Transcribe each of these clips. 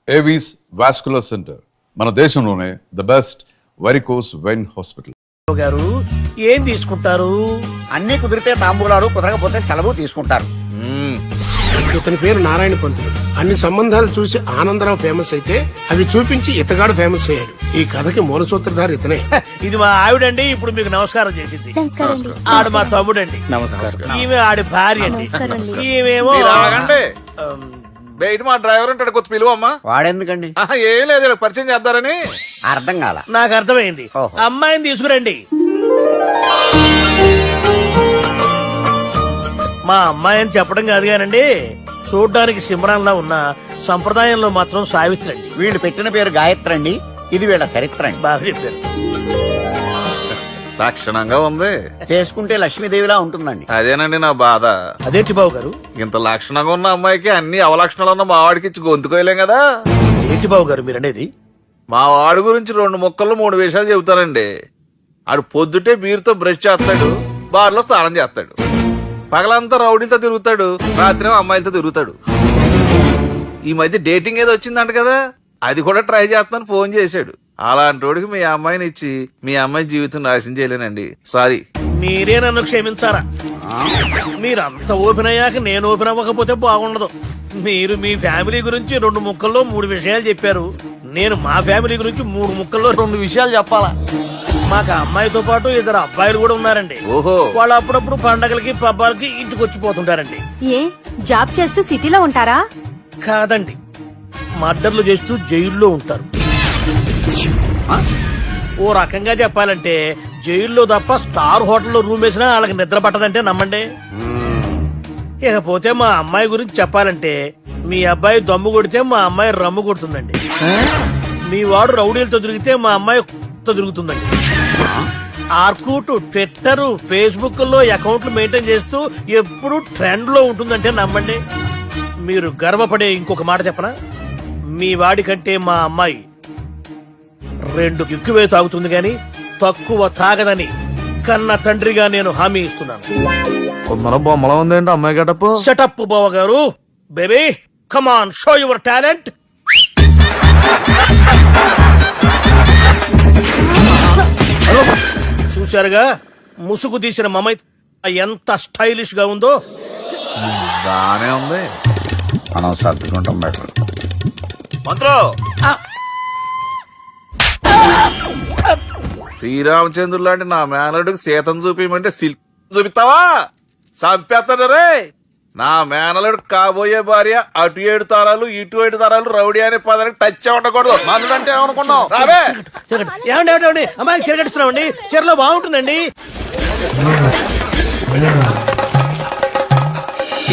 Avis vascular centre మన దేశంలోనే the best varicose vein hospital. గారు ఏం తీసుకుంటారు? అన్ని కుదిరితే తాంబూలాలు, కుదరకపోతే సెలవు తీసుకుంటారు. ఇతని పేరు నారాయణ పంతులు. అన్ని సంబంధాలు చూసి ఆనందరావు ఫేమస్ అయితే అవి చూపించి ఇతగాడు ఫేమస్ అయ్యాడు. ఈ కథకి మూల సూత్రధారి ఇతనే. ఇది మా ఆవిడండి, ఇప్పుడు మీకు నమస్కారం చేసింది. ఆడు మా తమ్ముడండి. నమస్కారం. ఈమె ఆడి భార్య అండి. ఈమెమో బయట మా డ్రైవర్ ఉంటాడు, కొత్త పిలువమ్మా. వాడెందుకండి? ఏం లేదు, పరిచయం చేద్దారని. అర్థం కాల. నాకు అర్థమైంది. ఓహో. అమ్మాయిని తీసుకురండి. మా అమ్మాయి అని చెప్పడం కాదు కానండి, చూడ్డానికి సింహరాన్లా ఉన్న సంప్రదాయంలో మాత్రం సావిత్రి అండి. వీళ్ళు పెట్టిన పేరు గాయత్రి అండి. ఇది వీళ్ళ చరిత్ర అండి. బాగా చెప్పారు. లక్షణంగా ఉంది. చేసుకుంటే లక్ష్మీదేవిలా ఉంటుందండి. అదేనండి నా బాధ. అదేంటి బాబు గారు? ఇంత లక్షణంగా ఉన్న అమ్మాయికి అన్ని అవలక్షణాలు ఉన్న మా వాడికి ఇచ్చి గొంతుకోయలేం కదా. ఏంటి బాబు గారు మీరు అనేది? మా వాడి గురించి 2 ముక్కల్లో 3 విషయాలు చెబుతానండి. ఆడు పొద్దుటే బీరుతో బ్రష్ చేస్తాడు, బార్లో స్నానం చేస్తాడు, పగలంతా రౌడీలతో తిరుగుతాడు, రాత్రి అమ్మాయిలతో తిరుగుతాడు. ఈ మధ్య డేటింగ్ ఏదో వచ్చిందంట కదా, అది కూడా ట్రై చేస్తాను ఫోన్ చేశాడు. అలాంటి వాడికి మీ అమ్మాయిని ఇచ్చి మీ అమ్మాయి జీవితం నాశనం చేయలేనండి. సారీ. మీరే నన్ను క్షమించారా? మీరంత ఓపెన్ అయ్యాక నేను ఓపెన్ అవ్వకపోతే బాగుండదు. మీరు మీ ఫ్యామిలీ గురించి 2 ముక్కల్లో 3 విషయాలు చెప్పారు. నేను మా ఫ్యామిలీ గురించి 3 ముక్కల్లో 2 విషయాలు చెప్పాలా? మాకు అమ్మాయితో పాటు 2 అబ్బాయిలు కూడా ఉన్నారండి. ఓహో. వాళ్ళు అప్పుడప్పుడు పండగలకి పబ్బాలకి ఇంటికి వచ్చిపోతుంటారండి. ఏ జాబ్ చేస్తూ సిటీలో ఉంటారా? కాదండి, మర్డర్లు చేస్తూ జైల్లో ఉంటారు. ఓ రకంగా చెప్పాలంటే జైల్లో తప్ప స్టార్ హోటల్లో రూమ్ వేసినా వాళ్ళకి నిద్ర పట్టదంటే నమ్మండి. ఇకపోతే మా అమ్మాయి గురించి చెప్పాలంటే మీ అబ్బాయి దమ్ము కొడితే మా అమ్మాయి రమ్ము కొడుతుందండి. మీ వాడు రౌడీలతో తిరిగితే మా అమ్మాయి తిరుగుతుందండి. ఆర్కూట్, ట్విట్టర్, ఫేస్బుక్ లో అకౌంట్లు మెయింటైన్ చేస్తూ ఎప్పుడు ట్రెండ్ లో ఉంటుందంటే నమ్మండి. మీరు గర్వపడే ఇంకొక మాట చెప్పనా? మీ వాడి కంటే మా అమ్మాయి 2 ఎక్కువే తాగుతుంది గాని తక్కువ తాగదని కన్న తండ్రిగా నేను హామీ ఇస్తున్నాను. కొందరు బొమ్మలా ఉందేంటి అమ్మాయి గడప. సెటప్ బావ గారు. Baby come on, show your talent. చూశారుగా ముసుగు తీసిన మమై ఎంత స్టైలిష్ గా ఉందో. బానే ఉంది. మనం సర్దుకుంటాం బెటర్. మంత్రో, శ్రీరామచంద్రుడు లాంటి నా మేనలుడికి సీతను చూపించమంటే సిల్క్ చూపిస్తావా? చంపేస్తాడు రే. నా మేనలుడు కాబోయే భార్య అటు 7 తరాలు ఇటు 7 తరాలు రౌడీ అనే పదానికి టచ్ ఉండకూడదు. మనదంటే ఏమనుకున్నావు? రావే. ఏమండి అమ్మాయి చీరగడుస్తున్నామండి, చీరలో బాగుంటుందండి.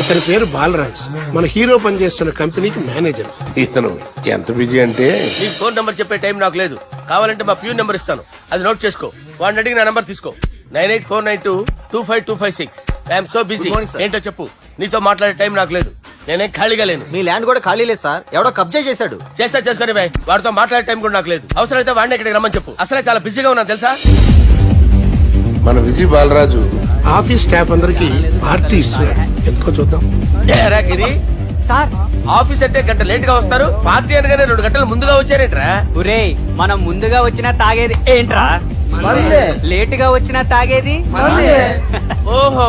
ఇతని పేరు బాలరాజ్. మన హీరో పనిచేస్తున్న కంపెనీకి మేనేజర్. ఇతను ఎంత బిజీ అంటే నీ ఫోన్ నంబర్ చెప్పే టైం నాకు లేదు. కావాలంటే మా ప్యూన్ నెంబర్ ఇస్తాను, అది నోట్ చేసుకో. వాడిని అడిగి నా నంబర్ తీసుకో. 9849225256. I'm so busy. ఏంటో చెప్పు. నీతో మాట్లాడే టైం నాకు లేదు. నేనేం ఖాళీగా లేను. మీ ల్యాండ్ కూడా ఖాళీ లేదు సార్, ఎవడో కబ్జా చేశాడు. చేస్తా చేసుకుని బాయ్. వాడితో మాట్లాడే టైం కూడా నాకు లేదు. అవసరమైతే వాడిని ఇక్కడికి రమ్మని చెప్పు. అసలే చాలా బిజీగా ఉన్నాను తెలుసా. మన విజయ్ బాలరాజు ఆఫీస్ స్టాఫ్ అందరికి పార్టీ ఇస్తున్నాడు. ఎందుకో చూద్దాం. గిరి సార్ ఆఫీస్ అంటే గంట లేట్ గా వస్తారు, పార్టీ అనగానే 2 గంటలు ముందుగా వచ్చారేంట్రా? ఒరే మనం ముందుగా వచ్చినా తాగేది ఏంట్రా? లేట్ గా వచ్చినా తాగేది. ఓహో,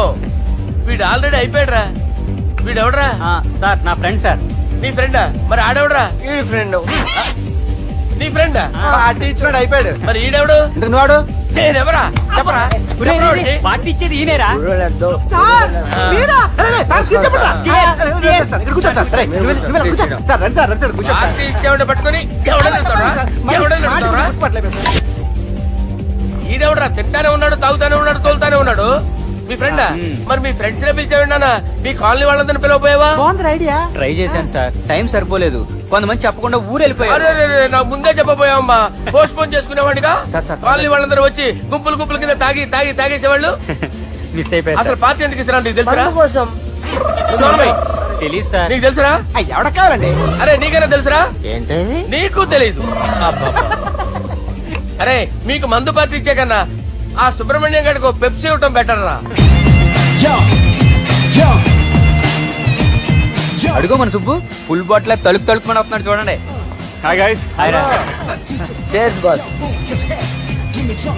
వీడు ఆల్రెడీ అయిపోయాడ్రా. వీడెవడ్రా? సార్ నా ఫ్రెండ్ సార్. నీ ఫ్రెండా? మరి ఆడెవడ్రా? ఈ ఫ్రెండ్. నీ ఫ్రెండా? పార్టీ ఇచ్చినాడు, అయిపోయాడు. మరి ఈడెవడు? వాడు నేనెవరా చెప్పరా? పార్టీ ఇచ్చేది ఈయనేరా? పార్టీ ఇచ్చేవాడిని పట్టుకొని ఈడెవడరా? తింటానే ఉన్నాడు, తాగుతానే ఉన్నాడు, తోలుతానే ఉన్నాడు. మీ ఫ్రెండా? మరి మీ ఫ్రెండ్స్ నే పిలిచేవాడినా? మీ కాలనీ వాళ్ళందరినీ పిలవపోయావా? ట్రై చేశాను సార్, టైం సరిపోలేదు. కొంతమంది చెప్పకుండా ఊరు వెళ్ళిపోయారు. నాకు ముందే చెప్పబోయావమ్మా. పోస్ట్ పోన్ చేసుకునేవాడిగా. సార్. కాలనీ వాళ్ళందరూ వచ్చి గుంపుల కింద తాగేసేవాళ్ళు. మిస్ అయిపోయారు. అసలు పార్టీ ఎందుకు ఇస్తున్నా నీకు తెలుసురా? కోసం తెలీదు సార్. నీకు తెలుసురా? ఎవడ కావాలండి? అరే నీకైనా తెలుసురా? ఏంటి నీకు తెలీదు. అరే మీకు మందు పార్టీ ఇచ్చే కన్నా ఆ సుబ్రహ్మణ్యం గారికి పెప్సీ ఇవ్వటం బెటర్ రా. అడుగు మన సుబ్బు ఫుల్ బాటిల్ తలుపు తలుపుమని వస్తున్నాడు చూడండి. Hi guys. చేస్ బాస్.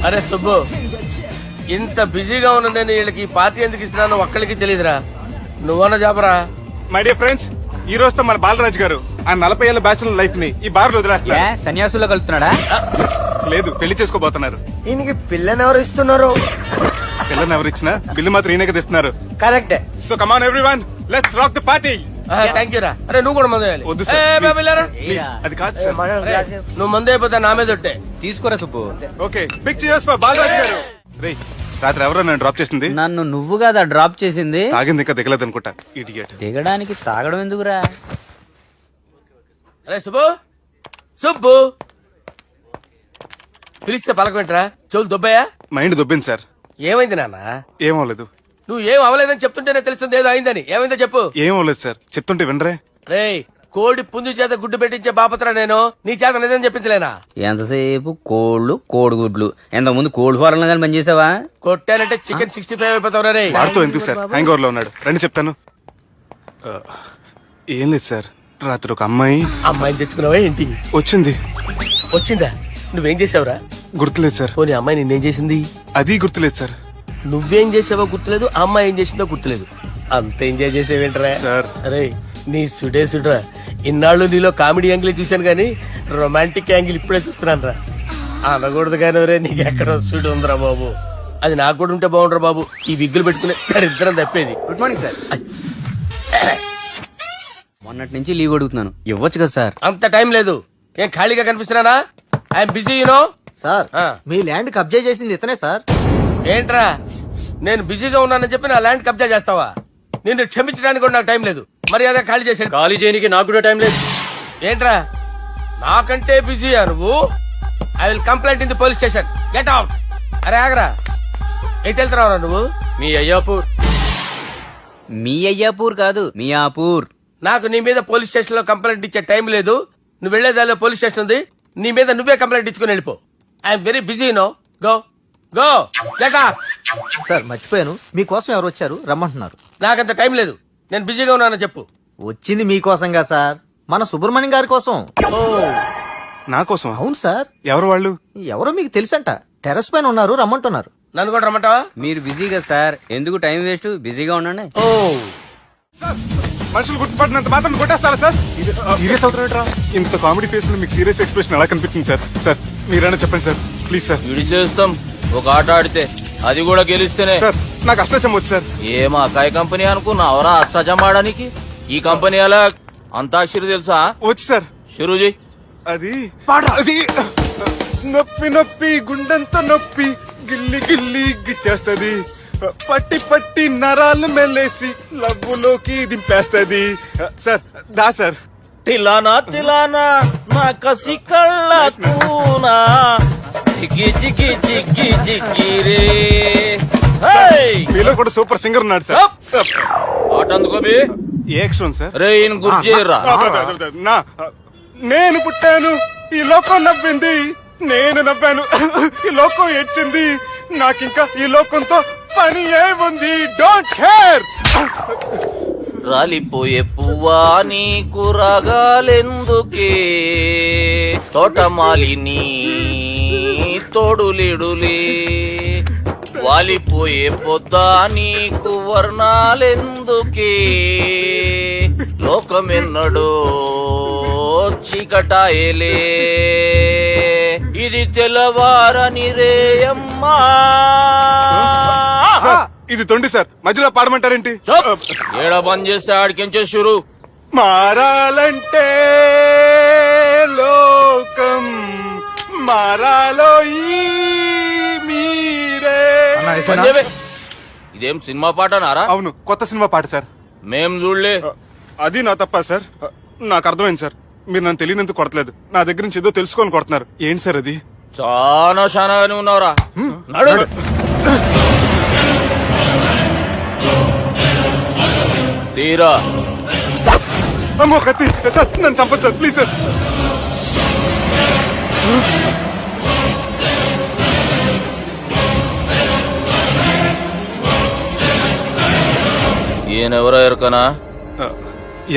అరే సుబ్బు, ఇంత బిజీగా ఉన్న నేను వీళ్ళకి ఈ పార్టీ ఎందుకు ఇస్తున్నాను ఒక్కడికి తెలియదురా. నువ్వన్న చెప్పరా. మై డియర్ ఫ్రెండ్స్, ఈ రోజుతో మన బాలరాజు గారు ఆ 40 ఏళ్ల బ్యాచులర్ లైఫ్ ని ఈ బార్ లో వదిలేస్తున్నారు. సన్యాసుల్లో కలుపుతున్నాడా? లేదు, పెళ్లి చేసుకోబోతున్నారు. ఈయనకి పిల్లని ఎవరు ఇస్తున్నారు? పిల్లని ఎవరు ఇచ్చినా బిల్లు మాత్రం ఈయనకి తెస్తున్నారు. కరెక్టే. So come on everyone, let's rock the party. Thank you రా. అరే నువ్వు కూడా మందు వేయాలి. వద్దు ఏ, సార్, బాబు వెళ్ళారా? ప్లీజ్. అది కాదు సార్. నువ్వు మందు అయిపోతే నా మీద ఒట్టే. తీసుకోరా సుబ్బు. Okay, big cheers for Balaraju గారు. రేయ్, రాత్రి ఎవరో నన్ను డ్రాప్ చేసింది? నన్ను నువ్వు కదా డ్రాప్ చేసింది. తాగింది ఇంకా దిగలేదు అనుకుంటా. ఇడియట్. దిగడానికి తాగడం ఎందుకురా? అరే సుబ్బు, సుబ్బు పిలిస్తే పలకమేంట్రా? చెవులు దుబ్బయ్యా? Mind దొబ్బింది sir. ఏమైంది నాన్న? ఏమవలేదు. నువ్వు ఏం అవలేదని చెప్తుంటేనే తెలుస్తుంది ఏదో అయిందని. ఏమైందో చెప్పు. ఏమవలేదు సార్, చెప్తుంటే వినరే. రేయ్, కోడి పుంజు చేత గుడ్డు పెట్టించే బాపత్ర నేను. నీ చేత నిజం చెప్పించలేనా? ఎంతసేపు కోళ్ళు కోడిగుడ్లు. ఎంతకుముందు కోడి ఫారంలో కానీ పనిచేసావా? కొట్టానంటే చికెన్ 65 అయిపోతావు రే. వాడుతూ ఎందుకు సార్, హ్యాంగ్ ఓవర్ లో ఉన్నాడు. రండి చెప్తాను. ఏం లేదు సార్, రాత్రి ఒక అమ్మాయి అమ్మాయిని తెచ్చుకున్నావా ఏంటి? వచ్చింది. వచ్చిందా? నువ్వేం చేసావురా? గుర్తులేదు సార్. పోనీ అమ్మాయి నిన్నేం చేసింది? అది గుర్తులేదు సార్. నువ్వేం చేసావో గుర్తులేదు, ఆ అమ్మాయి ఏం చేసిందో గుర్తులేదు. అంత ఎంజాయ్ చేసేవేంట్రా సార్. అరే నీ సుడే సుడ్రా. ఇన్నాళ్ళు నీలో కామెడీ యాంగిల్ చూశాను కానీ రొమాంటిక్ యాంగిల్ ఇప్పుడే చూస్తున్నాను రా. అనకూడదు కానీ రే, నీకు ఎక్కడో సుడు ఉందిరా బాబు. అది నాకు కూడా ఉంటే బాగుండ్రా బాబు. ఈ విగ్గులు పెట్టుకునే ఇద్దరం తప్పేది. Good morning sir. మొన్నటి నుంచి లీవ్ అడుగుతున్నాను, ఇవ్వచ్చు కదా సార్? అంత టైం లేదు. ఏం ఖాళీగా కనిపిస్తున్నానా? I'm busy you know. సార్, మీ ల్యాండ్ కబ్జా చేసింది ఇతనే సార్. ఏంట్రా, నేను బిజీగా ఉన్నానని చెప్పి నా ల్యాండ్ కబ్జా చేస్తావా? నిన్ను క్షమించడానికి కూడా నాకు టైం లేదు. మర్యాద ఖాళీ చేసాడు. ఖాళీ చేయడానికి నాకు కూడా టైం లేదు. ఏంట్రా, నాకంటే బిజీయా నువ్వు? I will complaint in the police station. Get out. అరే ఆగరా, ఎటు వెళ్తున్నావురా నువ్వు? మీ అయ్యాపూర్. మీ అయ్యాపూర్ కాదు, మియాపూర్. నాకు నీ మీద పోలీస్ స్టేషన్ లో కంప్లైంట్ ఇచ్చే టైం లేదు. నువ్వు వెళ్లేదాలో పోలీస్ స్టేషన్ ఉంది. నీ మీద నువ్వే కంప్లైంట్ ఇచ్చుకుని వెళ్ళిపో. I'm very busy no. Go go get out. Sir మర్చిపోయాను, మీకోసం ఎవరు వచ్చారు రమ్మంటున్నారు. నాకంత టైం లేదు, నేను బిజీగా ఉన్నానని చెప్పు. వచ్చింది మీకోసంగా సార్, మన సుబ్రహ్మణ్యం గారి కోసం. ఓ, నా కోసం? అవును సార్. ఎవరు వాళ్ళు? ఎవరో మీకు తెలుసంట. టెర్రస్ పైన ఉన్నారు, రమ్మంటున్నారు. నన్ను కూడా రమ్మంటావా? మీరు బిజీగా సార్, ఎందుకు టైం వేస్ట్? బిజీగా ఉండండి. ఓ, మనుషులు గుర్తుపట్టినంత మాత్రం కొట్టేస్తారా సార్? సీరియస్ అవుతారా? ఇంత కామెడీ ఫేస్ లో మీకు సీరియస్ ఎక్స్ప్రెషన్ ఎలా కనిపిస్తుంది సార్? సార్ మీరైనా చెప్పండి సార్, ప్లీజ్ సార్. విడిచేస్తాం. ఒక ఆట ఆడితే అది కూడా గెలిస్తేనే. సార్ నాకు అష్టాచం వచ్చు సార్. ఏం అకాయ కంపెనీ అనుకున్నావరా అష్టాచం ఆడడానికి? ఈ కంపెనీ అలా అంతాక్షరి తెలుసా? వచ్చు సార్. షురూ చేయి. అది అది నొప్పి నొప్పి గుండెంత నొప్పి గిల్లి గిల్లి గిచ్చేస్తది, పట్టి పట్టి నరాలు మెల్లేసి లవ్వులోకి దింపేస్తది. సార్ దా సార్. తిలానా తిలానా నా కసి కళ్ళ కూనా చిక్కి చిక్కి చిక్కి చిక్కి రే. మీలో కూడా సూపర్ సింగర్ ఉన్నాడు సార్. ఆట అందుకోబి. ఏ అక్షరం సార్? రే ఈయన గుర్తు చేయరా. నా నేను పుట్టాను, ఈ లోకం నవ్వింది, నేను నవ్వాను, ఈ లోకం ఏడ్చింది, నాకింకా ఈ లోకంతో పని ఏముంది? Don't care. రాలిపోయే పువ్వా నీకు రాగాలెందుకే, తోటమాలిని తోడులిడులే, వాలిపోయే పొద్దా నీకు వర్ణాలెందుకే, లోకమెన్నడో చీకటాయలే, ఇది తెల్లవారని రేయమ్మా. ఇది తొండి సార్, మధ్యలో పాడమంటారేంటి? ఏడా బంద్ చేస్తే ఆడికెంచే షురు. మారాలంటే లోకం మారాలో ఈ మీరే. ఇదేం సినిమా పాట నారా? అవును, కొత్త సినిమా పాట సార్. మేం చూడలే. అది నా తప్ప సార్. నాకు అర్థమైంది సార్, మీరు నన్ను తెలియనందుకు కొడతలేదు, నా దగ్గర నుంచి ఏదో తెలుసుకొని కొడుతున్నారు. ఏంటి సార్ అది? చాలా చాలాగానే ఉన్నావురా. నడు. తీరా. అమ్మో కత్తి సార్, నన్ను చంపదు సార్, ప్లీజ్ సార్. ఈయనెవరో ఎరకనా?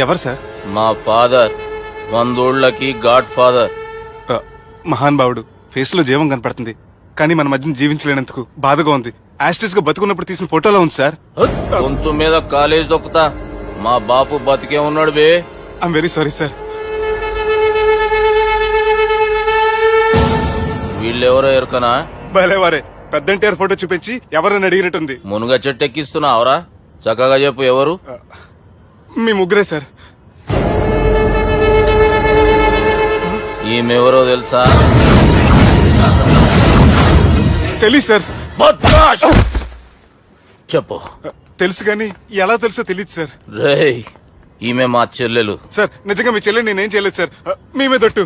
ఎవరు సార్? మా ఫాదర్. వందోళ్ళకి God father. మహాన్ భావుడు ఫేస్ లో జీవం కనపడుతుంది, కానీ మన మధ్యన జీవించలేనందుకు బాధగా ఉంది. యాస్టిస్ గా బతుకున్నప్పుడు తీసిన ఫోటోలో ఉంది సార్. గొంతు మీద కాలేజ్ దొక్కుతా. మా బాపు బతికే ఉన్నాడు బే. I'm very sorry sir. వీళ్ళెవరో ఎరుకనా? భలేవారే, పెద్ద ఎన్టీఆర్ ఫోటో చూపించి ఎవరైనా అడిగినట్టుంది. మునుగ చెట్టు ఎక్కిస్తున్నావురా? చక్కగా చెప్పు ఎవరు? మీ ముగ్గురే సార్. ఈమెవరో తెలుసా? తెలీదు సార్. బద్మాష్! చెప్పు. తెలుసు కానీ ఎలా తెలుసో తెలియదు సార్. రేయ్, ఈమె మా చెల్లెలు. సార్ నిజంగా మీ చెల్లి నేనేం చేయలేదు సార్. మీ మీద ఒట్టు.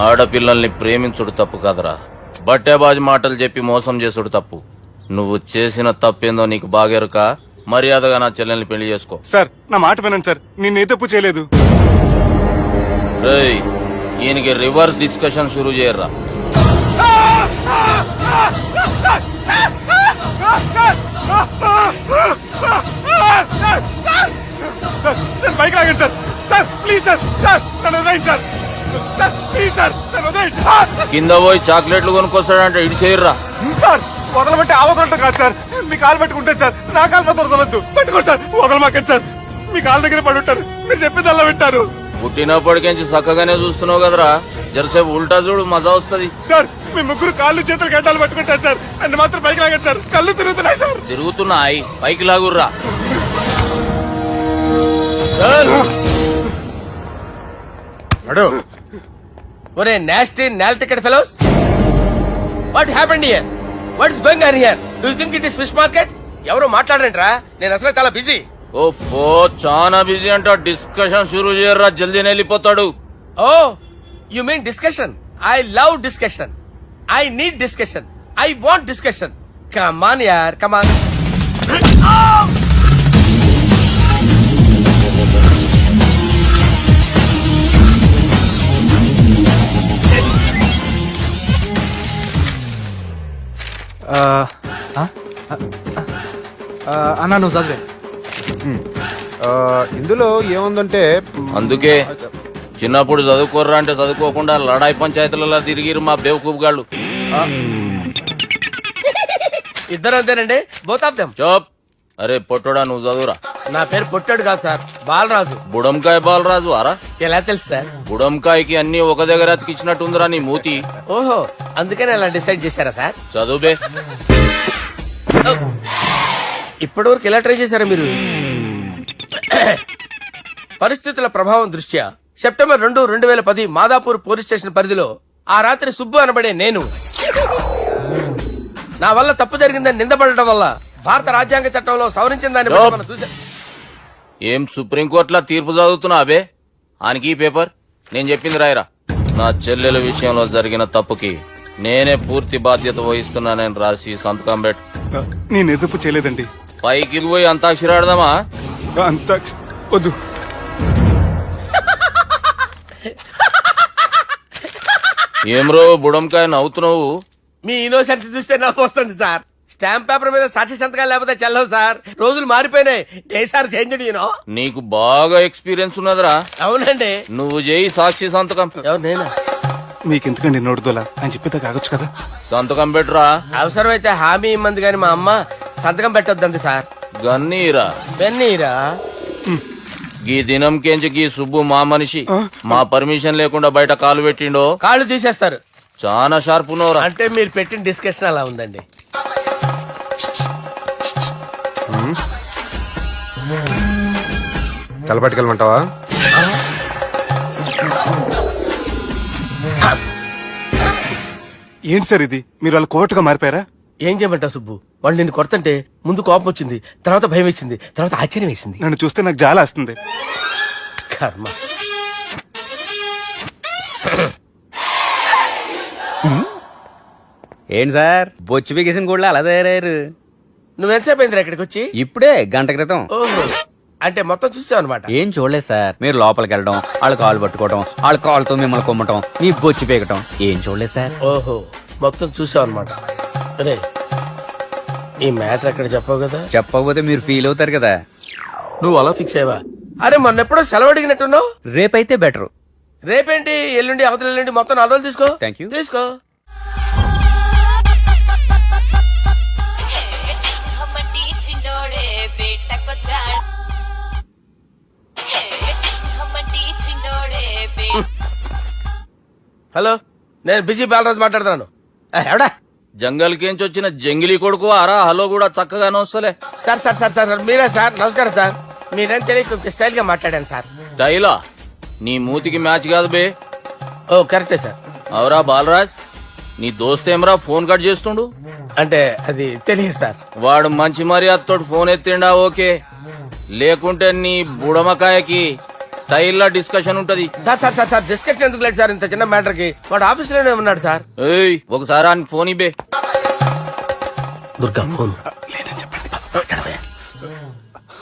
ఆడపిల్లల్ని ప్రేమించుడు తప్పు కాదురా, బట్టేబాజు మాటలు చెప్పి మోసం చేసుడు తప్పు. నువ్వు చేసిన తప్పేందో నీకు బాగెరుక. మర్యాదగా నా చెల్లెల్ని పెళ్లి చేసుకో. సార్ నా మాట వినండి సార్, నేనే తప్పు చేయలేదు. రేయ్, ఈయనకి రివర్స్ డిస్కషన్ షురూ చేయర్రా. బైక్ లాగండి sir. Sir please sir. Sir నన్ను వదిలేయండి సార్. సార్ ప్లీజ్ సార్ నన్ను వదిలేయండి. కింద పోయి చాక్లెట్లు కొనుక్కొస్తాడంటే ఇటు చేయర్రా. సార్ వదలబట్టి ఆ వదలటం కాదు సార్, మీ కాలు పట్టుకుంటాను సార్. నా కాలు మాత్రం వదలొద్దు. పట్టుకోండి సార్, వదలమాకండి సార్. మీ కాలు దగ్గర పడి ఉంటారు, మీరు చెప్పేది అలా వింటారు. పుట్టినప్పటికేంచి చక్కగానే చూస్తున్నావు కదరా, జరసేపు ఉల్టా చూడు, మజా వస్తుంది. సార్ మీ ముగ్గురు కాళ్ళు చేతులు గడ్డాలు పట్టుకుంటారు సార్. నన్ను మాత్రం పైకి లాగండి సార్, కళ్ళు తిరుగుతున్నాయి సార్. తిరుగుతున్నాయి, పైకి లాగుర్రా. ఒరే nasty null ticket fellows, what happened here? What is going on here? Do you think it is fish market? ఎవరు మాట్లాడరంట్రా, నేను అసలే చాలా బిజీ. ఓఫో, చాలా బిజీ అంట. డిస్కషన్ షురూ చేయర్రా, జల్దీ వెళ్ళిపోతాడు. Oh you mean discussion? I love discussion. I need discussion. I want discussion. Come on యార్, కమ్ ఆన్. అన్నా నువ్వు చదివే. ఇందులో ఏముందంటే అందుకే చిన్నప్పుడు చదువుకోర్రా అంటే చదువుకోకుండా లడాయి పంచాయతీలలో తిరిగిరు మా బేవకూపు గాళ్ళు. ఇద్దరు అంతేనండి, బోత్ ఆఫ్ దెమ్. చోప్. అరే పొట్టోడా, నువ్వు చదువురా. నా పేరు పొట్టాడు కాదు సార్, బాలరాజు. బుడంకాయ బాలరాజు అరా? ఎలా తెలుసు సార్? బుడంకాయకి అన్ని ఒక దగ్గర అతికిచ్చినట్టుందిరా నీ మూతి. ఓహో, అందుకని అలా డిసైడ్ చేశారా సార్? చదువుబే. ఇప్పటి వరకు ఎలా ట్రై చేశారా మీరు? పరిస్థితుల ప్రభావం దృష్ట్యా సెప్టెంబర్ 2, 2010 మాదాపూర్ పోలీస్ స్టేషన్ పరిధిలో ఆ రాత్రి సుబ్బు అనబడే నేను నా వల్ల తప్పు జరిగిందని నిందపడటం వల్ల భారత రాజ్యాంగ చట్టంలో సవరించిన దాన్ని బట్టి మనం చూసా. ఏం సుప్రీంకోర్టులో తీర్పు చదువుతున్నా అబే? ఆనికి ఈ పేపర్ నేను చెప్పింది రాయరా. నా చెల్లెల విషయంలో జరిగిన తప్పుకి నేనే పూర్తి బాధ్యత వహిస్తున్నానని రాసి సంతకం పెట్టు. నేను ఎదుపు చేయలేదండి. పైకి పోయి అంతాక్షరి ఆడదామా? అంత వద్దు. ఏమ్రో బుడంకాయ నవ్వుతున్నావు? మీ ఇన్నోసెన్స్ చూస్తే నవ్వు వస్తుంది సార్. స్టాంప్ పేపర్ మీద సాక్షి సంతకాలు లేకపోతే చెల్లవు సార్. రోజులు మారిపోయినాయి. Day sir change you know. నీకు బాగా ఎక్స్పీరియన్స్ ఉన్నదిరా. అవునండి. నువ్వు చేయి సాక్షి సంతకం. ఎవరు నేనా? మీకు ఎందుకండి నోడుదోలా అని చెప్పేదా కాగొచ్చు కదా. సంతకం పెట్టురా. అవసరమైతే హామీ ఇమ్మంది కానీ మా అమ్మ సంతకం పెట్టొద్దండి సార్. గన్నీరా పెన్నీరా. గీ దినంకేంచి గీ సుబ్బు మా మనిషి. మా పర్మిషన్ లేకుండా బయట కాలు పెట్టిండో కాళ్ళు తీసేస్తారు. చాలా షార్ప్ ఉన్నవరా. అంటే మీరు పెట్టిన డిస్కషన్ అలా ఉందండి. తలపట్టుకెళ్ళమంటావా? ఏంటి సార్ ఇది, మీరు వాళ్ళ కోర్టుగా మారిపోయారా? ఏం చేయమంటావు సుబ్బు? వాళ్ళు నిన్ను కొడుతుంటే ముందు కోపం వచ్చింది, తర్వాత భయం వేసింది, తర్వాత ఆశ్చర్యం వేసింది. నన్ను చూస్తే నాకు జాలా వస్తుంది. కర్మ. ఏంటి సార్ బొచ్చు బిగేసిన కూడా అలా తయారయ్యారు? నువ్వెంతసేపు అయిందిరా ఇక్కడికి వచ్చి? ఇప్పుడే గంట క్రితం. ఓహో, అంటే మొత్తం చూసావు అనమాట. ఏం చూడలేదు సార్. మీరు లోపలికి వెళ్ళడం, వాళ్ళ కాలు పట్టుకోవడం, వాళ్ళ కాళ్ళతో మిమ్మల్ని కొమ్మటం, మీ బొచ్చి పీకటం ఏం చూడలేదు సార్. ఓహో, మొత్తం చూసావు అనమాట. అరే, ఈ మ్యాటర్ అక్కడ చెప్పావు కదా. చెప్పకపోతే మీరు ఫీల్ అవుతారు కదా. నువ్వు అలా ఫిక్స్ అయ్యవా? అరే, మొన్నెప్పుడో సెలవు అడిగినట్టున్నావు. రేపైతే బెటర్. రేపేంటి, ఎల్లుండి, అవతల ఎల్లుండి, మొత్తం 4 రోజులు తీసుకో. Thank you. తీసుకో. హలో, నేను బిజీ బాలరాజు మాట్లాడుతున్నాను. ఎవడా? జంగల్ కేంచి వచ్చిన జంగిలీ కొడుకు అరా హలో కూడా చక్కగానే వస్తలే. సార్ సార్ సార్ సార్ మీరే సార్. నమస్కారం సార్. మీరేం తెలియక కొంచెం స్టైల్ గా మాట్లాడాను సార్. స్టైలా? నీ మూతికి మ్యాచ్ కాదు బే. ఓ కరెక్టే సార్. అవరా బాలరాజ్, నీ దోస్తేమరా ఫోన్ కట్ చేస్తుండు? అంటే అది తెలియదు సార్. వాడు మంచి మర్యాదతో ఫోన్ ఎత్తిండా ఓకే, లేకుంటే నీ బుడమకాయకి స్టైల్లా డిస్కషన్ ఉంటది. Sir sir sir sir discussion ఎందుకు లేదు సార్, ఇంత చిన్న మ్యాటర్ కి. వాడు ఆఫీస్ లోనే ఉన్నాడు సార్. ఏయ్, ఒకసారి ఆయన ఫోన్ ఇబ్బే. దుర్గా ఫోన్.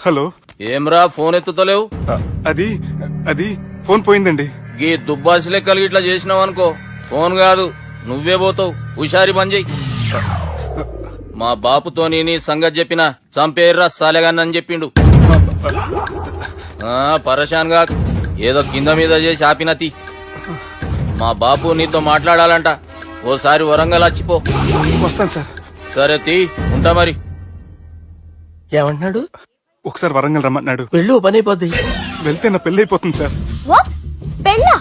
హలో, ఏమ్రా ఫోన్ ఎత్తుతలేవు? అది అది ఫోన్ పోయిందండి. గీ దుబ్బాసి లెక్కలు ఇట్లా చేసినావనుకో ఫోన్ కాదు నువ్వే పోతావు. హుషారి పని చెయ్యి. మా బాపుతో నీ సంగతి చెప్పిన చంపేర్రా సాలెగాన్ని చెప్పిండు. పరేషాన్ గా ఏదో కింద మీద చేసి ఆపినతి. మా బాపు నీతో మాట్లాడాలంట. ఓసారి వరంగల్ వచ్చిపో. వస్తాను సార్. సరే తీ, ఉంటా మరి. ఏమంటున్నాడు? ఒకసారి వరంగల్ రమ్మన్నాడు. వెళ్ళు, పని అయిపోద్ది. వెళ్తే నా పెళ్లి అయిపోతుంది సార్. వాట్? పెళ్ళా?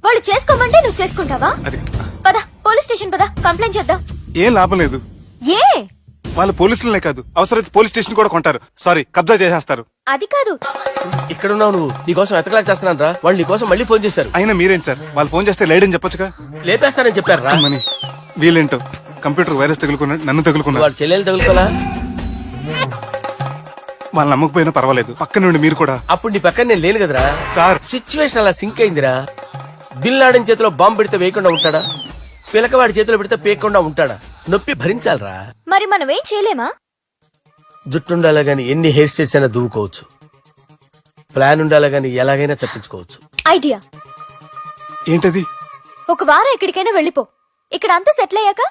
వాళ్ళు చేసుకోమంటే నువ్వు చేసుకుంటావా? అది పద, పోలీస్ స్టేషన్ పద, కంప్లైంట్ చేద్దాం. ఏం లాభం లేదు. ఏ? వాళ్ళు పోలీసులనే కాదు, అవసరమైతే పోలీస్ స్టేషన్ కూడా కొంటారు. సారీ, కబ్జా చేసేస్తారు. అది కాదు. ఇక్కడున్నావు నువ్వు. నీకోసం ఎతకలేక చేస్తున్నాను రా. వాళ్ళు నీకోసం మళ్ళీ ఫోన్ చేశారు. అయినా మీరేంటి సార్, వాళ్ళు ఫోన్ చేస్తే లేడని చెప్పొచ్చుగా. లేపేస్తానని చెప్పారు రా. మని వీళ్ళేంటో కంప్యూటర్ వైరస్ తగులుకున్నాడు, నన్ను తగులుకున్నాడు. వాళ్ళ చెల్లెలు తగులుకోలా? వాళ్ళు నమ్మకపోయినా పర్వాలేదు, పక్క నుండి మీరు కూడా. అప్పుడు నీ పక్కన నేను లేను కదరా సార్. సిచ్యువేషన్ అలా సింక్ అయిందిరా. బిల్ లాడన్ చేతిలో బాంబు పెడితే వేయకుండా ఉంటాడా? పిలకవాడి చేతిలో పెడితే పేయకుండా ఉంటాడా? నొప్పి భరించాలరా. మరి మనం ఏం చేయలేమా? జుట్టుండాలా గాని ఎన్ని హెయిర్ స్టైల్స్ అయినా దువ్వుకోవచ్చు. ప్లాన్ ఉండాలా గాని ఎలాగైనా తప్పించుకోవచ్చు. ఐడియా ఏంటది? ఒక వారం ఎక్కడికైనా వెళ్ళిపో. ఇక్కడ అంతా సెటిల్ అయ్యాక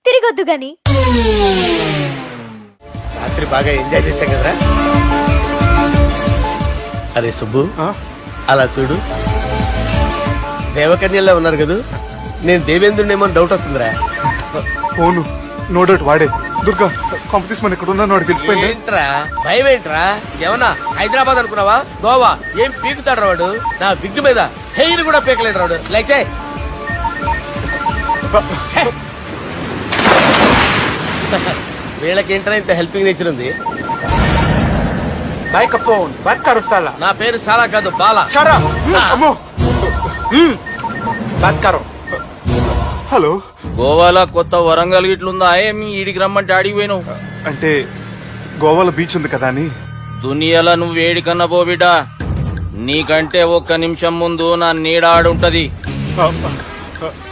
తిరిగొద్దు గాని. రాత్రి బాగా ఎంజాయ్ చేశాం కదరా. అరే సుబ్బు, అలా చూడు. దేవకన్యల్లో ఉన్నారు కదా. నేను దేవేంద్రునేమో డౌట్ వస్తుందిరా. ఫోను నో డౌట్ వాడే. దుర్గా కాంపిటీస్ మన ఇక్కడ ఉన్నాను, వాడు తెలిసిపోయింది. ఏంట్రా భయం ఏంట్రా? ఏమన్నా హైదరాబాద్ అనుకున్నావా? గోవా? ఏం పీకుతాడు వాడు. నా విగ్గు మీద హెయిర్ కూడా పీకలేడు రాడు. లైక్ చేయి. వీళ్ళకేంట్రా ఇంత హెల్పింగ్ నేచర్ ఉంది. నా పేరు సాలా కాదు, బాలా. అమ్మో. హలో, గోవాలో కొత్త వరంగల్ గిట్లుందా? ఏమి ఈడికి రమ్మంటే అడిగి పోయినావు? అంటే గోవాలో బీచ్ ఉంది కదా అని. దునియాలో నువ్వు వేడికన్నా పో బిడ్డా. నీకంటే ఒక్క నిమిషం ముందు నా నీడ ఆడుంటది.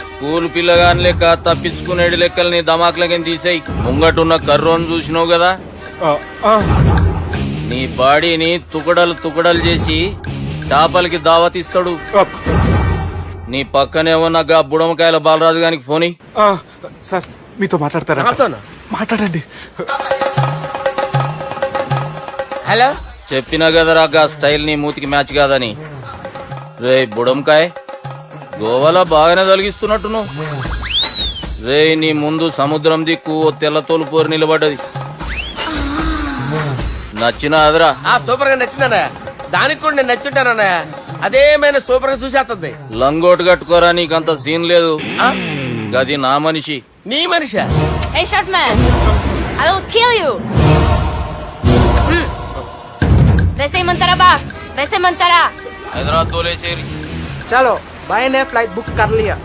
స్కూల్ పిల్లగాని లెక్క తప్పించుకునేడు లెక్కలు నీ దమాకులకి తీసేయి. ముంగటున్న కర్రోని చూసినావు కదా, నీ బాడీని తుకడలు తుకడలు చేసి చేపలకి దావతిస్తాడు. నీ పక్కనే ఉన్న గా బుడమకాయల బాలరాజు గారికి ఫోన్ ఇయ్యి. సార్ మీతో మాట్లాడతారా? నాతోనా? మాట్లాడండి. హలో, చెప్పినా కదరా గా స్టైల్ నీ మూతికి మ్యాచ్ కాదని. రే బుడంకాయ్, గోవాలో బాగానే తొలగిస్తున్నట్టు నువ్వు. రే నీ ముందు సముద్రం దిక్కు ఓ తెల్ల తోలు పోరు నిలబడ్డది. నచ్చిన అదరా? సూపర్ గా నచ్చిందన్నయ్య. దానికి కూడా నేను నచ్చుంటానన్నయ్య. అదేమైనా సూపర్ గా చూసేస్తుంది. లంగోటు కట్టుకోరా, నీకంత సీన్ లేదు. గది నా మనిషి. నీ Manisha? Hey short man, I will kill you. वैसे बास, वैसे मंतरा. హైదరాబాద్ తోలేసేరి. చలో బాయ్ నే ఫ్లైట్ బుక్ కర్ లియా.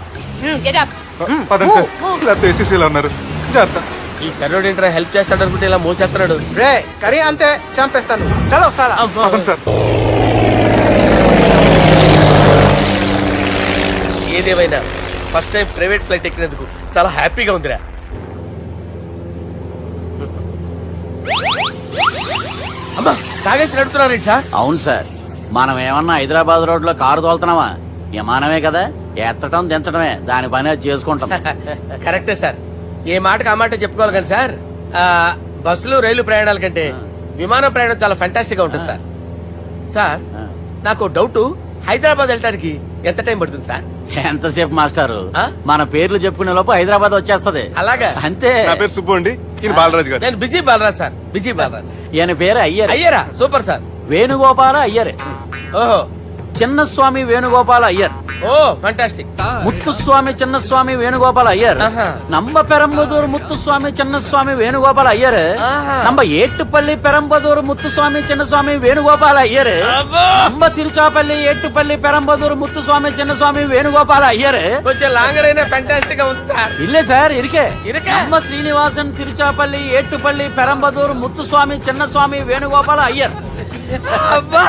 Get up. పదండి సార్, లేకపోతే ఏసీసీలో ఉన్నారు. జాగ్రత్త. ఈ కర్రోడు ఏంట్రా హెల్ప్ చేస్తాడు అనుకుంటే ఇలా మోసేస్తున్నాడు. రే కరీ అంతే చంపేస్తాను. చలో సారా. పదండి సార్. ఏదేమైనా ఫస్ట్ టైం ప్రైవేట్ ఫ్లైట్ ఎక్కినందుకు చాలా హ్యాపీగా ఉందిరా. అమ్మా తాగేసి నడుపుతున్నారేంటి సార్? అవును సార్, మనం ఏమన్నా హైదరాబాద్ రోడ్ లో కారు తోలుతున్నావా? విమానమే కదా, ఎత్తటం దించడమే, దాని పని అది చేసుకుంటాం. కరెక్టే సార్, ఏ మాటకు ఆ మాట చెప్పుకోవాలి కానీ సార్, బస్సులు రైలు ప్రయాణాల కంటే విమానం ప్రయాణం చాలా ఫంటాస్టిక్ గా ఉంటుంది సార్. సార్ నాకు డౌట్, హైదరాబాద్ వెళ్ళడానికి ఎంత టైం పడుతుంది సార్? ఎంతసేపు మాస్టారు, ఆ? మన పేర్లు చెప్పుకునే లోపు హైదరాబాద్ వచ్చేస్తది. అలాగా? అంతే. నా పేరు సుబ్బు అండి, ఈయన బాలరాజు గారు. నేను busy Balaraj sir, busy Balaraj. ఈయన పేరు అయ్యర్. అయ్యారా? Super sir. వేణుగోపాల అయ్యర్. ఓహో, చిన్నస్వామి వేణుగోపాల అయ్యర్. Oh fantastic. ముత్తుస్వామి చిన్నస్వామి వేణుగోపాల అయ్యర్. ఆహా. నంబ పెరంబదూరు ముత్తుస్వామి చిన్నస్వామి వేణుగోపాల అయ్యర్. ఆహా. నంబ ఏట్టుపల్లి పెరంబదూరు ముత్తుస్వామి చిన్నస్వామి వేణుగోపాల అయ్యర్. అబ్బో! నంబ తిరుచాపల్లి ఏట్టుపల్లి పెరంబదూరు ముత్తుస్వామి చిన్నస్వామి వేణుగోపాల అయ్యర్. కొంచెం లాంగర్ అయినా ఫంటాస్టిక్ గా ఉంది సార్. ఇల్లే సార్, ఇరికే. ఇరికే? నంబ శ్రీనివాసన్ తిరుచాపల్లి ఏట్టుపల్లి పెరంబదూరు ముత్తుస్వామి చిన్నస్వామి వేణుగోపాల అయ్యర్. అబ్బా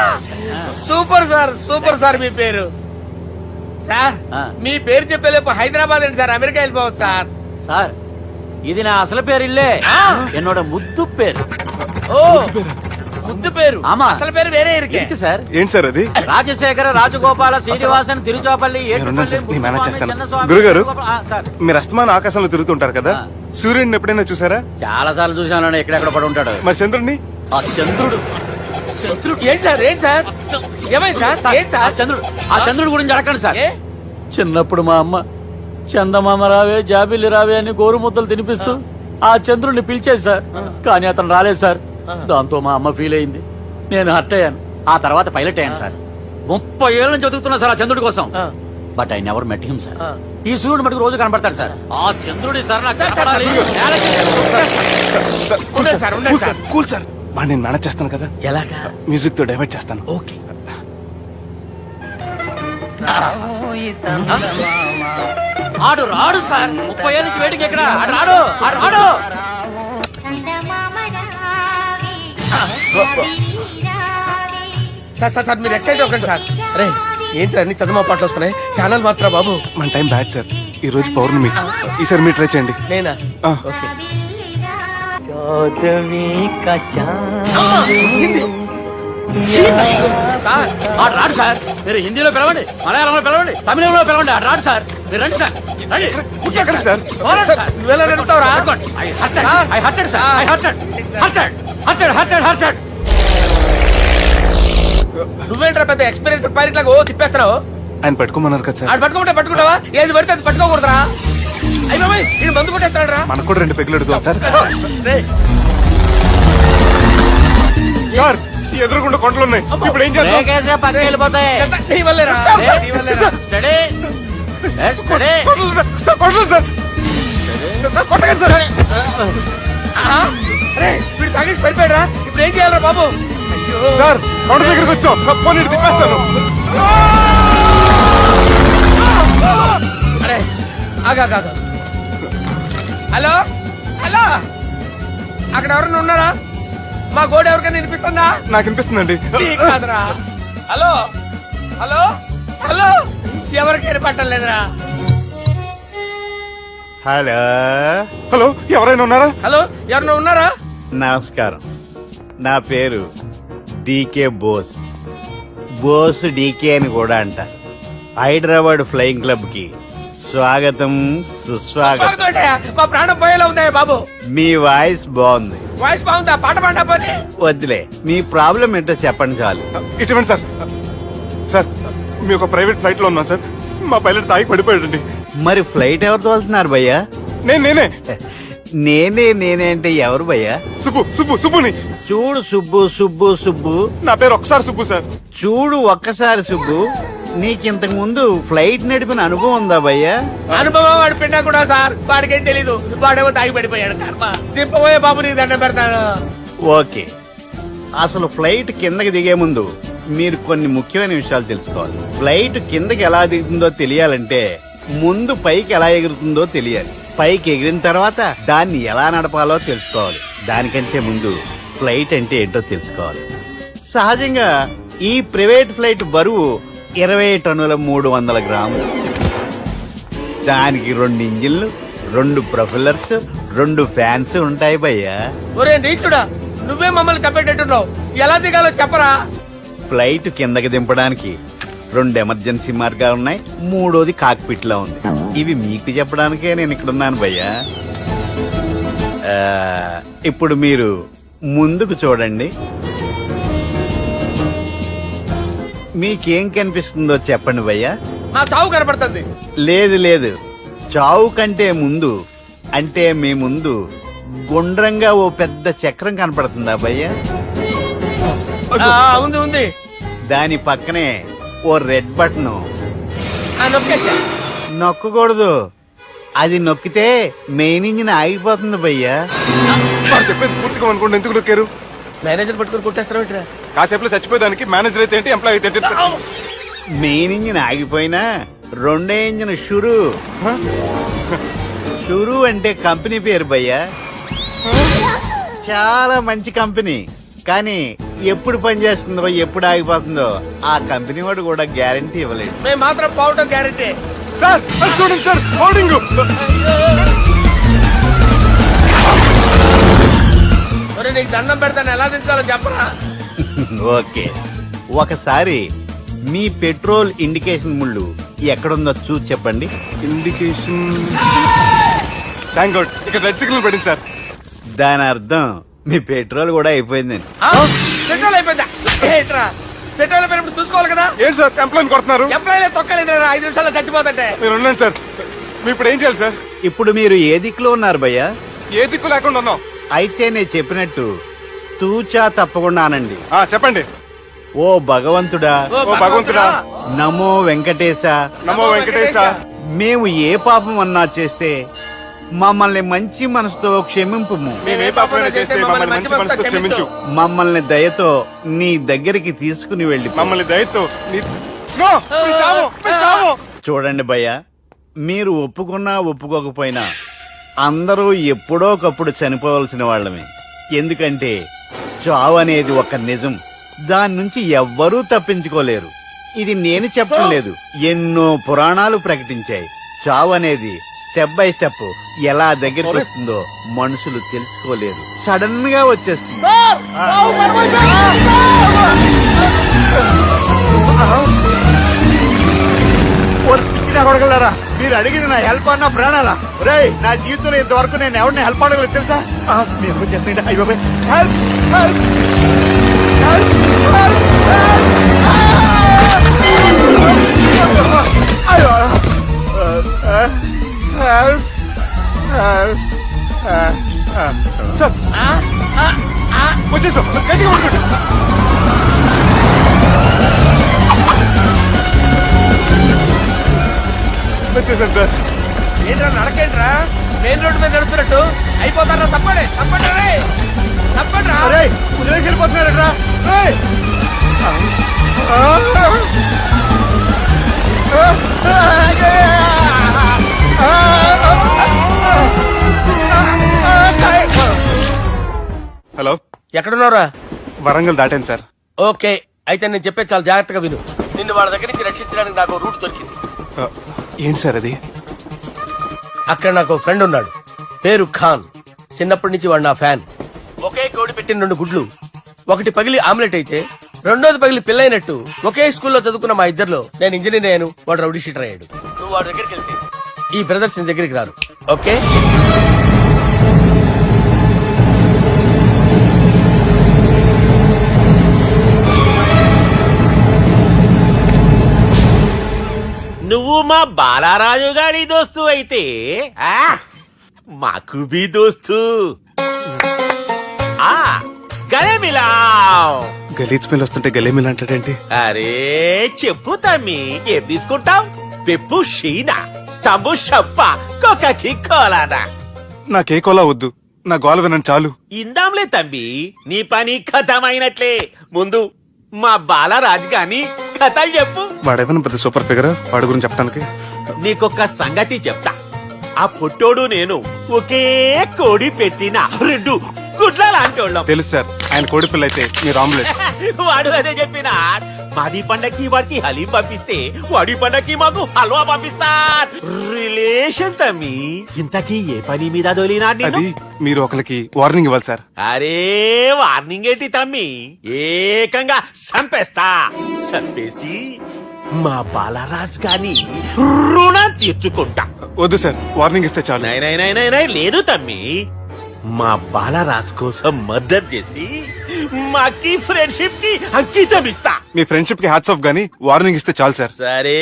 సూపర్ సార్, సూపర్ సార్. మీ పేరు సార్, ఆ. మీ పేరు చెప్పేలేపు హైదరాబాద్ అండి సార్, అమెరికా వెళ్ళిపోవచ్చు సార్. సార్ ఇది నా అసలు పేరు ఇల్లే, ఆ. என்னோட ముద్దు పేరు. ఓ ముద్దు పేరు. ఆమా. అసలు పేరు వేరే ఇరికే. ఇరికి సార్. ఏంటి సార్ అది? రాజశేఖర రాజగోపాల శ్రీనివాసన్ తిరుచాపల్లి ఉన్నాను సార్, నేను మేనేజ్ చేస్తాను. చిన్నస్వామి గురుగారు, వేణుగోపాల- ఆ, సార్ మీరు అస్తమానం ఆకాశంలో తిరుగుతుంటారు కదా, సూర్యుడిని ఎప్పుడైనా చూసారా? చాలా సార్లు చూసాను, ఎక్కడెక్కడ పడి ఉంటాడు. మరి చంద్రుడిని? ఆ చంద్రుడు. ఏంటి సార్, ఏంటి సార్, ఏమైంది సార్, ఏంటి ఆ సార్? చంద్రుడు, ఆ చంద్రుడు గురించి అడగండి సార్. ఏ? చిన్నప్పుడు మా అమ్మ చందమామ రావే జాబిల్లి రావే అని గోరు ముద్దలు తినిపిస్తూ ఆ చంద్రుడిని పిలిచేది సార్, కానీ అతను రాలేదు సార్. దాంతో మా అమ్మ ఫీల్ అయింది, నేను హర్ట్ అయ్యాను. ఆ తర్వాత పైలట్ అయ్యాను సార్. 30 ఏళ్ళ నుంచి చదువుతున్నా సార్ ఆ చంద్రుడి కోసం. ఆ. But I never met him sir. ఆ. ఈ సూర్యుడు మటుకు రోజు కనబడతాడు సార్. ఆ చంద్రుడి సార్ నాకు సార్, కనపడాలి. సార్, కూల్ ఉండండి సార్, ఉండండి కూల్ సార్, కూల్ సార్. బా, నేను మేనేజ్ చేస్తాను కదా, ఎలాగా? మ్యూజిక్ తో డైవర్ట్ చేస్తాను. ఓకే. ఆడు రాడు సార్, 30 ఏళ్ళ నుంచి వేటికి ఎక్కడ ఆడు రాడు, ఆడు రాడు. సార్ సార్ సార్, మీరు ఎక్సైట్ అవ్వకండి సార్. అరే ఏంటి అన్ని చదువు పాటలు వస్తున్నాయి, ఛానల్ మాత్రం బాబు. మన టైం బ్యాడ్ సార్, ఈ రోజు పౌర్ణమి. ఈసారి మీరు ట్రై చేయండి. నేనా? ఆ. ఓకే. సార్, ఆడు రాడు సార్. మీరు హిందీలో పిలవండి, మలయాళంలో పిలవండి, తమిళంలో పిలవండి, ఆడు రాడు సార్. మీరు రండి సార్, రండి. ఎక్కడ సార్? పోరాడు సార్. నువ్వెలా నడుపుతావురా? I hurted, sir. I hurted. నువ్వేంట్రా పెద్ద ఎక్స్పీరియన్స్ పైలట్ లాగా ఓ తిప్పేస్తున్నావు? ఆయన పెట్టుకోమన్నారు కదా సార్. ఆడు పట్టుకుంటే పట్టుకుంటావా? ఏది పడితే అది పట్టుకోకూడదురా? అయ్యి బాబాయ్, ఇది మందు కొట్టేస్తాడు రా. మనకు కూడా 2 పెగ్గులు అడుగుతాం సార్. సార్, ఈ ఎదురుగుండా కొండలు ఉన్నాయి, ఇప్పుడు ఏం చేద్దాం? బ్రేకేసే పక్కకి వెళ్ళిపోతాయి. నీ వల్లేరా? నీ వల్లేరా? Steady. Let's steady. Kondalu sir, sir, Kondalu sir. Sir, కొట్టకండి సార్. ఆ? అరే వీడు తాగేసి పడిపోయాడురా, ఇప్పుడు ఏం చేయాలరా బాబు? అయ్యో సార్, కొండ దగ్గరికి వచ్చాం, పోనీ ఇటు తిప్పేస్తాను. అరే ఆగా. హలో హలో, అక్కడ ఎవరైనా ఉన్నారా? మా గోడ ఎవరికైనా వినిపిస్తుందా? నాకు అనిపిస్తుందండి. నీకు కాదురా. హలో హలో హలో, ఎవరికైనా పట్టలేదురా. హలో హలో, ఎవరైనా ఉన్నారా? హలో ఎవరైనా ఉన్నారా? నమస్కారం, నా పేరు డీకే బోస్. బోస్ డీకే అని కూడా అంటారు. హైదరాబాద్ ఫ్లయింగ్ క్లబ్ కి స్వాగతం, సుస్వాగతం. స్వాగతం ఏంటయ్యా? మా ప్రాణం పోయేలా ఉందయ్యా బాబు. మీ వాయిస్ బాగుంది. వాయిస్ బాగుందా? పాట పాడా పోనీ. వద్దులే, మీ ప్రాబ్లం ఏంటో చెప్పండి చాలు. ఇటువంటి సార్, సార్ మీ ఒక ప్రైవేట్ ఫ్లైట్ లో ఉన్నాం సార్, మా పైలట్ తాగి పడిపోయాడండి. మరి ఫ్లైట్ ఎవరు తోలుతున్నారు భయ్యా? నేనే నేనే అంటే ఎవరు భయ్యా? సుబ్బుని. చూడు సుబ్బు, నా పేరు ఒకసారి సుబ్బు సార్. చూడు ఒక్కసారి సుబ్బు, నీకింతకు ముందు ఫ్లైట్ నడిపిన అనుభవం ఉందా భయ్యా? అనుభవం వాడు పిండా కూడా సార్, వాడికేం తెలీదు. వాడేమో తాగి పడిపోయాడు. కర్మ. దింపబోయే బాబు నీకు దండం పెడతాను. ఓకే, అసలు ఫ్లైట్ కిందకి దిగే ముందు మీరు కొన్ని ముఖ్యమైన విషయాలు తెలుసుకోవాలి. ఫ్లైట్ కిందకి ఎలా దిగుతుందో తెలియాలంటే ముందు పైకి ఎలా ఎగురుతుందో తెలియాలి. పైకి ఎగిరిన తర్వాత దాన్ని ఎలా నడపాలో తెలుసుకోవాలి. దానికంటే ముందు ఫ్లైట్ అంటే ఏంటో తెలుసుకోవాలి. సహజంగా ఈ ప్రైవేట్ ఫ్లైట్ బరువు 20 టన్నుల 300 గ్రాములు. దానికి 2 ఇంజిన్లు, 2 ప్రొపెల్లర్స్, 2 ఫ్యాన్స్ ఉంటాయి భయ్యా. ఒరే నీచుడా, నువ్వే మమ్మల్ని తప్పేటట్టున్నావు. ఎలా దిగాలో చెప్పరా? ఫ్లైట్ కిందకి దింపడానికి 2 ఎమర్జెన్సీ మార్గాలు ఉన్నాయి, 3వది కాక్పిట్ లో ఉంది. ఇవి మీకు చెప్పడానికే నేను ఇక్కడ ఉన్నాను భయ్యా. ఇప్పుడు మీరు ముందుకు చూడండి. మీకేం కనిపిస్తుందో చెప్పండి భయ్యా. నా చావు కనపడుతుంది. లేదు, చావు కంటే ముందు అంటే మీ ముందు గుండ్రంగా ఓ పెద్ద చక్రం కనపడుతుందా భయ్యా? ఉంది. దాని పక్కనే ఓ రెడ్ బటన్. నొక్కేసా. నొక్కకూడదు, అది నొక్కితే మెయిన్ ఇంజిన్ ఆగిపోతుంది భయ్యా. చెప్పేది పూర్తిగా అనుకోండి, ఎందుకు నొక్కారు? మేనేజర్ పట్టుకుని కొట్టేస్తారా? కాసేపులో చచ్చిపోయేదానికి మేనేజర్ అయితే ఏంటి, ఎంప్లాయ్ అయితే ఏంటి? మెయిన్ ఇంజిన్ ఆగిపోయినా రెండో ఇంజిన్ షురు అంటే కంపెనీ పేరు భయ్యా. చాలా మంచి కంపెనీ, కానీ ఎప్పుడు పనిచేస్తుందో ఎప్పుడు ఆగిపోతుందో ఆ కంపెనీ వాడు కూడా గ్యారంటీ ఇవ్వలేదు. మేము మాత్రం పోవటం గ్యారెంటీ. సార్ అది చూడండి సార్, హోర్డింగ్. నీకు దండం పెడతాను, ఎలా దించాలో చెప్పరా? ఓకే, ఒకసారి మీ పెట్రోల్ ఇండికేషన్ ముళ్ళు ఎక్కడుందో చూసి చెప్పండి. ఇండికేషన్. థ్యాంక్ గాడ్, ఇక్కడ రెడ్ సిగ్నల్ పడింది సార్. దాని అర్థం మీ పెట్రోల్ కూడా అయిపోయిందండి. పెట్రోల్ అయిపోయిందా? ఏంట్రా పెట్రోల్ అయిపోయినప్పుడు చూసుకోవాలి కదా. ఏంటి సార్ ఎంప్లాయ్ కొడుతున్నారు? ఎంప్లాయీ తొక్కలేదు, 5 నిమిషాల్లో చచ్చిపోతుంటే. మీరు ఉండండి సార్, మీరు ఇప్పుడు ఏం చేయాలి సార్? ఇప్పుడు మీరు ఏ దిక్కులో ఉన్నారు భయ్యా? ఏ దిక్కు లేకుండా ఉన్నాం. అయితే నేను చెప్పినట్టు తూచా తప్పకుండా అనండి. చెప్పండి. ఓ భగవంతుడా, ఓ భగవంతుడా, నమో వెంకటేశ, నమో వెంకటేశ. మేము ఏ పాపం అన్నా చేస్తే మమ్మల్ని మంచి మనసుతో క్షమింపుము. మేము ఏ పాపమైనా చేస్తే మమ్మల్ని మంచి మనసుతో క్షమించు. మమ్మల్ని దయతో నీ దగ్గరికి తీసుకుని వెళ్ళి మమ్మల్ని దయతో నో, మీ చావు, మీ చావు. చూడండి భయ్యా, మీరు ఒప్పుకున్నా ఒప్పుకోకపోయినా అందరూ ఎప్పుడో ఒకప్పుడు చనిపోవలసిన వాళ్ళమే. ఎందుకంటే చావు అనేది ఒక నిజం, దాని నుంచి ఎవ్వరూ తప్పించుకోలేరు. ఇది నేను చెప్పడం లేదు, ఎన్నో పురాణాలు ప్రకటించాయి. చావు అనేది స్టెప్ బై స్టెప్ ఎలా దగ్గరికి వస్తుందో మనుషులు తెలుసుకోలేరు, సడన్ గా వచ్చేస్తుంది. కొడగలరా, మీరు అడిగింది నా హెల్ప్ అన్న ప్రాణాలా? రేయ్, నా జీవితంలో ఇంతవరకు నేను ఎవరిని హెల్ప్ అడగలేదు తెలుసా? మీరు చెప్పండి. అయ్యో హెల్ప్, హెల్ప్, హెల్ప్, అయ్యో సార్ వచ్చేసాం, గట్టిగా పట్టుకోండి. వచ్చేసాను సార్. ఏంట్రా నడకేంట్రా? మెయిన్ రోడ్డు మీద నడుస్తున్నట్టు అయిపోతారా? తప్పండి, తప్పండి రే, తప్పండి రా. వదిలేసి వెళ్ళిపోతున్నాడు. హలో, ఎక్కడున్నారా? వరంగల్ దాటాను సార్. ఓకే, అయితే నేను చెప్పే చాలా జాగ్రత్తగా విను. నిన్ను వాళ్ళ దగ్గర నుంచి రక్షించడానికి నాకు రూట్ దొరికింది. ఏంటి సార్ అది? అక్కడ నాకు ఫ్రెండ్ ఉన్నాడు, పేరు ఖాన్. చిన్నప్పటి నుంచి వాడు నా ఫ్యాన్. ఒకే కోడి పెట్టిన 2 గుడ్లు, ఒకటి పగిలి ఆమ్లెట్ అయితే రెండోది పగిలి పిల్లైనట్టు ఒకే స్కూల్లో చదువుకున్న మా ఇద్దరిలో నేను ఇంజనీర్ అయ్యాను, వాడు రౌడీ షీటర్ అయ్యాడు. నువ్వు వాడి దగ్గరికి వెళ్తే ఈ బ్రదర్స్ నీ దగ్గరికి రారు. ఓకే, నువ్వు మా బాలారాజు గారి దోస్తు అయితే మాకు బి దోస్తు. గలే మిలావ్. గలీజ్ స్మెల్ వస్తుంటే గలేమిల్ అంటాడేంటి? అరే చెప్పు తమ్మి, ఏం తీసుకుంటావు? పెప్పు షీనా, తమ్ము షప్ప, కొకకి కోలానా? నాకే కోలా వద్దు, నా గోల వినండి చాలు. ఇందాంలే తమ్మి, నీ పని ఖతమైనట్లే. ముందు మా బాలరాజు గాని కథలు చెప్పు. వాడేమైనా పెద్ద సూపర్ ఫిగర్, వాడి గురించి చెప్పడానికి. నీకొక సంగతి చెప్తా. ఆ పుట్టోడు నేను ఒకే కోడి పెట్టిన 2 గుడ్ల లాంటి వాళ్ళం. తెలుసు సార్, ఆయన కోడి పిల్ల అయితే మీరు ఆమ్లెట్. వాడు అదే చెప్పిన. మాది పండక్కి వాడికి హలీం పంపిస్తే వాడి పండక్కి మాకు హల్వా పంపిస్తా. రిలేషన్ కంగ్రాచులేషన్ తమ్మి. ఇంతకీ ఏ పని మీద దొలినా అది మీరు ఒకరికి వార్నింగ్ ఇవ్వాలి సార్. అరే వార్నింగ్ ఏంటి తమ్మి, ఏకంగా సంపేస్తా. సంపేసి మా బాలరాజ్ గాని రుణం తీర్చుకుంటా. వద్దు సార్, వార్నింగ్ ఇస్తే చాలు. నై లేదు తమ్మి, మా బాలరాజ్ కోసం మర్డర్ చేసి మాకి ఫ్రెండ్షిప్ కి అంకితం ఇస్తా. మీ ఫ్రెండ్షిప్ కి హ్యాట్స్ ఆఫ్ గానీ వార్నింగ్ ఇస్తే చాలు సార్. సరే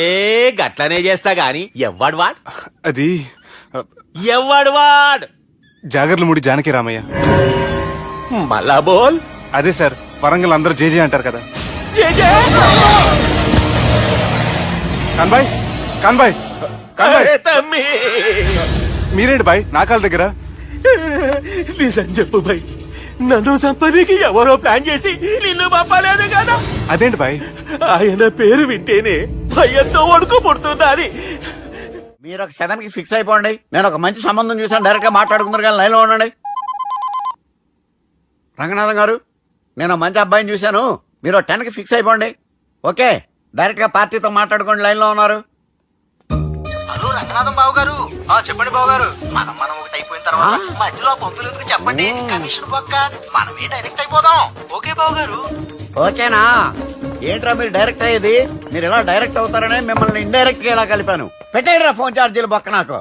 గట్లనే చేస్తా గాని ఎవ్వడు వాడ్ అది ఎవ్వడు వాడ్ జాగర్లమూడి జానకి రామయ్య. మళ్ళా బోల్. అదే సార్, వరంగల్ అందరూ జేజే అంటారు కదా. జై జై. కాన్బాయ్ కాన్బాయ్ కాన్బాయ్, అరే తమ్మి, మీరేంటి బాయ్ నా కాళ్ళ దగ్గర? నిజం చెప్పు భయ్, నన్ను సంపదికి ఎవరో ప్లాన్ చేసి నిన్ను పంపలేదు కదా. అదేంటి బాయ్? ఆయన పేరు వింటేనే భయంతో వణుకు పుడుతున్నది. మీరు ఒక 7 కి ఫిక్స్ అయిపోండి. నేను ఒక మంచి సంబంధం చూసాను, డైరెక్ట్ గా మాట్లాడుకుందరు కానీ లైన్ లో ఉండండి. రంగనాథం గారు, నేను ఒక మంచి అబ్బాయిని చూశాను, మీరు 10 కి ఫిక్స్ అయిపోండి. ఓకే, డైరెక్ట్ గా పార్టీతో మాట్లాడుకోండి. లైన్ లో ఉన్నారు. హలో రంగనాథం బాబు గారు. చెప్పండి బాబు గారు. మనం ఒకటి అయిపోయిన తర్వాత మధ్యలో పంతులు ఎందుకు చెప్పండి, కమిషన్ పక్క మనమే డైరెక్ట్ అయిపోదాం. ఓకే బాబు గారు. ఓకేనా? ఏంట్రా మీరు డైరెక్ట్ అయ్యేది? మీరు ఇలా డైరెక్ట్ అవుతారనే మిమ్మల్ని ఇండైరెక్ట్ గా ఇలా కలిపాను. పెట్టేయరా ఫోన్ ఛార్జీలు బొక్క నాకు.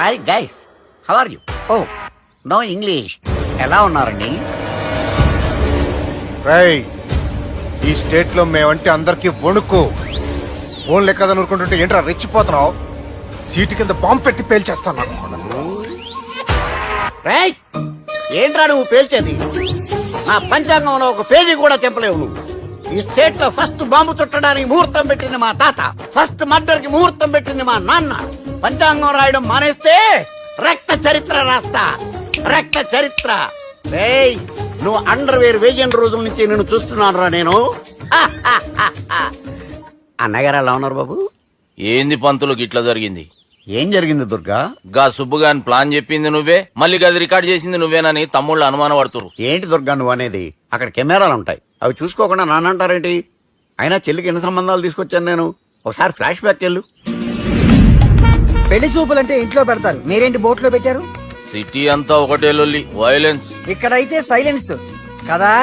Hi guys, how are you? Oh no English. ఎలా ఉన్నారండి? రేయ్, ఈ స్టేట్ లో మేమంటే అందరికి వణుకు. ఫోన్ లెక్క అనుకుంటుంటే ఏంట్రా రెచ్చిపోతున్నావు? సీటు కింద బాంబు పెట్టి పేల్చేస్తాను. రేయ్, ఏంట్రా నువ్వు పేల్చేది? నా పంచాంగంలో ఒక పేజీ కూడా చెప్పలేవు నువ్వు. ఈ స్టేట్ లో ఫస్ట్ బాంబు చుట్టడానికి ముహూర్తం పెట్టింది మా తాత, ఫస్ట్ మర్డర్ కి ముహూర్తం పెట్టింది మా నాన్న. పంచాంగం రాయడం మానేస్తే రక్త చరిత్ర రాస్తా, రక్త చరిత్ర. రేయ్, నువ్వు అండర్వేర్ వేయని రోజుల నుంచి నేను చూస్తున్నాను రా నేను. అన్నగారు ఎలా ఉన్నారు బాబు? ఏంది పంతులు గిట్లా జరిగింది? ఏం జరిగింది దుర్గా? గా సుబ్బుగాని ప్లాన్ చెప్పింది నువ్వే, మళ్ళీ గది రికార్డ్ చేసింది నువ్వేనని తమ్ముళ్ళు అనుమానం పడుతురు. ఏంటి దుర్గా నువ్వు అనేది? అక్కడ కెమెరాలు ఉంటాయి, అవి చూసుకోకుండా నానంటారేంటి? అయినా చెల్లికి ఎన్ని సంబంధాలు తీసుకొచ్చాను నేను. ఒకసారి ఫ్లాష్ బ్యాక్ వెళ్ళు. పెళ్లి చూపులంటే ఇంట్లో పెడతారు, మీరేంటి బోట్లో పెట్టారు? సిటీ అంతా ఒకటే లొల్లి, వైలెన్స్. ఇక్కడైతే సైలెన్స్ కదా.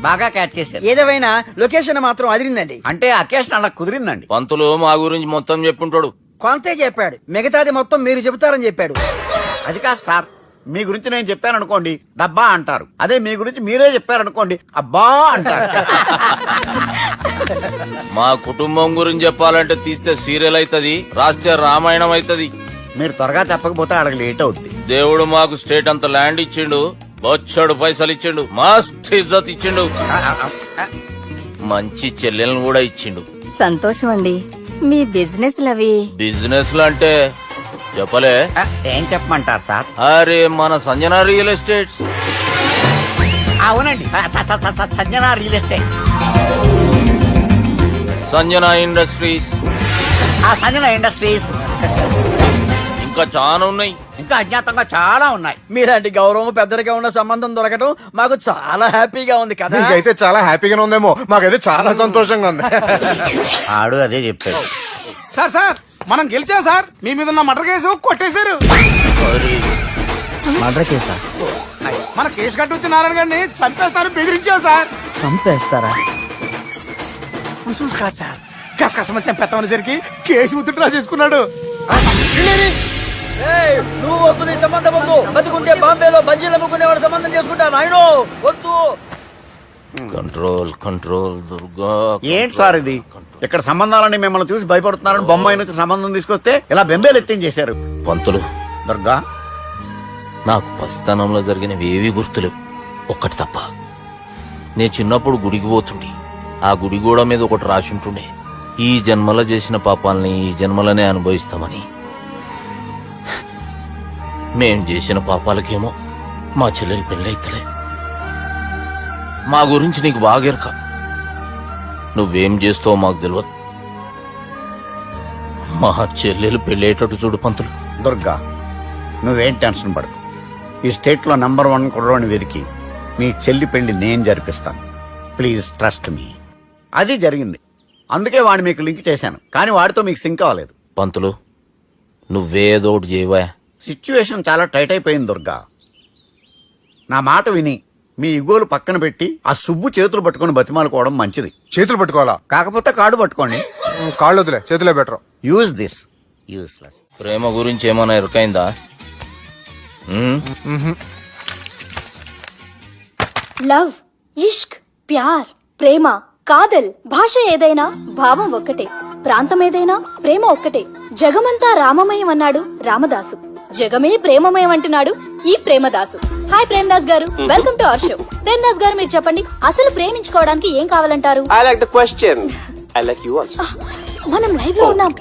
బాగా క్యాచ్ చేశారు. ఏదేమైనా లొకేషన్ మాత్రం అదిరిందండి. అంటే అకేషన్ అలా కుదిరిందండి. పంతులు మా గురించి మొత్తం చెప్పుంటాడు. కొంతే చెప్పాడు, మిగతాది మొత్తం మీరు చెబుతారని చెప్పాడు. అది కాదు సార్, మీ గురించి నేను చెప్పాను అనుకోండి డబ్బా అంటారు, అదే మీ గురించి మీరే చెప్పారనుకోండి అబ్బా అంటారు. మా కుటుంబం గురించి చెప్పాలంటే తీస్తే సీరియల్ అవుతుంది, రాస్తే రామాయణం అవుతుంది. మీరు త్వరగా చెప్పకపోతే వాళ్ళకి లేట్ అవుద్ది. దేవుడు మాకు స్టేట్ అంత ల్యాండ్ ఇచ్చిండు, బొచ్చడు పైసలు ఇచ్చిండు, మస్త్ ఇజ్జత్ ఇచ్చిండు, మంచి చెల్లెలను కూడా ఇచ్చిండు. సంతోషం అండి. మీ బిజినెస్ లవి బిజినెస్ లు అంటే చెప్పలే. ఏం చెప్పమంటారు సార్? అరే మన సంజన రియల్ ఎస్టేట్స్. అవునండి, Sanjana real estate, Sanjana industries, Sanjana industries, ఇంకా చాలా ఉన్నాయి. ఇంకా అజ్ఞాతంగా చాలా ఉన్నాయి. మీలాంటి గౌరవం పెద్దరిగా ఉన్న సంబంధం దొరకడం మాకు చాలా హ్యాపీగా ఉంది కదా. నీకైతే చాలా హ్యాపీగానే ఉందేమో, మాకైతే చాలా సంతోషంగా ఉంది. ఆడు అదే చెప్పాడు. సార్ సార్, మనం గెలిచాం సార్. మీ మీద ఉన్న మర్డర్ కేసు కొట్టేశారు. మర్డర్ కేసా? మన కేసు కట్టి వచ్చి నారాయణ గారిని చంపేస్తారు బెదిరించాం సార్. చంపేస్తారా? చూసి కాదు సార్, కసకసమని చంపేస్తామనేసరికి కేసు ముద్దుట్రా చేసుకున్నాడు. నువ్వు వద్దు, నీ సంబంధం వద్దు. బతుకుంటే బాంబేలో బజ్జీలు అమ్ముకునేవాడు సంబంధం చేసుకుంటా నాయనో, వద్దు. Control control Durga. ఏంటి సార్ ఇది? ఇక్కడ సంబంధాలని మిమ్మల్ని చూసి భయపడుతున్నారని బొమ్మాయి నుంచి సంబంధం తీసుకొస్తే ఇలా బెంబేలు ఎత్తించేశారు. పంతులు, దుర్గా, నాకు పసితనంలో జరిగినవి ఏవి గుర్తులేవు, ఒక్కటి తప్ప. నేను చిన్నప్పుడు గుడికి పోతుండే, ఆ గుడి గోడ మీద ఒకటి రాసి ఉంటుండే, ఈ జన్మలో చేసిన పాపాలని ఈ జన్మలనే అనుభవిస్తామని. మేం చేసిన పాపాలకేమో మా చెల్లెలు పెళ్ళైతలే. మా గురించి నీకు బాగెరక, నువ్వేం చేస్తావో మాకు తెలియదు. మా చెల్లెలు పెళ్ళేటట్టు చూడు పంతులు. దుర్గా, నువ్వేం టెన్షన్ పడకు. ఈ స్టేట్ లో నంబర్ 1 కుర్రోని వెతికి మీ చెల్లి పెళ్లి నేను జరిపిస్తాను. Please trust me. అది జరిగింది, అందుకే వాడిని మీకు లింక్ చేశాను, కానీ వాడితో మీకు సింక్ అవ్వలేదు. పంతులు నువ్వేదో ఒకటి చేయవా. సిచ్యువేషన్ చాలా టైట్ అయిపోయింది దుర్గా. నా మాట విని మీ ఇగోలు పక్కన పెట్టి ఆ సుబ్బు చేతులు పట్టుకొని బతిమాలుకోవడం మంచిది. చేతులు పట్టుకోవాలా? కాకపోతే కాడు పట్టుకోండి. కాళ్ళు వదిలే, చేతులే బెటర్. Use this. యూస్లెస్. ప్రేమ గురించి ఏమైనా ఇరుకైందా? లవ్, ఇష్క్, ప్యార్, ప్రేమ, కాదల్ భాష ఏదైనా భావం ఒక్కటే, ప్రాంతం ఏదైనా ప్రేమ ఒక్కటే. జగమంతా రామమయం అన్నాడు రామదాసు, జగమే ప్రేమమయం అంటున్నాడు ఈ ప్రేమదాసు. హాయ్ ప్రేమదాస్ గారు, welcome to our show. Premadasa గారు మీరు చెప్పండి, అసలు ప్రేమించుకోవడానికి ఏం కావాలంటారు? I like the question. I like you also. మనం లైవ్ లో ఉన్నాం.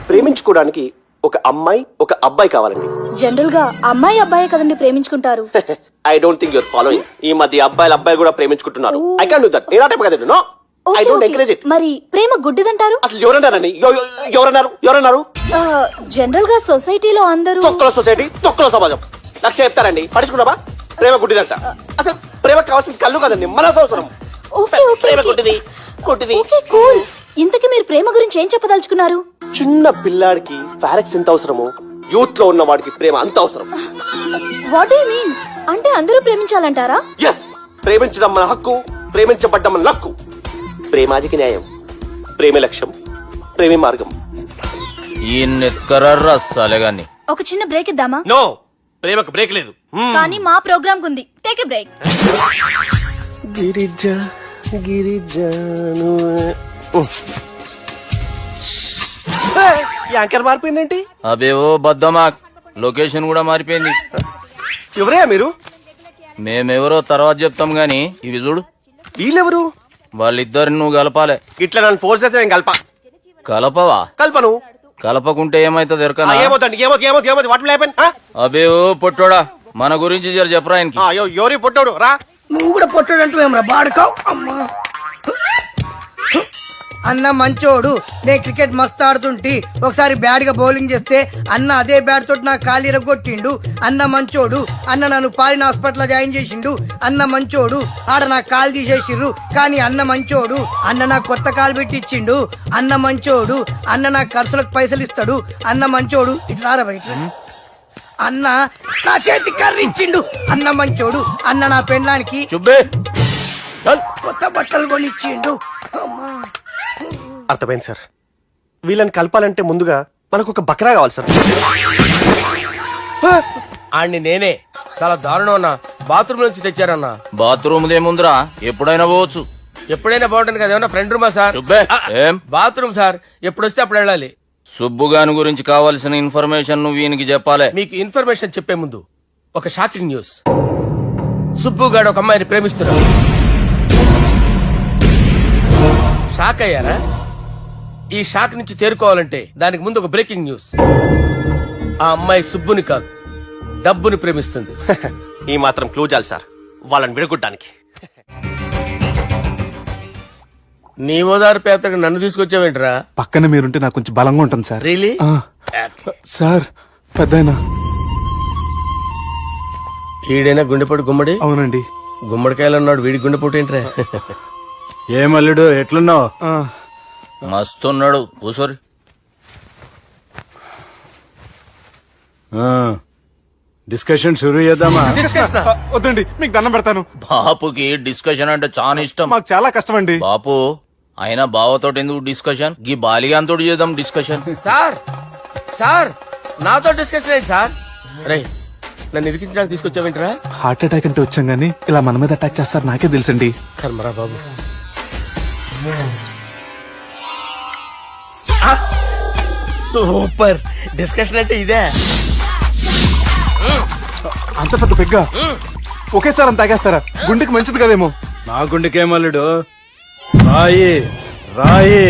ప్రేమించుకోవడానికి ఒక అమ్మాయి ఒక అబ్బాయి కావాలండి. జనరల్ గా అమ్మాయి అబ్బాయి కదండి ప్రేమించుకుంటారు. I don't think your following. ఈ మధ్య అబ్బాయి కూడా ప్రేమించుకుంటున్నారు. I can't do that. నేను ఆ టైప్ కదండి. No, I don't encourage it. మరి ప్రేమ గుడ్డిదంటారు? అసలు ఎవరన్నారండి? ఎవరన్నారు? జనరల్ గా సొసైటీలో అందరూ తొక్కల సొసైటీ, తొక్కల సమాజం. లక్ష చెప్తారండి, పడుచుకున్నావా? ప్రేమ గుడ్డిదంట. అసలు ప్రేమ కావాల్సిన కళ్ళు కదండి, మనసు అవసరం. ప్రేమ గుడ్డిది. Okay cool. ఇంతకీ మీరు ప్రేమ గురించి ఏం చెప్పదలుచుకున్నారు? చిన్న పిల్లాడికి ఫారెక్స్ ఎంత అవసరమో యూత్ లో ఉన్న వాడికి ప్రేమ అంత అవసరం. What you mean? అంటే అందరూ ప్రేమించాలంటారా? ఎస్, ప్రేమించడం మన హక్కు, ప్రేమించబడ్డం మన లక్కు. ప్రేమాదికి న్యాయం, ప్రేమ లక్ష్యం, ప్రేమ మార్గం. ఈ నెత్కరర్రా సలేగాన్ని. ఒక చిన్న బ్రేక్ ఇద్దామా? నో, ప్రేమకు బ్రేక్ లేదు. కానీ మా ప్రోగ్రామ్ కుంది. Take a break. గిరిజాను యాంకర్ మారిపోయిందేంటి? అబేవో బద్దమా, లొకేషన్ కూడా మారిపోయింది. ఎవరయ్యా మీరు? మేమెవరో తర్వాత చెప్తాం గాని ఇవి చూడు. వీళ్ళెవరు? వాళ్ళిద్దరిని నువ్వు కలపాలే. ఇట్లా నన్ను ఫోర్స్ చేస్తే నేను కలపవా? కల్పను. కలపకుంటే ఏమైతుంది ఎరకనా? ఏమవుతుంది? What will happen? అబేవో పొట్టోడా, మన గురించి జర చెప్పరా ఆయనకి. ఎవరి పొట్టాడు రా. నువ్వు కూడా పొట్టాడంటూ ఏమరా బాడుకావు. అమ్మా అన్న మంచోడు. నేను క్రికెట్ మస్తు ఆడుతుంటి, ఒకసారి బ్యాట్ గా బౌలింగ్ చేస్తే అన్న అదే బ్యాట్ తోటి నా కాలు ఇరగొట్టిండు. అన్న మంచోడు. అన్న నన్ను పాలిన హాస్పిటల్ జాయిన్ చేసిండు. అన్న మంచోడు. ఆడ నా కాలు తీసేసిర్రు కానీ అన్న మంచోడు. అన్న నాకు కొత్త కాలు పెట్టిచ్చిండు. అన్న మంచోడు. అన్న నా ఖర్చులకు పైసలు ఇస్తాడు. అన్న మంచోడు. ఇట్లా బయట అన్న నా చేతి కర్రీ ఇచ్చిండు. అన్న మంచోడు. అన్న నా పెళ్ళానికి కొత్త బట్టలు కొనిచ్చిండు. అర్థమైంది సార్. వీళ్ళని కలపాలంటే ముందుగా మనకు ఒక బక్రా కావాలి సార్. ఆడిని నేనే చాలా దారుణం అన్న. బాత్రూమ్ నుంచి తెచ్చారన్నా. బాత్రూమ్ ఏముందిరా, ఎప్పుడైనా పోవచ్చు. ఎప్పుడైనా బాగుంటుంది కదా. ఏమన్నా ఫ్రెండ్ రూమా సార్? చుబ్బే. ఏం బాత్రూమ్ సార్, ఎప్పుడు వస్తే అప్పుడు వెళ్ళాలి. సుబ్బుగాని గురించి కావాల్సిన ఇన్ఫర్మేషన్ నువ్వు ఈయనకి చెప్పాలి. మీకు ఇన్ఫర్మేషన్ చెప్పే ముందు ఒక షాకింగ్ న్యూస్. సుబ్బుగాడు ఒక అమ్మాయిని ప్రేమిస్తున్నాడు. షాక్ అయ్యారా? ఈ షాక్ నుంచి తేరుకోవాలంటే దానికి ముందు ఒక బ్రేకింగ్ న్యూస్. ఆ అమ్మాయి సుబ్బుని కాదు, డబ్బుని ప్రేమిస్తుంది. ఈ మాత్రం క్లూ చాలు సార్ వాళ్ళని విడగొట్టడానికి. నీ ఓదారు పేదకు నన్ను తీసుకొచ్చావేంట్రా? పక్కన మీరుంటే నాకు కొంచెం బలంగా ఉంటుంది సార్. రియలీ? సార్ పెద్దయినా. ఈడైనా గుండెపోటు గుమ్మడి? అవునండి. గుమ్మడికాయలు ఉన్నాడు, వీడి గుండెపోటు ఏంట్రా? ఏమల్లుడు ఎట్లున్నావు? మస్తున్నాడు. కూసోరి. డిస్కషన్ షురూ చేద్దామా? వద్దండి, మీకు దండం పెడతాను. బాపుకి డిస్కషన్ అంటే చాలా ఇష్టం. మాకు చాలా కష్టం అండి. బాపు అయినా బావతోటి ఎందుకు డిస్కషన్? గీ బాలిగాంతో చేద్దాం డిస్కషన్. సార్ సార్ నాతో డిస్కషన్ ఏంటి సార్? రే నన్ను ఇరికించడానికి తీసుకొచ్చావేంట్రా? హార్ట్ అటాక్ అంటే వచ్చాం గానీ ఇలా మన మీద అటాక్ చేస్తారు నాకే తెలుసండి. కర్మరా బాబు. సూపర్ డిస్కషన్ అంటే ఇదే. అంత పెద్ద పెగ్గ ఒకేసారి అంత తాగేస్తారా? గుండెకి మంచిది కదేమో. నా గుండెకేమల్లుడు రాయి రాయి.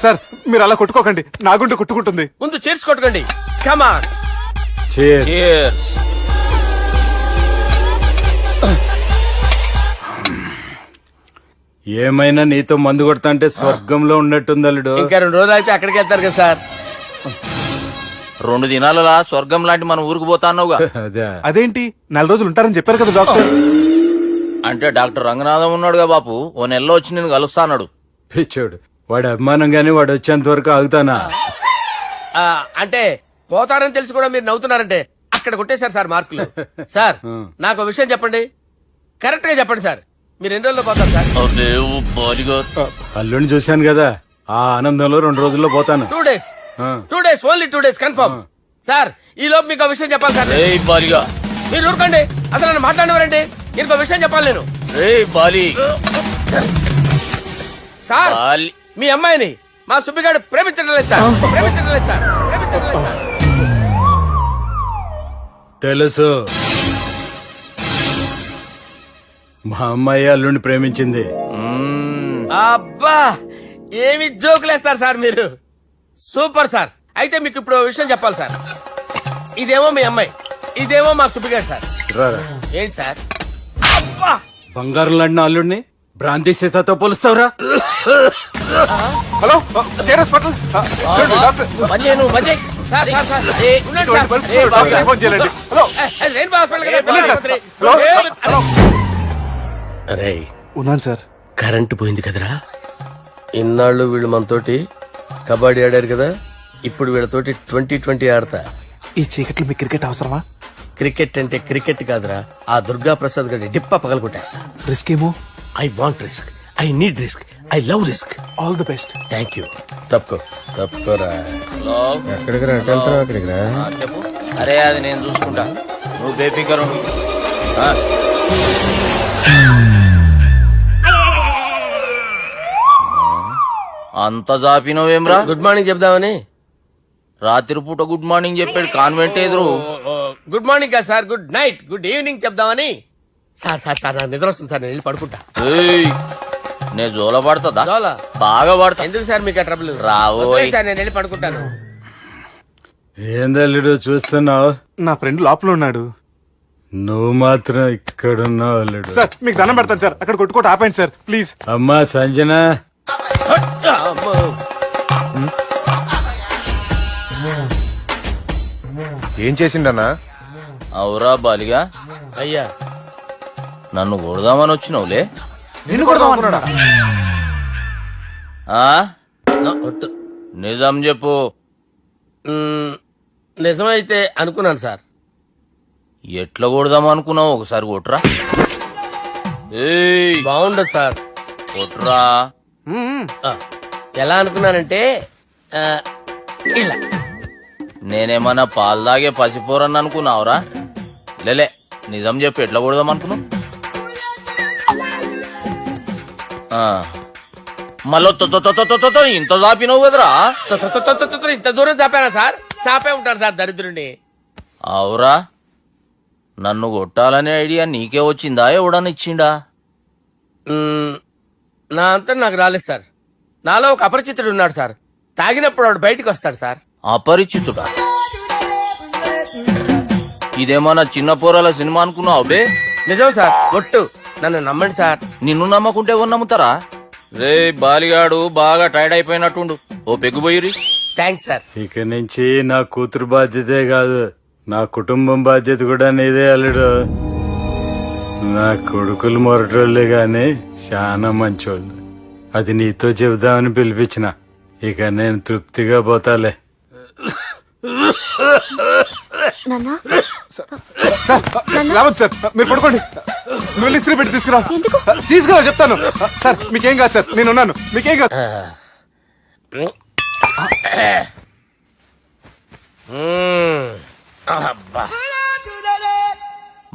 సార్ మీరు అలా కొట్టుకోకండి, నా గుండె కొట్టుకుంటుంది. ముందు చేర్చుకొట్టుకోండి. కమాన్. Cheers. ఏమైనా నీతో మందు కొడతా అంటే స్వర్గంలో ఉన్నట్టుంది అల్లుడు. ఇంకా 2 రోజులు అయితే అక్కడికి వెళ్తారు కదా సార్. 2 దినాలలా స్వర్గం లాంటి మన ఊరికి పోతాన్నావుగా. అదేంటి 4 రోజులు ఉంటారని చెప్పారు కదా డాక్టర్. అంటే డాక్టర్ రంగనాథం ఉన్నాడుగా బాపు, ఓ నెలలో వచ్చి నేను కలుస్తా అన్నాడు. పిచ్చోడు వాడి అభిమానంగానే వాడు వచ్చేంత వరకు ఆగుతానా? అంటే పోతారని తెలిసి కూడా మీరు నవ్వుతున్నారంటే అక్కడ కొట్టేశారు సార్ మార్కులు. సార్ నాకు విషయం చెప్పండి, కరెక్ట్ గా చెప్పండి సార్, మీరు ఎన్ని రోజుల్లో పోతారు సార్? అల్లుడిని చూశాను కదా, ఆ ఆనందంలో 2 రోజుల్లో పోతాను. 2 days, 2 days, only 2 days confirm. Sir ఈ లోపు మీకు ఒక విషయం చెప్పాలి సార్. మీరు ఊరుకోండి, అసలు నన్ను మాట్లాడినవారండి, ఇంకో విషయం చెప్పాలి నేను. సార్ మీ అమ్మాయిని మా సుబ్బిగాడు ప్రేమించడం లేదు సార్, ప్రేమించడం లేదు సార్, ప్రేమించడం లేదు సార్. తెలుసు, మా అమ్మాయి అల్లుడిని ప్రేమించింది. అబ్బా ఏమి జోకులేస్తారు సార్ మీరు, సూపర్ సార్. అయితే మీకు ఇప్పుడు ఓ విషయం చెప్పాలి సార్. ఇదేమో మీ అమ్మాయి, ఇదేమో మా సుబ్బిగాడు సార్. రారా. ఏంటి సార్? అబ్బా బంగారం లాంటి అల్లుడిని భ్రాంతి సీతతో పోలుస్తావురా? హలో కేరస్ పటల్ డాక్టర్ సార్, సార్, సార్. ఉండండి సార్. ఫోన్ చేయండి. హలో రెయిన్బో హాస్పిటల్ కదా, ఆసుపత్రి. అరే ఉన్నాను సార్. కరెంటు పోయింది కదరా, ఇన్నాళ్ళు వీళ్ళు మనతోటి కబడ్డీ ఆడారు కదా, ఇప్పుడు వీళ్ళతోటి 2020 ఆడతా. ఈ చీకట్లో మీ క్రికెట్ అవసరమా? క్రికెట్ అంటే క్రికెట్ కాదురా, ఆ దుర్గా ప్రసాద్ గారి డిప్ప పగల కొట్టేస్తా. రిస్క్ ఏమో. I want risk, I need risk, I love risk. All the best. Thank you. తప్పుకోరా. ఎక్కడికి రా, అక్కడికి రా. చెప్పు. అరే అది నేను చూసుకుంటా, నువ్వు బేఫికర్ ఉండు. అంత జాపినవేమ్రా? గుడ్ మార్నింగ్ చెప్దామని. రాత్రి పూట గుడ్ మార్నింగ్ చెప్పాడు కాన్వెంట్ ఎదురు. గుడ్ మార్నింగ్ కదా sir, good night, good evening చెప్దామని. సార్ సార్ సార్ నాకు నిద్ర వస్తుంది సార్, నేను వెళ్ళి పడుకుంటా. నేను జోల పడుతుందా? జోలా? బాగా పడతా. ఎందుకు సార్ మీకు ఆ ట్రబుల్? రావోయ్ సార్ నేను వెళ్ళి పడుకుంటాను. ఏందల్లుడు చూస్తున్నావు? నా ఫ్రెండ్ లోపల ఉన్నాడు. నువ్వు మాత్రం ఇక్కడున్నావు అల్లుడు. సార్ మీకు దండం పెడతాను సార్, అక్కడ కొట్టుకోట ఆపండి సార్ ప్లీజ్. అమ్మా సంజన, ఏం చేసిండన్నా? అవురా బాలిగా, అయ్యా నన్ను కొడదామని వచ్చినావులే. నిన్ను కొడదామన్నాడా? ఆ? నిజం చెప్పు. నిజమైతే అనుకున్నాను సార్. ఎట్లా కొడదాం అనుకున్నావు? ఒకసారి కొట్రా. ఏయ్ బాగుండదు సార్. కొట్రా. ఆ, ఎలా అనుకున్నానంటే ఇలా. నేనేమన్నా పాలు తాగే పసిపోరని అనుకున్నావురా? లేలే, నిజం చెప్పు, ఎట్లా కొడదాం అనుకున్నావు? మళ్ళీ ఇంత చాపినావు కదరా? ఇంత దూరం చాపానా సార్? చాపే ఉంటాను సార్ దరిద్రుడిని. అవురా, నన్ను కొట్టాలనే ఐడియా నీకే వచ్చిందా? ఎవడన్నా ఇచ్చిండా? నా అంతా నాకు రాలేదు సార్. నాలో ఒక అపరిచితుడు ఉన్నాడు సార్, తాగినప్పుడు వాడు బయటికి వస్తాడు సార్. అపరిచితుడా? ఇదేమన్నా చిన్న పోరాల సినిమా అనుకున్నావు బే? నిజం సార్, ఒట్టు, నన్ను నమ్మండి సార్. నిన్ను నమ్మకుంటే ఎవరు నమ్ముతారా? రే బాలిగాడు బాగా టైర్డ్ అయిపోయినట్టుండు, ఓ పెగ్గుబోయిరి. Thanks sir. ఇక నుంచి నా కూతురు బాధ్యతే కాదు, నా కుటుంబం బాధ్యత కూడా నీదే అల్లుడు. నా కొడుకులు మొరటోళ్ళే గాని చాలా మంచోళ్ళు. అది నీతో చెబుదామని పిలిపించిన. ఇక నేను తృప్తిగా పోతాలే. నాన్నా, రావద్దు సార్, మీరు పడుకోండి. నువ్వు వెళ్ళి ఇస్త్రీ పెట్టి తీసుకురా. ఎందుకు? తీసుకురా చెప్తాను. సార్ మీకేం కాదు సార్, నేనున్నాను, మీకేం కాదు.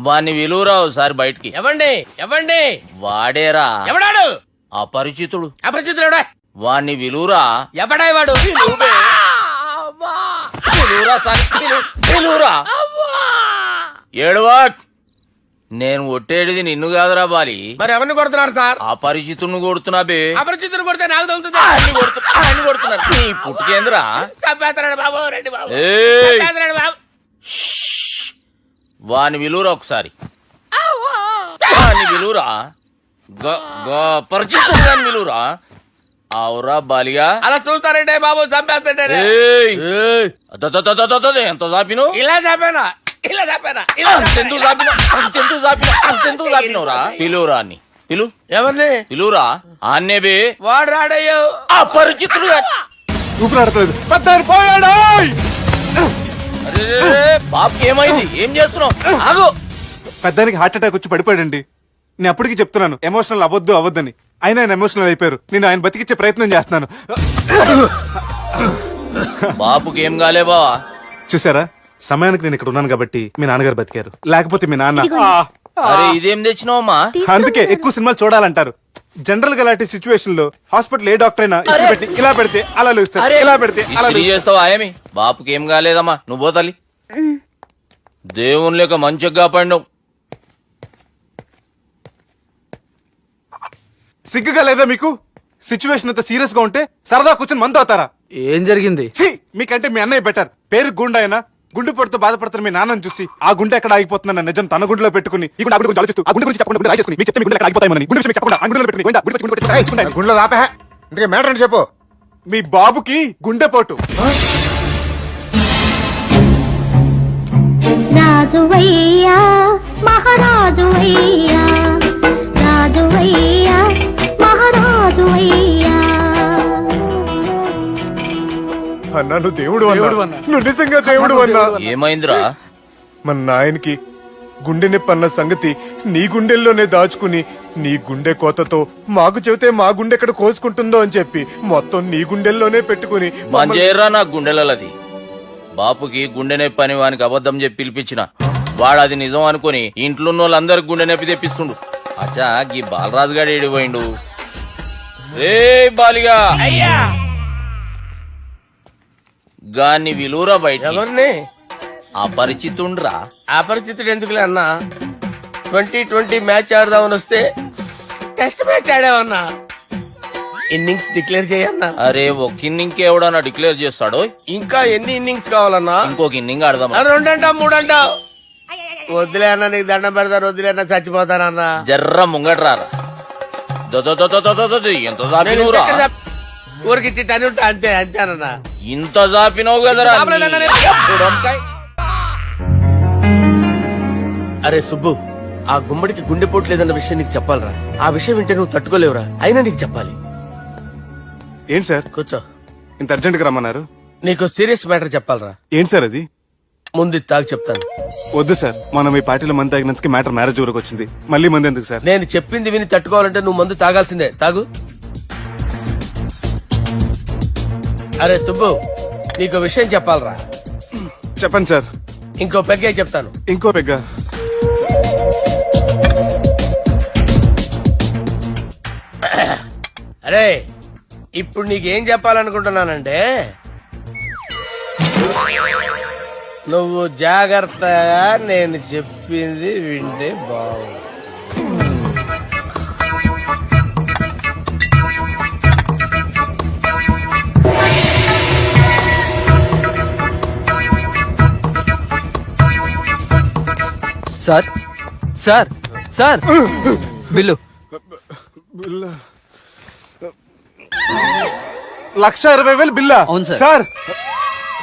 వాణ్ణి విలువరా ఒకసారి బయటికి. ఎవండి ఎవండి? వాడేరా ఎవడాడు? అపరిచితుడు. అపరిచితుడు ఎవడా? వాణ్ణి విలువరా. ఎవడా వాడు? విలువరా సార్, విలువరా. ఏడవాక్. నేను ఒట్టేడిది నిన్ను కాదురా బాలి. మరి ఎవరిని కొడుతున్నారు సార్? అపరిచితుడిని కొడుతున్నా బే. అపరిచితుడు కొడితే నాకు తగులుతుంది. కొడుతున్నారు నీ పుట్టుకేంద్రా. చంపేస్తాడు బాబు, రండి బాబు. ఏయ్. చంపేస్తాడు బాబు. వాని విలువరా ఒకసారి. వాని విలువరా. పరిచితుడు గాని విలువరా. అవురా బాలిగా. అలా చూస్తారంటే బాబు, చంపేస్తాడే. ఎంత చాపిను? ఇలా చంపానా, ఇలా చంపానా, అంతెందుకు చాపినవురా? పిలువురా అని పిలు ఎవరిని పిలువురా ఆన్నే బే వాడు రాడయ్యో అపరిచితుడు ఊపిరాడట్లేదు పెద్ద ఆయన పోయాడు బాబుకి ఏమైంది ఏం చేస్తున్నావు ఆగు పెద్దానికి హార్ట్ అటాక్ వచ్చి పడిపోయాడండి నేను అప్పటికి చెప్తున్నాను ఎమోషనల్ అవ్వద్దని అయినా ఆయన ఎమోషనల్ అయిపోయారు నేను ఆయన బతికిచ్చే ప్రయత్నం చేస్తున్నాను బాబుకి ఏం కాలే బావా చూసారా సమయానికి నేను ఇక్కడ ఉన్నాను కాబట్టి మీ నాన్నగారు బతికారు లేకపోతే మీ నాన్న అరే ఇదేం తెచ్చినావమ్మా అందుకే ఎక్కువ సినిమాలు చూడాలంటారు జనరల్ గా ఇలాంటి సిచ్యువేషన్ లో హాస్పిటల్ ఏ డాక్టర్ అయినా ఇస్త్రీ పెట్టి ఇలా పెడితే అలా లేస్తారు ఇలా పెడితే అలా ఇస్త్రీ చేస్తావా ఏమి బాపుకి ఏం కాలేదమ్మా నువ్వు పోతల్లి దేవుని లేక మంచిగా పడినావు సిగ్గుగా లేదా మీకు సిచ్యువేషన్ అంత సీరియస్ గా ఉంటే సరదా కూర్చొని మందు అవుతారా ఏం జరిగింది? ఛీ మీకంటే మీ అన్నయ్య బెటర్ పేరు గుండె అయినా గుండె పొడితో బాధపడుతున్న మీ నాన్నని చూసి ఆ గుండె ఎక్కడ ఆగిపోతుందన్న నిజం తన గుండెలో పెట్టుకుని ఈ గుండె గురించి ఆలోచిస్తూ ఆ గుండె గురించి చెప్పకుండా గుండె రాజేసుకుని మీకు చెప్తే మీ గుండె ఎక్కడ ఆగిపోతాయని గుండె విషయం చెప్పకుండా ఆ గుండెలో పెట్టుకుని గుండె గుండె గుండెలో ఆపే ఇంతకీ మ్యాటర్ అని చెప్పు. మీ బాబుకి గుండెపోటు. రాజువయ్యా మహారాజువయ్యా రాజువయ్యా మహారాజువయ్యా అన్నా నువ్వు దేవుడు అన్నా నువ్వు నిజంగా దేవుడు అన్నా. ఏమైందిరా మన నాయనకి గుండె నొప్పి అన్న సంగతి నీ గుండెల్లోనే దాచుకుని నీ గుండె కోతతో మాకు చెబితే మా గుండె ఎక్కడ కోసుకుంటుందో అని చెప్పి మొత్తం నీ గుండెల్లోనే పెట్టుకుని మంజేరా నా గుండెలది బాపుకి గుండె నొప్పి అని వానికి అబద్ధం చెప్పి పిలిపించిన వాడు అది నిజం అనుకుని ఇంట్లో ఉన్న వాళ్ళందరికి గుండె నొప్పి తెప్పిస్తుండు. అచ్చా గీ బాలరాజు గారు ఏడిపోయిండు. రే బాలిగా అయ్యా గాన్ని విలువరా బయట ఎవరిని అపరిచితుండ్రా. అపరిచితుడు ఎందుకులే అన్నా 2020 మ్యాచ్ ఆడదామని వస్తే టెస్ట్ మ్యాచ్ ఆడామన్నా ఇన్నింగ్స్ డిక్లేర్ చేయన్నా. అరే ఒక ఇన్నింగ్ ఎవడన్నా డిక్లేర్ చేస్తాడో ఇంకా ఎన్ని ఇన్నింగ్స్ కావాలన్నా? ఇంకొక ఇన్నింగ్ ఆడదాం. 2 అంటావు 3 అంటావు వద్దులే అన్న నీకు దండం పెడతారు వద్దులే అన్న చచ్చిపోతానన్నా. జర్ర ముంగట్రారా ఎంత జాపినవురా ఊరికి టని ఉంటా అంతే అంతేనన్నా. ఇంత జాపినవు కదరా. అరే సుబ్బు ఆ గుమ్మడికి గుండెపోటు లేదన్న విషయం నీకు చెప్పాలరా. ఆ విషయం వింటే నువ్వు తట్టుకోలేవురా. అయినా నీకు చెప్పాలి. ఏంటి సార్ కూర్చో. ఇంత అర్జెంట్ గా రమ్మన్నారు? నీకు సీరియస్ మ్యాటర్ చెప్పాలరా. ఏంటి సార్ అది? ముందు ఇది తాగి చెప్తాను. వద్దు సార్ మనం ఈ పార్టీలో మంది తాగినందుకు మ్యాటర్ మ్యారేజ్ వరకు వచ్చింది. మళ్ళీ మంది ఎందుకు సార్? నేను చెప్పింది విని తట్టుకోవాలంటే నువ్వు మందు తాగాల్సిందే. తాగు. అరే సుబ్బు నీకు విషయం చెప్పాలరా. చెప్పండి సార్. ఇంకో పెగ్గే చెప్తాను. ఇంకో పెగ్గా? అరే ఇప్పుడు నీకేం చెప్పాలనుకుంటున్నానంటే నువ్వు జాగ్రత్తగా నేను చెప్పింది వింటే బాగుంది. సార్ సార్ సార్ బిల్లు 1,20,000 బిల్లా? అవును సార్. సార్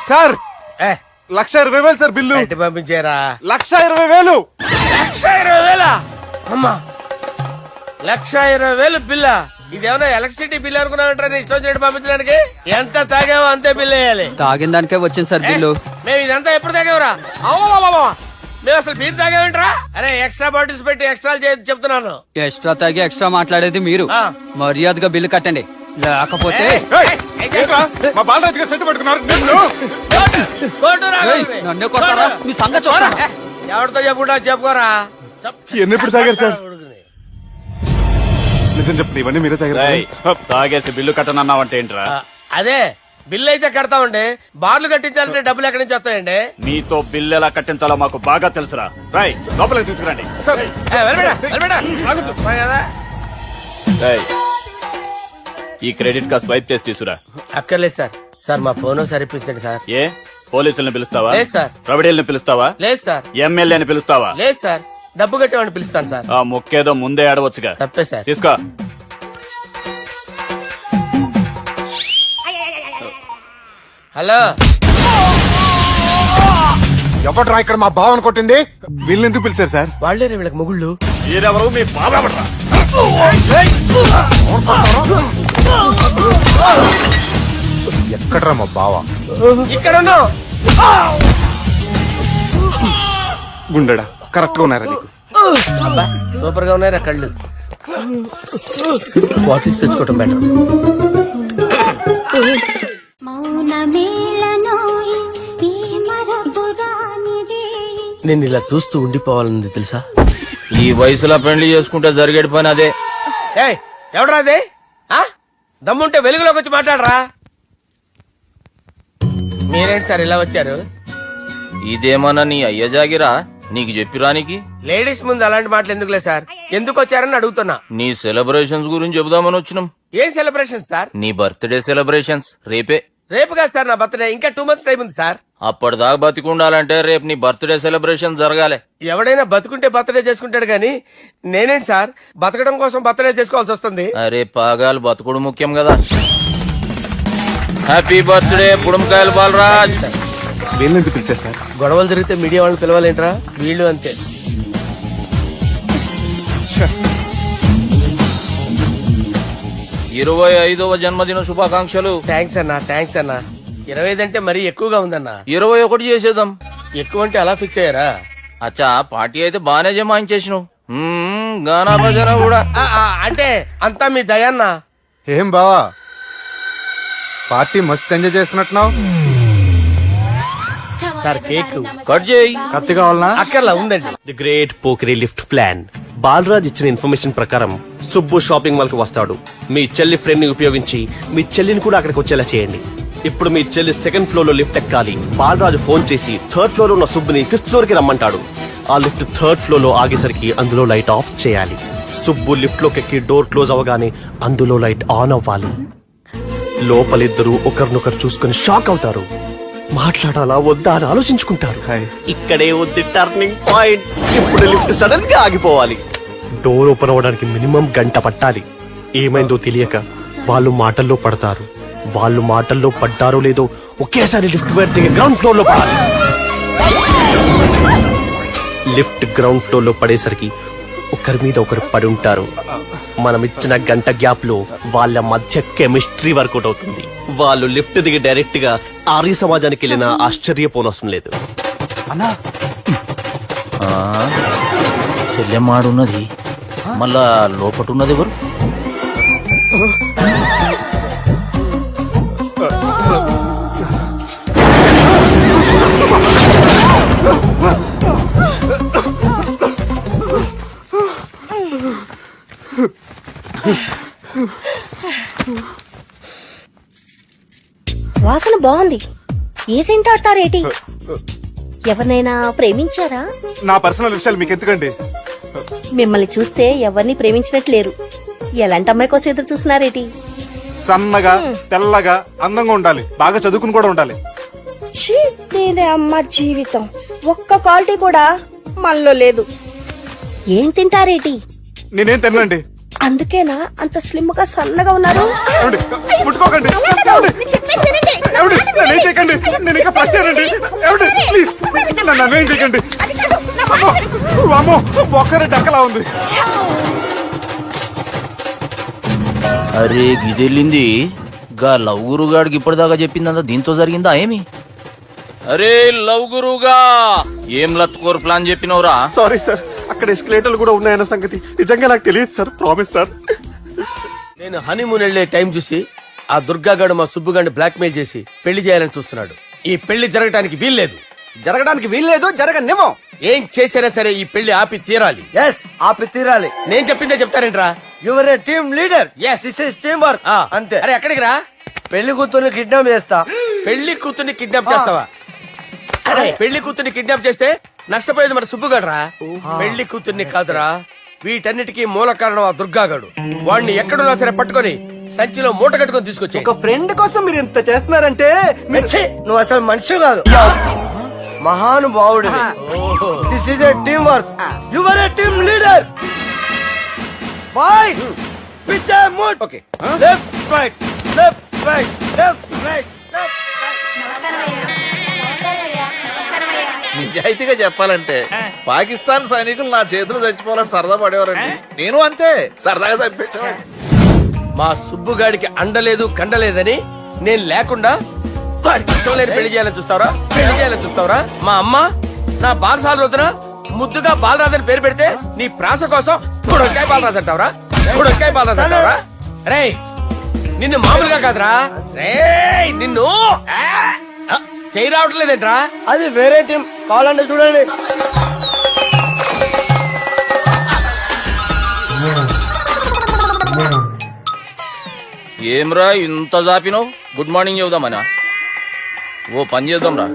సార్ ఏ 1,20,000 సార్ బిల్లు. బయట పంపించేరా. 1,20,000. 1,20,000 అమ్మా 1,20,000 బిల్లా? ఇదేమన్నా ఎలక్ట్రిసిటీ బిల్ అనుకున్నామంటారా నీ ఇష్టం వచ్చినట్టు పంపించడానికి? ఎంత తాగామో అంతే బిల్ వేయాలి. తాగిన దానికే వచ్చింది సార్ బిల్లు. మేము ఇదంతా ఎప్పుడు తాగేవరా? మేము అసలు మీరు తాగేమంటారా? అరే ఎక్స్ట్రా బాటిల్స్ పెట్టి ఎక్స్ట్రా చెప్తున్నాను. ఎక్స్ట్రా తాగి ఎక్స్ట్రా మాట్లాడేది మీరు. ఆ. మర్యాదగా బిల్లు కట్టండి లేకపోతే ఏంట్రా మా బాలరాజు గారు సెట్ పట్టుకున్నారు? ఏయ్, నన్నే కొడతారా? మీ సంగతి చూడరా. ఎవరితో చెప్పుకుంటా చెప్పుకోరా. ఎన్ని ఎప్పుడు తాగారు సార్? నిజం చెప్పండి ఇవన్నీ మీరే తాగారు? తాగేసి బిల్లు కట్టనన్నావంటే ఏంట్రా? అదే బిల్లు అయితే కడతామండి. బార్లు కట్టించాలంటే డబ్బులు ఎక్కడి నుంచి వస్తాయండి? నీతో బిల్లు ఎలా కట్టించాలో మాకు బాగా తెలుసురా. రై లోపలికి తీసుకురండి. ఈ క్రెడిట్ కార్డ్ స్వైప్ చేసి తీసుకురా. అక్కర్లేదు సార్. సార్ మా ఫోన్ సరిపించండి సార్. ఏ పోలీసుల్ని పిలుస్తావా? లేదు సార్. ప్రొవిడీల్ని పిలుస్తావా? లేదు సార్. ఎమ్మెల్యేని పిలుస్తావా? లేదు సార్. డబ్బు కట్టేవాడిని పిలుస్తాను సార్. ఆ మొక్కేదో ముందే ఆడవచ్చుగా. తప్పే సార్. తీసుకో. హలో ఎవడ్రా ఇక్కడ మా బావని కొట్టింది? వీళ్ళని ఎందుకు పిలిచారు సార్? వాళ్ళేరే వీళ్ళకి మొగుళ్ళు. ఎక్కడ్రా మా బావ? ఇక్కడ గుండెడా కరెక్ట్ గా ఉన్నారా నీకు? సూపర్ గా ఉన్నారా కళ్ళు? బాటిల్స్ తెచ్చుకోవటం బెటర్. నేను ఇలా చూస్తూ ఉండిపోవాలని తెలుసా? ఈ వయసులో పెళ్లి చేసుకుంటే జరిగేటి పని అదే. ఎవడరా అదే? దమ్ముంటే వెలుగులోకి వచ్చి మాట్లాడరా. మీరేంటి సార్ ఇలా వచ్చారు? ఇదేమన్నా నీ అయ్య జాగిరా నీకు చెప్పిరానికి? లేడీస్ ముందు అలాంటి మాటలు ఎందుకులే సార్, ఎందుకు వచ్చారని అడుగుతున్నా. నీ సెలబ్రేషన్స్ గురించి చెబుదామని వచ్చినాం. ఏం సెలబ్రేషన్ సార్? నీ బర్త్డే సెలబ్రేషన్స్ రేపే. రేపు కాదు సార్ నా బర్త్డే, ఇంకా 2 months టైం ఉంది సార్. అప్పటిదాకా బతికుండాలంటే రేపు నీ బర్త్డే సెలబ్రేషన్ జరగాలి. ఎవడైనా బతుకుంటే బర్త్డే చేసుకుంటాడు గానీ నేనేంటి సార్ బతకడం కోసం బర్త్డే చేసుకోవాల్సి వస్తుంది? అరే పాగాలు బతుకుడు ముఖ్యం కదా. హ్యాపీ బర్త్డే పుడంకాయలు బాలరాజ్. వీళ్ళని ఎందుకు పిలిచారు సార్? గొడవలు జరిగితే మీడియా వాళ్ళని పిలవాలేంట్రా? వీళ్ళు అంతే. 25వ జన్మదిన శుభాకాంక్షలు. థ్యాంక్స్ అన్నా, థ్యాంక్స్ అన్నా. 25 అంటే మరీ ఎక్కువగా ఉందన్నా. 21 చేసేద్దాం. ఎక్కువ అంటే అలా ఫిక్స్ అయ్యారా? అచ్చా పార్టీ అయితే బానే జమాయించేసినావు. గానా భజన కూడా. అంటే అంతా మీ దయన్నా. ఏం బావా పార్టీ మస్తు ఎంజాయ్ చేస్తున్నట్టున్నావు. సార్ కేక్ కట్ చేయి. కత్తి కావాలనా? అక్కర్లా ఉందండి. ది గ్రేట్ పోకరీ లిఫ్ట్ ప్లాన్. బాలరాజ్ ఇచ్చిన ఇన్ఫర్మేషన్ ప్రకారం సుబ్బు షాపింగ్ మాల్ కి వస్తాడు. మీ చెల్లి ఫ్రెండ్ ని ఉపయోగించి మీ చెల్లిని కూడా అక్కడికి వచ్చేలా చేయండి. ఇప్పుడు మీ చెల్లి 2nd ఫ్లోర్ లో లిఫ్ట్ ఎక్కాలి. బాలరాజు ఫోన్ చేసి 3rd ఫ్లోర్ లో ఉన్న సుబ్బుని 5th ఫ్లోర్ కి రమ్మంటాడు. ఆ లిఫ్ట్ 3rd ఫ్లోర్ లో ఆగేసరికి అందులో లైట్ ఆఫ్ చేయాలి. సుబ్బు లిఫ్ట్ లోకి ఎక్కి డోర్ క్లోజ్ అవగానే అందులో లైట్ ఆన్ అవ్వాలి. లోపలిద్దరూ ఒకరినొకరు చూసుకుని షాక్ అవుతారు. మాట్లాడాలా వద్దా అని ఆలోచించుకుంటారు. ఇక్కడే ఉంది టర్నింగ్ పాయింట్. ఇప్పుడు లిఫ్ట్ సడన్ గా ఆగిపోవాలి. డోర్ ఓపెన్ అవ్వడానికి మినిమం గంట పట్టాలి. ఏమైందో తెలియక వాళ్ళు మాటల్లో పడతారు. వాళ్ళు మాటల్లో పడ్డారో లేదో ఒకేసారి లిఫ్ట్ వైర్ దిగి గ్రౌండ్ ఫ్లోర్ లో పడాలి. లిఫ్ట్ గ్రౌండ్ ఫ్లోర్ లో పడేసరికి ఒకరి మీద ఒకరు పడి ఉంటారు. మనం ఇచ్చిన గంట గ్యాప్ లో వాళ్ళ మధ్య కెమిస్ట్రీ వర్కౌట్ అవుతుంది. వాళ్ళు లిఫ్ట్ దిగి డైరెక్ట్ గా ఆర్య సమాజానికి వెళ్ళినా ఆశ్చర్యపోనవసరం లేదు. చెల్లెమ్మాడున్నది మళ్ళా లోపటున్నది ఎవరు? వాసన బాగుంది. ఏ సెంట్ ఆడతారేటి? ఎవరినైనా ప్రేమించారా? నా పర్సనల్ విషయాలు మీకు ఎందుకండి? మిమ్మల్ని చూస్తే ఎవరిని ప్రేమించినట్లేరు. ఎలాంటి అమ్మాయి కోసం ఎదురు చూస్తున్నారేటి? సన్నగా తెల్లగా అందంగా ఉండాలి, బాగా చదువుకుని కూడా ఉండాలి. ఛీ, నేనే అమ్మ జీవితం. ఒక్క క్వాలిటీ కూడా మనలో లేదు. ఏం తింటారేటి? నేనేం తినండి. అందుకేనా అంత స్లిమ్ గా సన్నగా ఉన్నారు? ముట్టుకోకండి, నేనేం చేయకండి. నేను ఇంకా ఫస్ట్ ఇయర్ అండి. ప్లీజ్ నన్ను ఏం చేయకండి. అమ్మో ఒక్కరే డక్కలా ఉంది. అరే గిదెళ్ళింది గా లవ్ గురుగాడికి ఇప్పటిదాకా చెప్పిందంతా దీంతో జరిగిందా ఏమి? అరే లవ్ గురుగా ఏం లత్కోరు ప్లాన్ చెప్పినవురా? సారీ సార్, అక్కడ ఎస్కలేటర్లు కూడా ఉన్నాయన్న సంగతి నిజంగా నాకు తెలియదు సార్. Promise sir. నేను హనీమూన్ వెళ్లే టైం చూసి ఆ దుర్గాగాడు మా సుబ్బుగాడిని బ్లాక్ మెయిల్ చేసి పెళ్లి చేయాలని చూస్తున్నాడు. ఈ పెళ్లి జరగటానికి వీల్లేదు. జరగనివ్వం. ఏం చేసినా సరే ఈ పెళ్లి ఆపి తీరాలి. ఆపి తీరాలి. నేను చెప్పిందే చెప్తారేంట్రా? Your a team leader. This is teamwork. అంతే. అరే ఎక్కడికి రా? పెళ్లి కూతుర్ని కిడ్నాప్ చేస్తా. పెళ్లి కూతుర్ని కిడ్నాప్ చేస్తావా? అరే పెళ్లి కూతుర్ని కిడ్నాప్ చేస్తే నష్టపోయేది మన సుబ్బుగాడ్రా. పెళ్లి కూతుర్ని కాదురా, వీటన్నిటికీ మూల కారణం ఆ దుర్గాగాడు. వాడిని ఎక్కడున్నా సరే పట్టుకొని సంచిలో మూట కట్టుకొని తీసుకొచ్చి. ఒక ఫ్రెండ్ కోసం మీరు ఇంత చేస్తున్నారంటే నువ్వు అసలు మనిషి కాదు, మహానుభావుడు. This is a team work. Your a team leader. Boys pitch move. Okay, left right left right left right left right. నీ నిజాయితీగా చెప్పాలంటే పాకిస్తాన్ సైనికులు నా చేతులు చచ్చిపోవాలని సరదా పడేవారండి. నేను అంతే సరదాగా చంపించేవాడిని. మా సుబ్బుగాడికి అండలేదు కండలేదని నేను లేకుండా వాడికి ఇష్టం లేని పెళ్లి చేయాలని చూస్తావరా మా అమ్మ నా బాలసాల రోజున ముద్దుగా బాలరాజని పేరు పెడితే నీ ప్రాస కోసం గుడొక్కాయ బాలరాజు అంటావరా రేయ్ నిన్ను మామూలుగా కాదురా రేయ్ నిన్ను చేయి రావట్లేదేంట్రా అది వేరే టీం కావాలంటే చూడండి ఏమ్రా ఇంత జాపినావు? Good morning చెబుదామనా? ఓ పని చేద్దాంరా,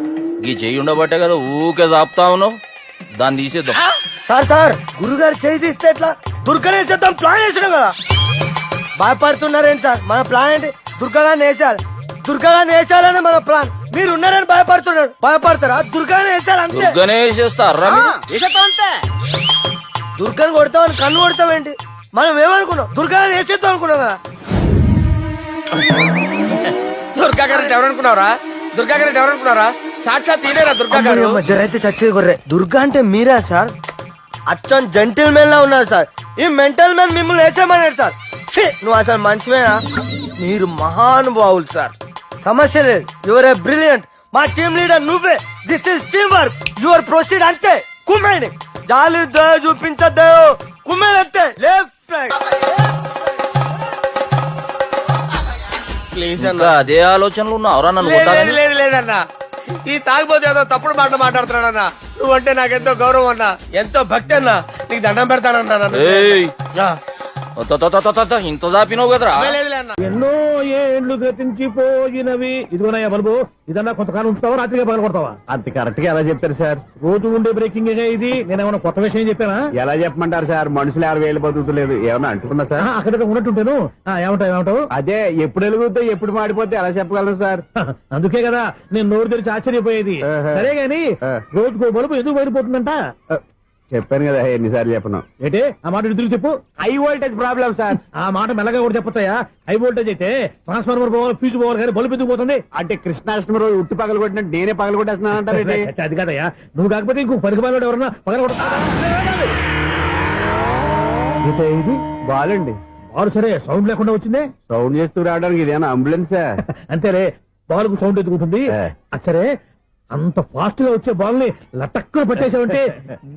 గీ చెయ్యి ఉండబట్టే కదా ఊకే జాపుతా ఉన్నావు, దాన్ని తీసేద్దాం. సార్ గురుగారు చేయి తీస్తే ఎట్లా? దుర్గనేసేద్దాం ప్లాన్ వేసినాం కదా. భయపడుతున్నారేంటి సార్? మన ప్లాన్ ఏంటి? దుర్గాన్ని వేసేయాలని మన ప్లాన్. మీరు ఉన్నారని భయపడతారా? దుర్గాన్ని వేసేయాలంటే దుర్గనే వేసేస్తారా? అంతే. దుర్గాని కొడతామని కన్ను కొడతామేంటి? మనం ఏమనుకున్నాం? దుర్గాని వేసేద్దాం అనుకున్నాం కదా. దుర్గా గారు ఎవరనుకున్నారా? సాక్షాత్ తీరేరా దుర్గా గారు. జరైతే చచ్చేది గొర్రె. దుర్గా అంటే మీరా సార్? అచ్చం జెంటిల్ మెన్ లా ఉన్నారు సార్. ఈ మెంటల్ మెన్ మిమ్మల్ని వేసేమన్నాడు సార్. నువ్వు అసలు మనిషివేనా? మీరు మహానుభావులు సార్. సమస్య లేదు. Your a brilliant. మా టీమ్ లీడర్ నువ్వే. This is team work. Your proceed అంతే. కుమ్మేని జాలి చూపించద్దు. కుమ్మేని అంతే. Left right. ఇంకా అదే ఆలోచనలు ఉన్నావురా నన్ను కొట్టాలని? లేదన్నా, ఈ తాగిపోతే ఏదో తప్పుడు మాట మాట్లాడుతున్నాడన్నా. నువ్వంటే నాకెంతో గౌరవం అన్నా, ఎంతో భక్తి అన్నా. నీకు దండం పెడతానన్నా. ఏయ్, ఇంత జాపినావు కదరా? ఎన్నో ఏళ్లు గతించిపోయినవి. ఇదిగోనయ్యా బల్బు, ఇదన్నా కొంతకాలం ఉంచుతావా రాత్రిగా పగల కొడతావా? అంత కరెక్ట్ గా ఎలా చెప్పారు సార్? రోజు ఉండే బ్రేకింగ్ ఇది. నేనేమన్నా కొత్త విషయం చెప్పానా? ఎలా చెప్పమంటారు సార్? మనుషులు 60,000 బతుకుతలేదు. ఏమన్నా అంటున్నా సార్? అక్కడ ఉన్నట్టుంటాను. ఏమంటావు? అదే ఎప్పుడు వెలుగుతో ఎప్పుడు మాడిపోతే ఎలా చెప్పగలరు సార్? అందుకే కదా నేను నోరు తెరిచి ఆశ్చర్యపోయేది. సరే గాని రోజుకో బల్బు ఎందుకు బయటపోతుందంట? చెప్పాను కదా ఎన్నిసార్లు చెప్పను. ఏంటే ఆ మాట ఎదురు చెప్పు. High voltage problem sir. ఆ మాట మెల్లగా కూడా చెప్పొస్తాయా? హై వోల్టేజ్ అయితే ట్రాన్స్ఫార్మర్ పోవాలి, ఫ్యూజ్ పోవాలి, కానీ బల్బు ఎందుకు పోతుంది? అంటే కృష్ణాష్టమి రోజు ఉట్టి పగలు కొట్టినట్టు నేనే పగలు కొట్టేస్తున్నాను అంటారు. అది కాదయ్యా, నువ్వు కాకపోతే ఇంకో పనికి బాగా ఎవరన్నా పగల కొడతా. ఇది బాలండి. బాలు సరే సౌండ్ లేకుండా వచ్చిందే. సౌండ్ చేస్తూ రావడానికి ఇదేనా అంబులెన్స్? అంతేలే, బాలుకు సౌండ్ ఎదుగుతుంది. సరే అంత ఫాస్ట్ గా వచ్చే బాల్ ని లటక్కులు పట్టేసావంటే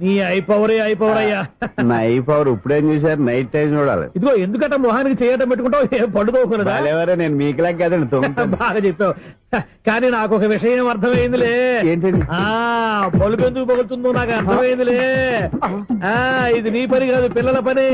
నీ ఐపవర్ అయ్యా. నా ఐపవర్ ఇప్పుడేం చూసారు? నైట్ టైం చూడాలి. ఇదిగో ఎందుకంటే మొహానికి చేయటం పెట్టుకుంటావు, ఏం పండుకోకూడదా? నేను మీకులా కదండి. బాగా చెప్పావు. కానీ నాకు ఒక విషయం అర్థమైందిలే. ఏంటండి? బల్బు ఎందుకు పగులుతుందో నాకు అర్థమైందిలే. ఇది నీ పని కాదు, పిల్లల పని.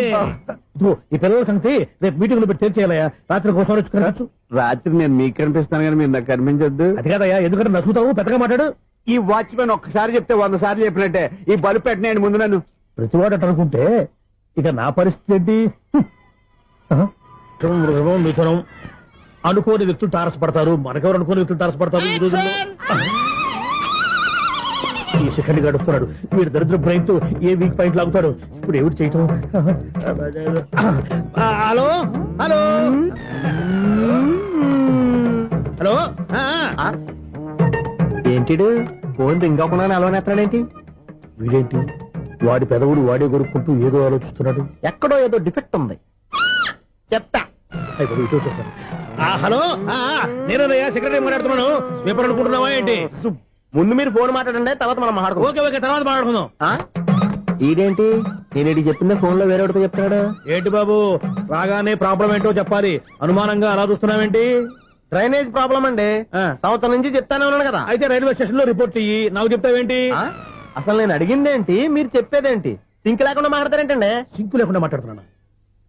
ఈ పిల్లల సంగతి రేపు మీటింగ్ లో పెట్టి తెలిసేయాలయ్యా. రాత్రి కోసం వచ్చుకోవచ్చు. రాత్రి నేను మీకు కనిపిస్తాను కానీ మీరు నాకు కనిపించొద్దు. అది కాదయ్యా, ఎందుకంటే నచ్చుతావు పెద్దగా మాట్లాడు. ఈ వాచ్మెన్ ఒక్కసారి చెప్తే 100 సార్లు చెప్పినట్టే. ఈ బల్బు పెట్టినాయండి ముందు నన్ను. ప్రతివాడు అనుకుంటే ఇక నా పరిస్థితి ఏంటి? మిథునం అనుకోని వ్యక్తులు తారసపడతారు. మనకెవరు అనుకోని వ్యక్తులు తారసపడతారు ఈ రోజుల్లో? ఈ సెకండ్ గడుపుతున్నాడు. వీడు దరిద్ర బ్రెయిన్ తో ఏ వీక్ పాయింట్ లాగుతాడు. ఇప్పుడు ఎవరు చేయటం? Hello hello hello. ఏంటిడు ఫోన్ రింగ్ అవ్వకుండా అలవనేస్తాడేంటి? వీడేంటి వాడి పెదవులు వాడే కొరుక్కుంటూ ఏదో ఆలోచిస్తున్నాడు. ఎక్కడో ఏదో డిఫెక్ట్ ఉంది. చెప్తా. హలో, నేనయ్యా సెక్రటరీ మాట్లాడుతున్నాను. స్వీపర్ అనుకుంటున్నావా ఏంటి? ముందు మీరు ఫోన్ మాట్లాడండి, తర్వాత మనం మాట్లాడుకో. ఓకే తర్వాత మాట్లాడుకుందాం. ఇదేంటి నేను చెప్పిందే ఫోన్ లో వేరే చెప్తున్నాడు? ఏంటి బాబు, రాగానే ప్రాబ్లం ఏంటో చెప్పాలి. అనుమానంగా అలా చూస్తున్నావేంటి? డ్రైనేజ్ ప్రాబ్లం అండి. సంవత్సరం నుంచి చెప్తానే ఉన్నాను కదా. అయితే రైల్వే స్టేషన్ లో రిపోర్ట్ చెయ్యి. నాకు చెప్తావేంటి? అసలు నేను అడిగిందేంటి, మీరు చెప్పేదేంటి? సింక్ లేకుండా మాట్లాడతారేంటండి? సింక్ లేకుండా మాట్లాడుతున్నాను.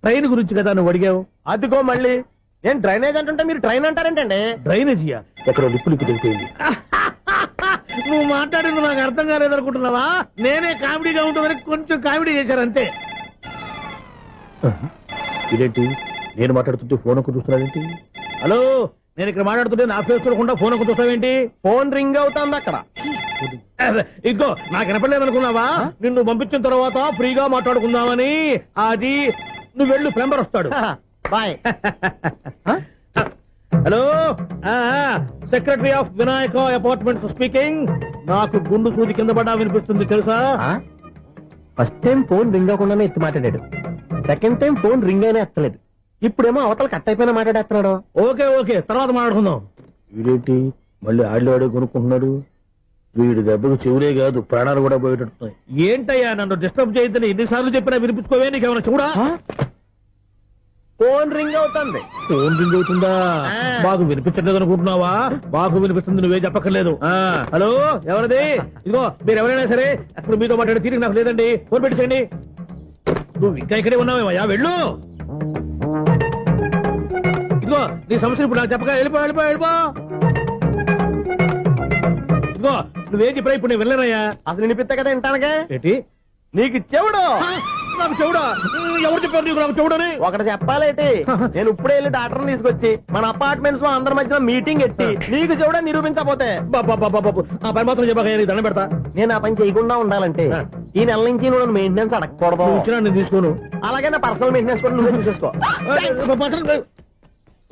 ట్రైన్ గురించి కదా నువ్వు అడిగావు. అదిగో మళ్ళీ నేను డ్రైనేజ్ అంటుంటే మీరు ట్రైన్ అంటారేంటండి? డ్రైనేజీయా? ఎక్కడో లిప్పులికి దిగిపోయింది. నువ్వు మాట్లాడింది నాకు అర్థం కాలేదనుకుంటున్నావా? నేనే కామెడీగా ఉంటుందని కొంచెం కామెడీ చేశారు అంతే. ఇదేంటి నేను మాట్లాడుతుంటే ఫోన్ ఒక్క చూస్తున్నావేంటి? హలో, నేను ఇక్కడ మాట్లాడుతుంటే నా ఫేస్ చూడకుండా ఫోన్ ఒక్క చూస్తావేంటి? ఫోన్ రింగ్ అవుతుంది అక్కడ. ఇదిగో నాకు వినపడలేదనుకున్నావా? నిన్ను పంపించిన తర్వాత ఫ్రీగా మాట్లాడుకుందామని. అది నువ్వు వెళ్ళు, ప్లంబర్ వస్తాడు. Bye. Hello secretary of Vinayaka apartments speaking. నాకు గుండు సూది కింద పడ్డా వినిపిస్తుంది తెలుసా? ఫస్ట్ టైం ఫోన్ రింగ్ అవ్వకుండానే ఎత్తి మాట్లాడాడు. సెకండ్ టైం ఫోన్ రింగ్ అయినా ఎత్తలేదు. ఇప్పుడేమో అవతల కట్ అయిపోయినా మాట్లాడేస్తున్నాడు. ఓకే ఓకే, తర్వాత మాట్లాడుకుందాం. వీడేంటి మళ్ళీ ఆడు కొనుక్కుంటున్నాడు? వీడి దెబ్బకు చెవులే కాదు ప్రాణాలు కూడా పోయేటట్టున్నాయి. ఏంటయ్యా నన్ను డిస్టర్బ్ చేయొద్దని ఎన్నిసార్లు చెప్పినా వినిపించుకోవే? నీకేమైనా చూడా? ఫోన్ రింగ్ అవుతుంది. ఫోన్ రింగ్ అవుతుందా? మాకు వినిపించట్లేదు అనుకుంటున్నావా? మాకు వినిపిస్తుంది, నువ్వే చెప్పక్కర్లేదు. హలో, ఎవరిది? ఇదిగో మీరు ఎవరైనా సరే అప్పుడు మీతో మాట్లాడే తీరిక నాకు లేదండి. ఫోన్ పెట్టేసేయండి. నువ్వు ఇంకా ఇక్కడే ఉన్నావేమయ్యా, వెళ్ళు. ఇదిగో నీ సమస్య ఇప్పుడు నాకు చెప్పగా వెళ్ళిపో. ఇదిగో నువ్వేం చెప్పరా ఇప్పుడు నేను వెళ్ళానయ్యా. అసలు వినిపిస్తా కదా వింటానగా. ఏంటి నీకు చెవుడు? నాకు చెవుడా? ఎవరు చెప్పారు నీకు నాకు చెవుడని? ఒకటి చెప్పాలేటి, నేను ఇప్పుడే వెళ్ళి డాక్టర్ తీసుకొచ్చి మన అపార్ట్మెంట్స్ లో అందరి మధ్యలో మీటింగ్ ఎట్టి నీకు చెవుడని నిరూపించకపోతే ఆ పని మాత్రం చెప్పక దండం పెడతా. నేను ఆ పని చేయకుండా ఉండాలంటే ఈ నెల నుంచి నువ్వు మెయింటెనెన్స్ అడగకూడదు. ఇచ్చినా నేను తీసుకోను. అలాగే నా పర్సనల్ మెయింటెనెన్స్ కూడా నువ్వే చూసేసుకో.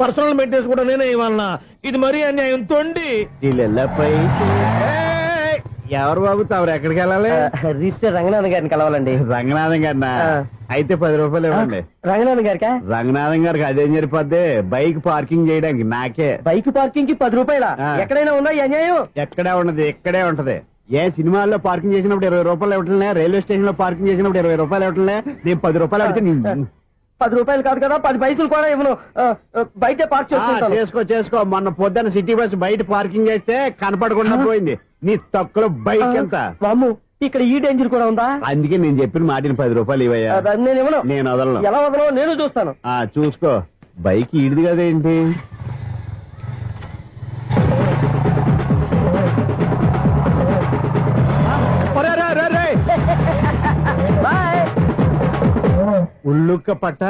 పర్సనల్ మెయింటెనెన్స్ కూడా నేనే ఇవ్వాలన్నా? ఇది మరీ అన్యాయం తోండి. ఎవరు బాబు తమరు ఎక్కడికి వెళ్ళాలి? రిజిస్టర్ రంగనాథ్ గారిని కలవాలండి. రంగనాథం గారినా? అయితే 10 రూపాయలు ఇవ్వండి. రంగనాథ్ గారికా? రంగనాథం గారికి అదేం సరిపోద్ది, బైక్ పార్కింగ్ చేయడానికి నాకే. బైక్ పార్కింగ్ కి 10 రూపాయల? ఎక్కడైనా ఉందా ఈ అన్యాయం? ఎక్కడే ఉండదు, ఇక్కడే ఉంటది. ఏ సినిమాల్లో పార్కింగ్ చేసినప్పుడు 20 రూపాయలు ఇవ్వట్లే, రైల్వే స్టేషన్ లో పార్కింగ్ చేసినప్పుడు 20 రూపాయలు ఇవ్వట్లే, నేను 10 రూపాయలు అడిగితే 10 రూపాయలు కాదు కదా, 10 పైసలు కూడా ఇవ్వను. బయట పార్క్ చేసుకో. మొన్న పొద్దున్న సిటీ బస్ బయట పార్కింగ్ చేస్తే కనపడకుండా పోయింది. నీ తక్కువ బైక్ ఎంత? మాము ఇక్కడ ఈ డేంజర్ కూడా ఉందా? అందుకే నేను చెప్పిన మాటిని 10 రూపాయలు ఇవ్వయ్యా. నేను ఇవ్వను. నేను వదలను. ఎలా వదలవు నేను చూస్తాను. చూసుకో. బైక్ ఈడిది కదేంటి? ఉల్లుక్క పట్ట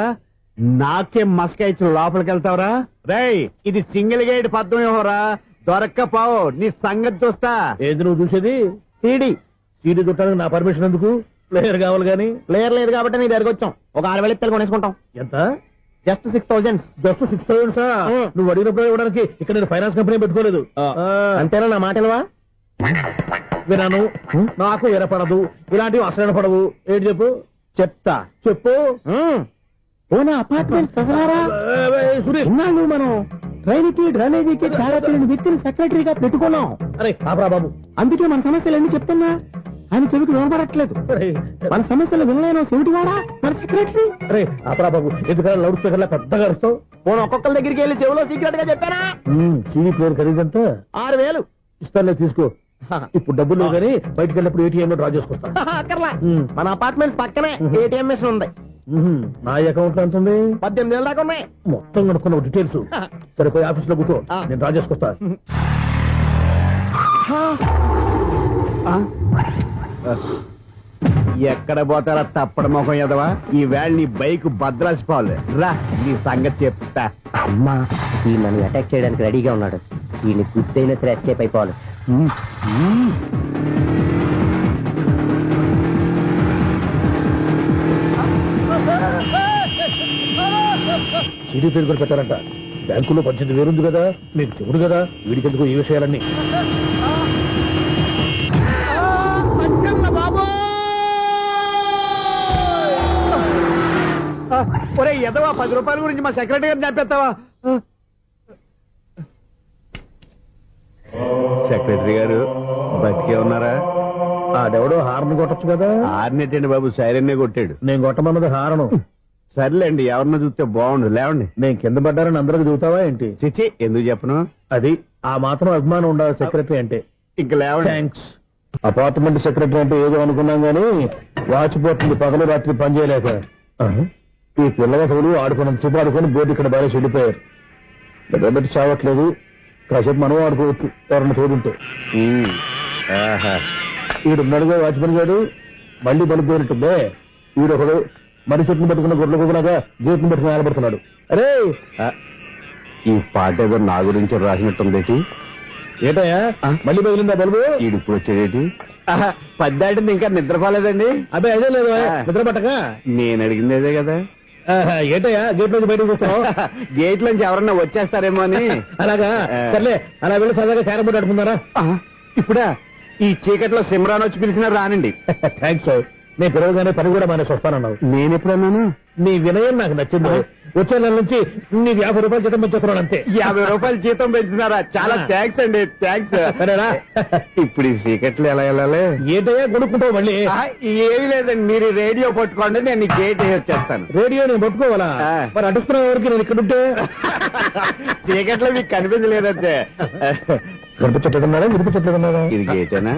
నాకే మస్క ఇచ్చి లోపలికి వెళ్తావరా? రేయ్, ఇది సింగిల్ గేట్ పద్మం ఇవ్వరా, దొరక్కపోవు నీ సంగతి చూస్తా. ఏది నువ్వు చూసేది? సీడీ చుట్టానికి నా పర్మిషన్ ఎందుకు? ప్లేయర్ కావాలి గానీ. ప్లేయర్ లేదు కాబట్టి నీ దగ్గరకు వచ్చాం. ఒక 6,000 ఇత్తలు కొనేసుకుంటాం. ఎంత? జస్ట్ 6,000. జస్ట్ 6,000? నువ్వు అడిగినప్పుడు ఇవ్వడానికి ఇక్కడ నేను ఫైనాన్స్ కంపెనీ పెట్టుకోలేదు. అంతేనా నా మాటలవా? వినాను, నాకు ఎరపడదు, ఇలాంటివి అసలు పడవు. ఏంటి చెప్పు? చెప్తా. చెప్పు. అపార్ట్మెంట్ ఇన్నాళ్ళు మనం ట్రైన్కి డ్రైనేజీకి తారతీని వ్యక్తిని సెక్రటరీగా పెట్టుకున్నాం. అరే ఆపరా బాబు, అందుకే మన సమస్యలు ఎన్ని చెప్తున్నా ఆయన చెవికి వినపడట్లేదు. మన సమస్యలు వినలేను చెవిటివాడా మన సెక్రటరీ. అరే ఆపరా బాబు, ఎందుకంటే లౌడ్ స్పీకర్ లా పెద్దగా అరుస్తావు. ఒక్కొక్కరి దగ్గరికి వెళ్ళి చెవిలో సీక్రెట్ గా చెప్పానా? CD player ఖరీదంతా 6,000. ఇస్తానులే, తీసుకో. ఇప్పుడు డబ్బులు లేవు కానీ బయటకు వెళ్ళినప్పుడు ఏటీఎం లో డ్రా చేసుకొస్తా. అక్కర్లా, మన అపార్ట్మెంట్స్ పక్కనే ఏటీఎం మిషన్ ఉంది. నా అకౌంట్ లో ఎంత ఉంది? 18,000 దాకా ఉన్నాయి. మొత్తం కనుక్కున్న డీటెయిల్స్. సరిపోయి ఆఫీస్ లో కూర్చో, నేను డ్రా చేసుకొస్తా. ఎక్కడ పోతారా తప్పడ మొఖం ఎదవా? ఈ వేళ నీ బైక్ భద్రాసిపోవాలి. రా, నీ సంగతి చెప్తా. అమ్మా, ఈ నన్ను అటాక్ చేయడానికి రెడీగా ఉన్నాడు. ఈయన గుద్దైనా సరే ఎస్కేప్ అయిపోవాలి. సీడీ పేరు కూడా పెట్టారంట. బ్యాంకులో 18,000 ఉంది కదా, మీకు చెవుడు కదా, వీడికెందుకు ఈ విషయాలన్నీ? ఒరే ఎదవా, 10 రూపాయల గురించి మా సెక్రటరీ గారిని చంపేస్తావా? సెక్రటరీ గారు బతికే ఉన్నారా? ఆడెవడో హార్న్ కొట్టచ్చు కదా. హార్నెట్టండి బాబు, సైరన్నే కొట్టాడు. నేను కొట్టమన్నది హారను. సర్లేండి, ఎవరన్నా చూస్తే బాగుండు. లేవండి. నేను కింద పడ్డారని అందరికి చూతావా ఏంటి? చిచ్చి, ఎందుకు చెప్పను? అది ఆ మాత్రం అభిమానం ఉండాలి సెక్రటరీ అంటే. ఇంకా లేవండి. థ్యాంక్స్. అపార్ట్మెంట్ సెక్రటరీ అంటే ఏదో అనుకున్నాం గానీ వాచిపోతుంది పగలు రాత్రి పని చేయలేక. ఈ పిల్లగతులు ఆడుకున్నంత సేపు ఆడుకొని బోర్డు ఇక్కడ బాగా చెల్లిపోయారు. నిద్రబెట్టి చావట్లేదు, కాసేపు మనం ఆడుకోవచ్చు ఎవరన్నా తోడుంటే. ఈడున్నాడుగా వాచ్మెన్ గారు, మళ్ళీ బలుపు పేరుంటుందే. ఈడొకడు మరి చెట్టును పెట్టుకున్న గొడ్ల కుక్కలాగా గేట్ను పెట్టుకుని ఆడబడుతున్నాడు. అరే, ఈ పాట ఏదో నా గురించి రాసినట్టుంది. ఏటయ్యా మళ్ళీ బదిలిందా బలుపు? ఇప్పుడు వచ్చేదేటి? 10 దాటింది, ఇంకా నిద్రపోలేదండి. అదే అదే లేదు నిద్ర పట్టక. నేను అడిగింది అదే కదా. ఏంటయ్యా గేట్ నుంచి బయటకు చూస్తావు? గేట్ నుంచి ఎవరన్నా వచ్చేస్తారేమో అని. అలాగా సర్లే, అలా వెళ్ళి సరదాగా క్యారం బోర్డు ఆడుకుందారా? ఇప్పుడా ఈ చీకట్లో సిమ్రాన్ వచ్చి పిలిచినా రానండి. థ్యాంక్స్. నేను పిలవగానే పని కూడా మానేసి వస్తానన్నావు. నేను ఎప్పుడన్నాను? నీ వినయం నాకు నచ్చింది. వచ్చే నెల నుంచి నీకు 50 రూపాయలు జీతం పెంచుతున్నాను అంతే. 50 రూపాయలు జీతం పెంచుతున్నారా? చాలా థ్యాంక్స్ అండి, థ్యాంక్స్. సరేనా? ఇప్పుడు ఈ చీకట్లు ఎలా వెళ్ళాలి? ఏంటయ్యా కొనుక్కుంటావు మళ్ళీ? ఏమీ లేదండి, మీరు రేడియో పట్టుకోండి, నేను గేట్ వేసి వచ్చేస్తాను. రేడియో నేను పట్టుకోవాలా? మరి అడుస్తున్న వరకు నేను ఇక్కడ ఉంటే చీకట్లో మీకు కనిపించలేదంటే. కనిపించట్లేదన్నారా? వినిపించట్లేదన్నారా? ఇది గేటేనా?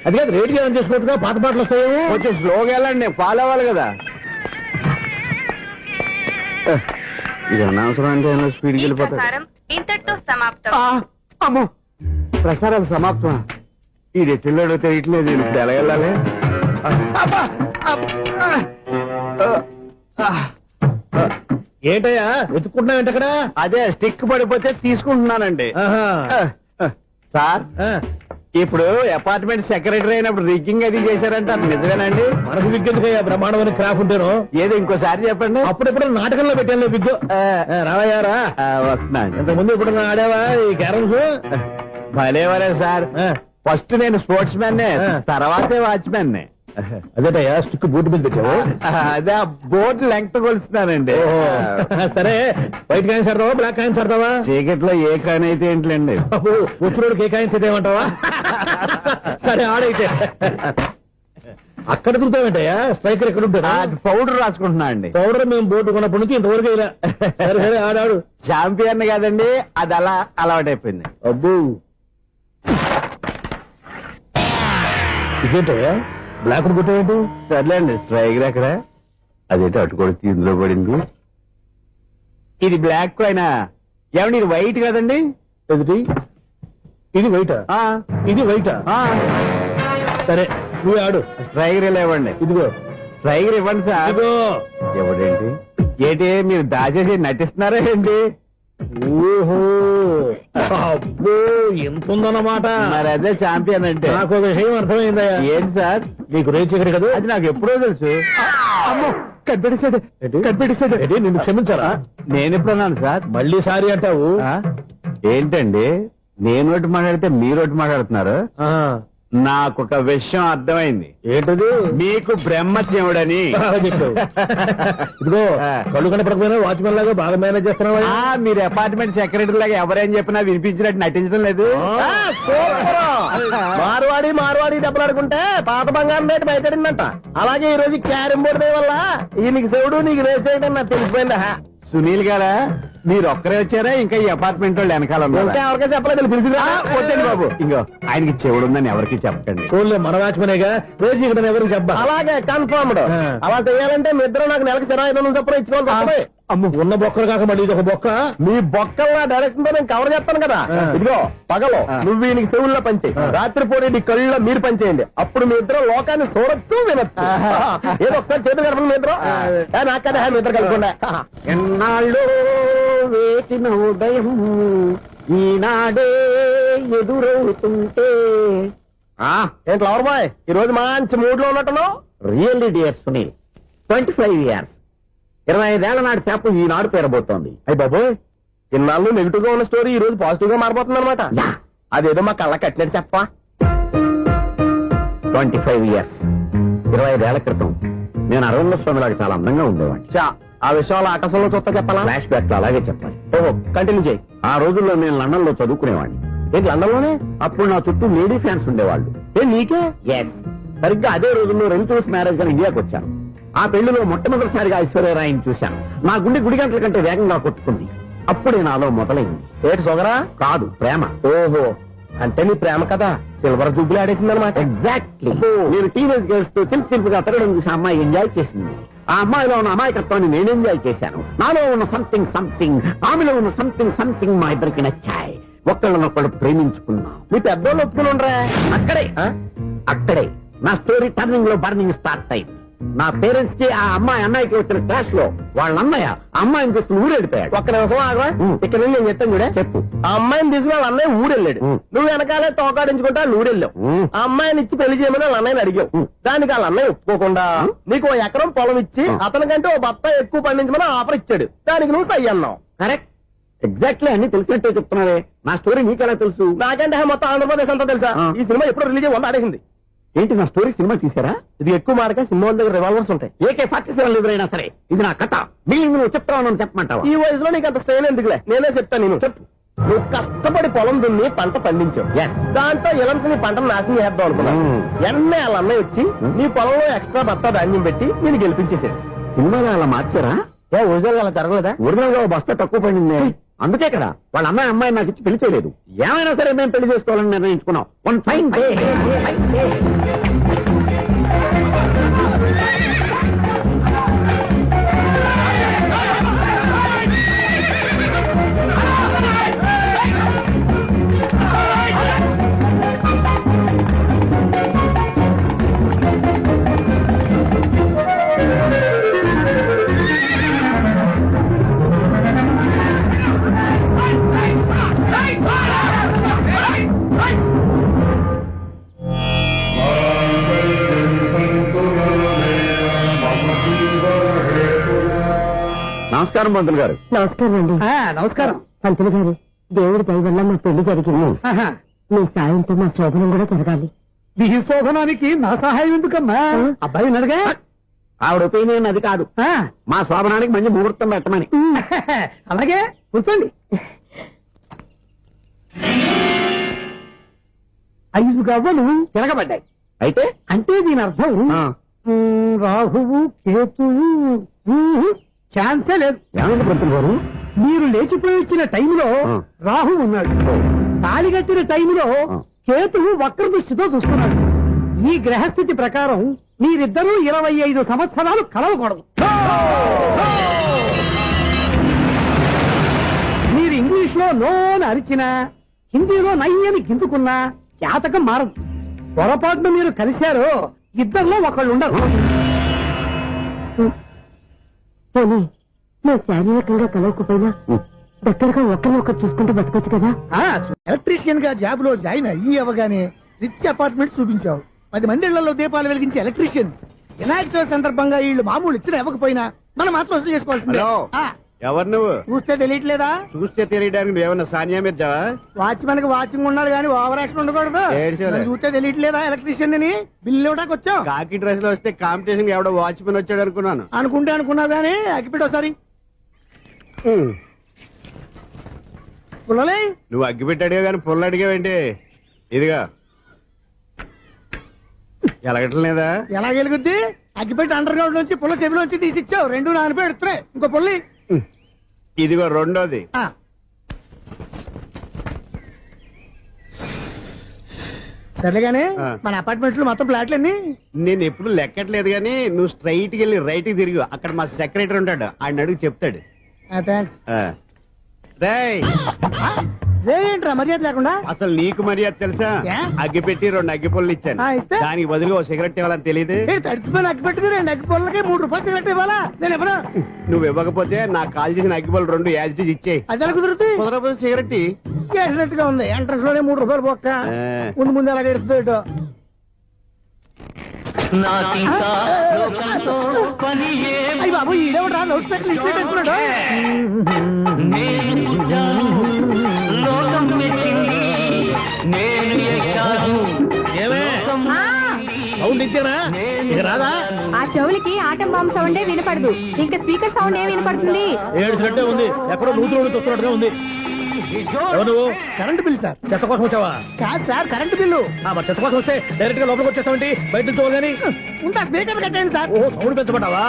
అది కాదు, రేడియో ఆన్ చేసుకోవచ్చుగా, పాత పాటలు వస్తాయేమో. కొంచెం స్లోగా వెళ్ళండి, నేను ఫాలో అవ్వాలి కదా. ఇది అనవసరం అంటే స్పీడ్కి వెళ్ళిపోతాడు. ఇంతటితో సమాప్తం. అమ్మో, ప్రసారాలు సమాప్తం. ఇది పిల్లడు తెలియట్లేదు, ఇప్పుడు ఎలా వెళ్ళాలి? ఏంటయ్యా వెతుక్కుంటున్నావు ఏంటి అక్కడ? అదే స్టిక్ పడిపోతే తీసుకుంటున్నానండి. సార్, ఇప్పుడు అపార్ట్మెంట్ సెక్రటరీ అయినప్పుడు రిగ్గింగ్ అది చేశారంటే అది నిజమేనండి? మనకు విగ్గెందుకయ్యా, బ్రహ్మాండమైన క్రాఫ్ ఉంటాను. ఏదో ఇంకోసారి చెప్పండి. అప్పుడెప్పుడు నాటకంలో పెట్టాను విగ్గు. రావయ్యారా? వస్తున్నాను. ఇంతకుముందు ఇప్పుడు ఆడావా ఈ క్యారమ్స్? భలేవరే సార్, ఫస్ట్ నేను స్పోర్ట్స్ మ్యాన్, తర్వాతే వాచ్మెన్. అదేటయ్యా స్టిక్ బూట్ మీద పెట్టావు? అదే బోర్డు లెంగ్త్ కొలుస్తున్నానండి. సరే, వైట్ కాయిన్స్ ఆడతావా, బ్లాక్ కాయిన్స్ ఆడతావా? చీకట్లో ఏ కాయిన్ అయితే ఏంటిలేండి. వచ్చినోడికి ఏ కాయిన్స్ అయితే ఏమంటావా? సరే ఆడైతే. అక్కడ దిగుతావేంటయ్యా? స్ట్రైకర్ ఎక్కడ ఉంటాడా? పౌడర్ రాసుకుంటున్నా అండి. పౌడర్ మేము బోర్డు కొన్నప్పటి నుంచి ఇంతవరకు ఇలా. సరే సరే ఆడాడు. ఛాంపియన్ కాదండి, అది అలా అలవాటైపోయింది. అబ్బు, ఇదేంటయ్యా బ్లాక్ కొట్టావేంటి? సర్లేండి, స్ట్రైకర్ ఎక్కడ? అదేంటి అటుకొడితే ఇందులో పడింది. ఇది బ్లాక్ కాయిన్. ఏమండి ఇది వైట్ కదండి? ఎదుటి ఇది వైటా? ఇది వైటా? సరే నువ్వు ఆడు. స్ట్రైకర్ ఇలా ఇవ్వండి. ఇదిగో స్ట్రైకర్ ఇవ్వండి సార్. ఇదిగో. ఎవడేంటి ఏంటి మీరు దాచేసి నటిస్తున్నారా ఏంటి? ఓహో, అబ్బో ఎంత ఉందన్నమాట. మరి అదే ఛాంపియన్ అంటే. నాకు ఒక విషయం అర్థమైందయ్యా. ఏంటి సార్? నీకు రేచి ఇక్కడ కదా? అది నాకు ఎప్పుడో తెలుసు. అమ్మో, కనిపెట్టేశాడు, కనిపెట్టేశాడు. నిన్ను క్షమించారా? నేను ఎప్పుడన్నాను సార్? మళ్ళీ సారీ అంటావు? ఏంటండి, నేను ఒకటి మాట్లాడితే మీరు ఒకటి మాట్లాడుతున్నారు. నాకు ఒక విషయం అర్థమైంది. ఏంటది? మీకు బ్రహ్మత్యముడని. ఇదిగో కళ్ళు కనపడకపోయినా వాచ్మెన్ లాగా బాగా మేనేజ్ చేస్తున్నావా? మీరు అపార్ట్మెంట్ సెక్రటరీ లాగా ఎవరేం చెప్పినా వినిపించినట్టు నటించడం లేదు. మార్వాడి దెబ్బలాడుకుంటే పాత బంగారం రేటు బయటడిందంట. అలాగే ఈ రోజు క్యారం బోర్డు వల్ల నీకు శివుడు నీకు రేసేయడం నాకు తెలిసిపోయిందా? సునీల్ గారా, మీరు ఒక్కరే వచ్చారా? ఇంకా ఈ అపార్ట్మెంట్ వాళ్ళు వెనకాల ఎవరికైనా చెప్పలేదు, పిలిచిరా. వద్దండి బాబు, ఇంకో ఆయనకి చెవుడుందని ఎవరికి చెప్పకండి. ఫోన్లే మన వాచ్మనేగా, రోజు ఇక్కడ ఎవరికి చెప్పా. అలాగే కన్ఫర్మ్డ్. అలా చేయాలంటే మీ ఇద్దరు నాకు నెలకు 500 చొప్పున ఇచ్చుకోవాలి. అమ్మ, ఉన్న బొక్కలు కాక మళ్ళీ ఇది ఒక బొక్క. మీ బొక్కల డైరెక్షన్ తో నేను కవర్ చేస్తాను కదా. ఇదిగో పగలో నువ్వు వీనికి చెవుల్లో పనిచేయి, రాత్రిపూట నీ కళ్ళలో మీరు పనిచేయండి. అప్పుడు మీ ఇద్దరు లోకాన్ని చూడొచ్చు, వినొచ్చు. ఏదో ఒకసారి చేతులు కలపండి మీ ఇద్దరు. నాకు కదా మీ ఇద్దరు కలపకుండా. ఎన్నాళ్ళు వేసిన ఉదయం ఈనాడే ఎదురవుతుంటే. ఏంటి లవర్ బాయ్, ఈ రోజు మంచి మూడ్ లో ఉన్నట్టున్నావు? రియల్లీ డియర్ సునీల్, 25 years 25 ఏళ్ల నాటి చేప ఈనాడు పేరబోతోంది. అయ్యి బాబు, ఇన్నాళ్ళు నెగిటివ్ గా ఉన్న స్టోరీ ఈ రోజు పాజిటివ్ గా మారిపోతుంది అనమాట. అదేదో మా కళ్ళ కట్టినట్టు చెప్పా. 25 years 25 ఏళ్ల క్రితం నేను అరవింద స్వామి లాగా చాలా అందంగా ఉండేవాడిని. ఆ విషయాలు ఆకాశంలో చూస్తా చెప్పాలా? ఫ్లాష్ బ్యాక్ లో అలాగే చెప్పాలి. ఓహో, కంటిన్యూ చేయి. ఆ రోజుల్లో నేను లండన్ లో చదువుకునేవాడిని. ఏంటి లండన్ లోనే? అప్పుడు నా చుట్టూ లేడీ ఫ్యాన్స్ ఉండేవాళ్ళు. నీకే? ఎస్. సరిగ్గా అదే రోజుల్లో రెంటూస్ మ్యారేజ్ గా ఇండియాకి వచ్చాను. ఆ పెళ్లిలో మొట్టమొదటిసారిగా ఐశ్వర్యరాయని చూశాను. నా గుండె గుడి గంటల కంటే వేగంగా కొట్టుకుంది. అప్పుడే నాలో మొదలైంది. ఏటి సొగరా? కాదు, ప్రేమ. ఓహో, అంటే నీ ప్రేమ కదా సిల్వర్ జూబ్లీ ఆడేసిందనమాట. ఎగ్జాక్ట్లీ. మీరు టీనేజ్ గర్ల్స్ తో చిలిపిగా తిరగడం చూసి అమ్మాయి ఎంజాయ్ చేసింది. ఆ అమ్మాయిలో ఉన్న అమాయకత్వాన్ని నేను ఎంజాయ్ చేశాను. నాలో ఉన్న సంథింగ్ ఆమెలో ఉన్న సంథింగ్ మా ఇద్దరికి నచ్చాయి. ఒక్కళ్ళనొక్కడు ప్రేమించుకున్నాం. మీ పెద్దోళ్ళు ఒప్పుకుని ఉండరా? అక్కడే నా స్టోరీ టర్నింగ్ లో బర్నింగ్ స్టార్ట్ అయింది. నా పేరెంట్స్ కి ఆ అమ్మాయి అన్నయ్యకి వచ్చిన క్లాష్ లో వాళ్ళ అన్నయ్య అమ్మాయిని తీసుకుని ఊరెళ్ళిపోయాడు. ఒక్క నిమిషం ఆగవా? ఇక్కడ నేను చెప్తాను కూడా చెప్పు. ఆ అమ్మాయిని తీసుకుని వాళ్ళ అన్నయ్య ఊరెళ్ళాడు. నువ్వు వెనకాలే తోకాడించుకుంటా ఊరెళ్ళావు. ఆ అమ్మాయిని ఇచ్చి పెళ్లి చేయమని వాళ్ళ అన్నయ్యని అడిగావు. దానికి వాళ్ళ అన్నయ్య ఒప్పుకోకుండా నీకు 1 ఎకరం పొలం ఇచ్చి అతనికంటే 1 బత్త ఎక్కువ పండించమని ఆఫర్ ఇచ్చాడు. దానికి నువ్వు సై అన్నావు. కరెక్ట్, ఎగ్జాక్ట్లీ అన్ని తెలిసినట్టే చెప్తున్నావే. నా స్టోరీ నీకెలా తెలుసు? నాకంటే మొత్తం ఆంధ్రప్రదేశ్ అంతా తెలుసా? ఈ సినిమా ఎప్పుడు రిలీజ్ 100 ఆడేసింది. ఏంటి నా స్టోరీ సినిమా తీసారా? ఇది ఎక్కువ మార్గా సినిమా దగ్గర రివాల్వర్స్ ఉంటాయి. AK-47 ఎదురైనా సరే ఇది నా కథ. బిల్లింగ్ నువ్వు చెప్తావు చెప్పమంటావా? ఈ వయసులో నీకు అంత స్ట్రెయిన్ ఎందుకులే, నేనే చెప్తాను. నేను చెప్పు. నువ్వు కష్టపడి పొలం దున్ని పంట పండించావు. దాంతో ఎలమ్స్ నీ పంటను నాశనం చేద్దాం అనుకున్నావు. ఎన్నే వాళ్ళ అన్నయ్య వచ్చి నీ పొలంలో ఎక్స్ట్రా బత్తా ధాన్యం పెట్టి నేను గెలిపించేసాడు. సినిమాలో అలా మార్చారా? ఒరిజినల్ అలా జరగలేదా? ఒరిజినల్ గా బస్తా తక్కువ పడింది. అందుకే కదా వాళ్ళ అమ్మాయి నాకు ఇచ్చి పెళ్లి చేయలేదు. ఏమైనా సరే మేము పెళ్లి చేసుకోవాలని నిర్ణయించుకున్నాం. One fine day. నమస్కారం పంతులు గారు. నమస్కారం అండి. నమస్కారం పంతులు గారు, దేవుడి దయ వల్ల మా పెళ్లి జరిగింది. మీ సాయంతో మా శోభనం కూడా జరగాలి. మీ శోభనానికి నా సహాయం ఎందుకమ్మా? అబ్బాయి అడగా ఆవిడ ఒపీనియన్ అది కాదు. మా శోభనానికి మంచి ముహూర్తం పెట్టమని. అలాగే కూర్చోండి. 5 గవ్వలు తిరగబడ్డాయి. అయితే అంటే దీని అర్థం రాహువు కేతువు ఛాన్సే లేదు. ఏమైంది పంతులు గారు? మీరు లేచిపోయి వచ్చిన టైంలో రాహు ఉన్నాడు. తాళి కట్టిన టైంలో కేతువు వక్ర దృష్టితో చూస్తున్నాడు. ఈ గ్రహస్థితి ప్రకారం మీరిద్దరూ 25 సంవత్సరాలు కలవకూడదు. మీరు ఇంగ్లీష్ లో నోని అరిచినా, హిందీలో నయ్యని గింజుకున్నా జాతకం మారదు. పొరపాటును మీరు కలిశారో ఇద్దరిలో ఒకళ్ళు ఉండరు. పోనీ మేము శారీరకంగా కలవకపోయినా దగ్గరగా ఒకరినొకరు చూసుకుంటూ బతకొచ్చు కదా. ఎలక్ట్రీషియన్ గా జాబ్ లో జాయిన్ అయ్యి అవగానే రిచ్ అపార్ట్మెంట్ చూపించావు. 10 మంది ఇళ్లలో దీపాలు వెలిగించే ఎలక్ట్రీషియన్. వినాయక సందర్భంగా వీళ్ళు మామూలు ఇచ్చిన ఇవ్వకపోయినా మనం మాత్రం వసూలు చేసుకోవాల్సిందే. ఎవరు నువ్వు? చూస్తే తెలియట్లేదా? చూస్తే తెలియడానికి నువ్వేమన్నా సానియా మీర్జావా? వాచ్మెన్ కి వాచింగ్ ఉండాలి కానీ ఓవర్ యాక్షన్ ఉండకూడదు. చూస్తే తెలియట్లేదా ఎలక్ట్రీషియన్ అని? బిల్లు ఇవ్వడానికి వచ్చాం. కాకి డ్రెస్ లో వస్తే కాంపిటీషన్ ఎవడో వాచ్మెన్ వచ్చాడు అనుకున్నాను. అనుకుంటే అనుకున్నావు కానీ అగ్గిపెట్టి ఒకసారి. పుల్లలే నువ్వు అగ్గిపెట్టి అడిగా కానీ పుల్ల అడిగావేంటి? ఇదిగా ఎలగటం లేదా? ఎలా వెలుగుద్ది? అగ్గిపెట్టి అండర్ గ్రౌండ్ నుంచి పుల్ల చెవిలోంచి తీసిచ్చావు. 2 నానిపోయి ఎడుతున్నాయి. ఇంకో పుల్లి. ఇదిగో రెండోది. సరేగానే మన అపార్ట్మెంట్స్ లో మొత్తం ఫ్లాట్లు అన్ని నేను ఎప్పుడు లెక్కట్లేదు గానీ నువ్వు స్ట్రైట్ కి వెళ్ళి రైట్ కి తిరిగి అక్కడ మా సెక్రటరీ ఉంటాడు. ఆయన అడుగు చెప్తాడు. థ్యాంక్స్. రేయ్ ఏంట్రా మర్యాద లేకుండా? అసలు నీకు మర్యాద తెలుసా? అగ్గి పెట్టి 2 అగ్గి పుల్లలు ఇచ్చాను. దానికి బదులుగా 1 సిగరెట్ ఇవ్వాలని తెలియదు. తడిచిపోయిన అగ్గి పెట్టుకుని 2 అగ్గి పుల్లలకి 3 రూపాయలు సిగరెట్ ఇవ్వాలా? నేను ఇవ్వను. నువ్వు ఇవ్వకపోతే నాకు కాల్ చేసిన అగ్గి పుల్లలు 2 యాజిటీస్ ఇచ్చేయి. అది ఎలా కుదురుతుంది? కుదరకపోతే సిగరెట్ చేసినట్టుగా ఉంది. ఎంట్రన్స్ లోనే 3 రూపాయలు పోక్క. ముందు అలాగే ఎడుతుంది. అయ్యి బాబు ఈడేవడా లౌడ్ స్పీకర్ ఇన్స్టేట్ వేసుకున్నాడు. సౌండ్ ఇచ్చానా? ఇక రాదా? ఆ చెవులకి ఆటం బాంబు సౌండే వినపడదు. ఇంకా స్పీకర్ సౌండ్ ఏ వినపడుతుంది? ఏడుసినట్టే ఉంది. ఎక్కడో నూతులు చూస్తున్నట్టుగా ఉంది. ఎవరు? Current bill sir. చెత్త కోసం వచ్చావా? కాదు సార్, కరెంట్ బిల్లు. మరి చెత్త కోసం వస్తే డైరెక్ట్ గా లోపలికి వచ్చేస్తామంటే బయట నుంచి ఉంటా. స్పీకర్ కట్టండి సార్. ఓ సౌండ్ పెంచమంటావా?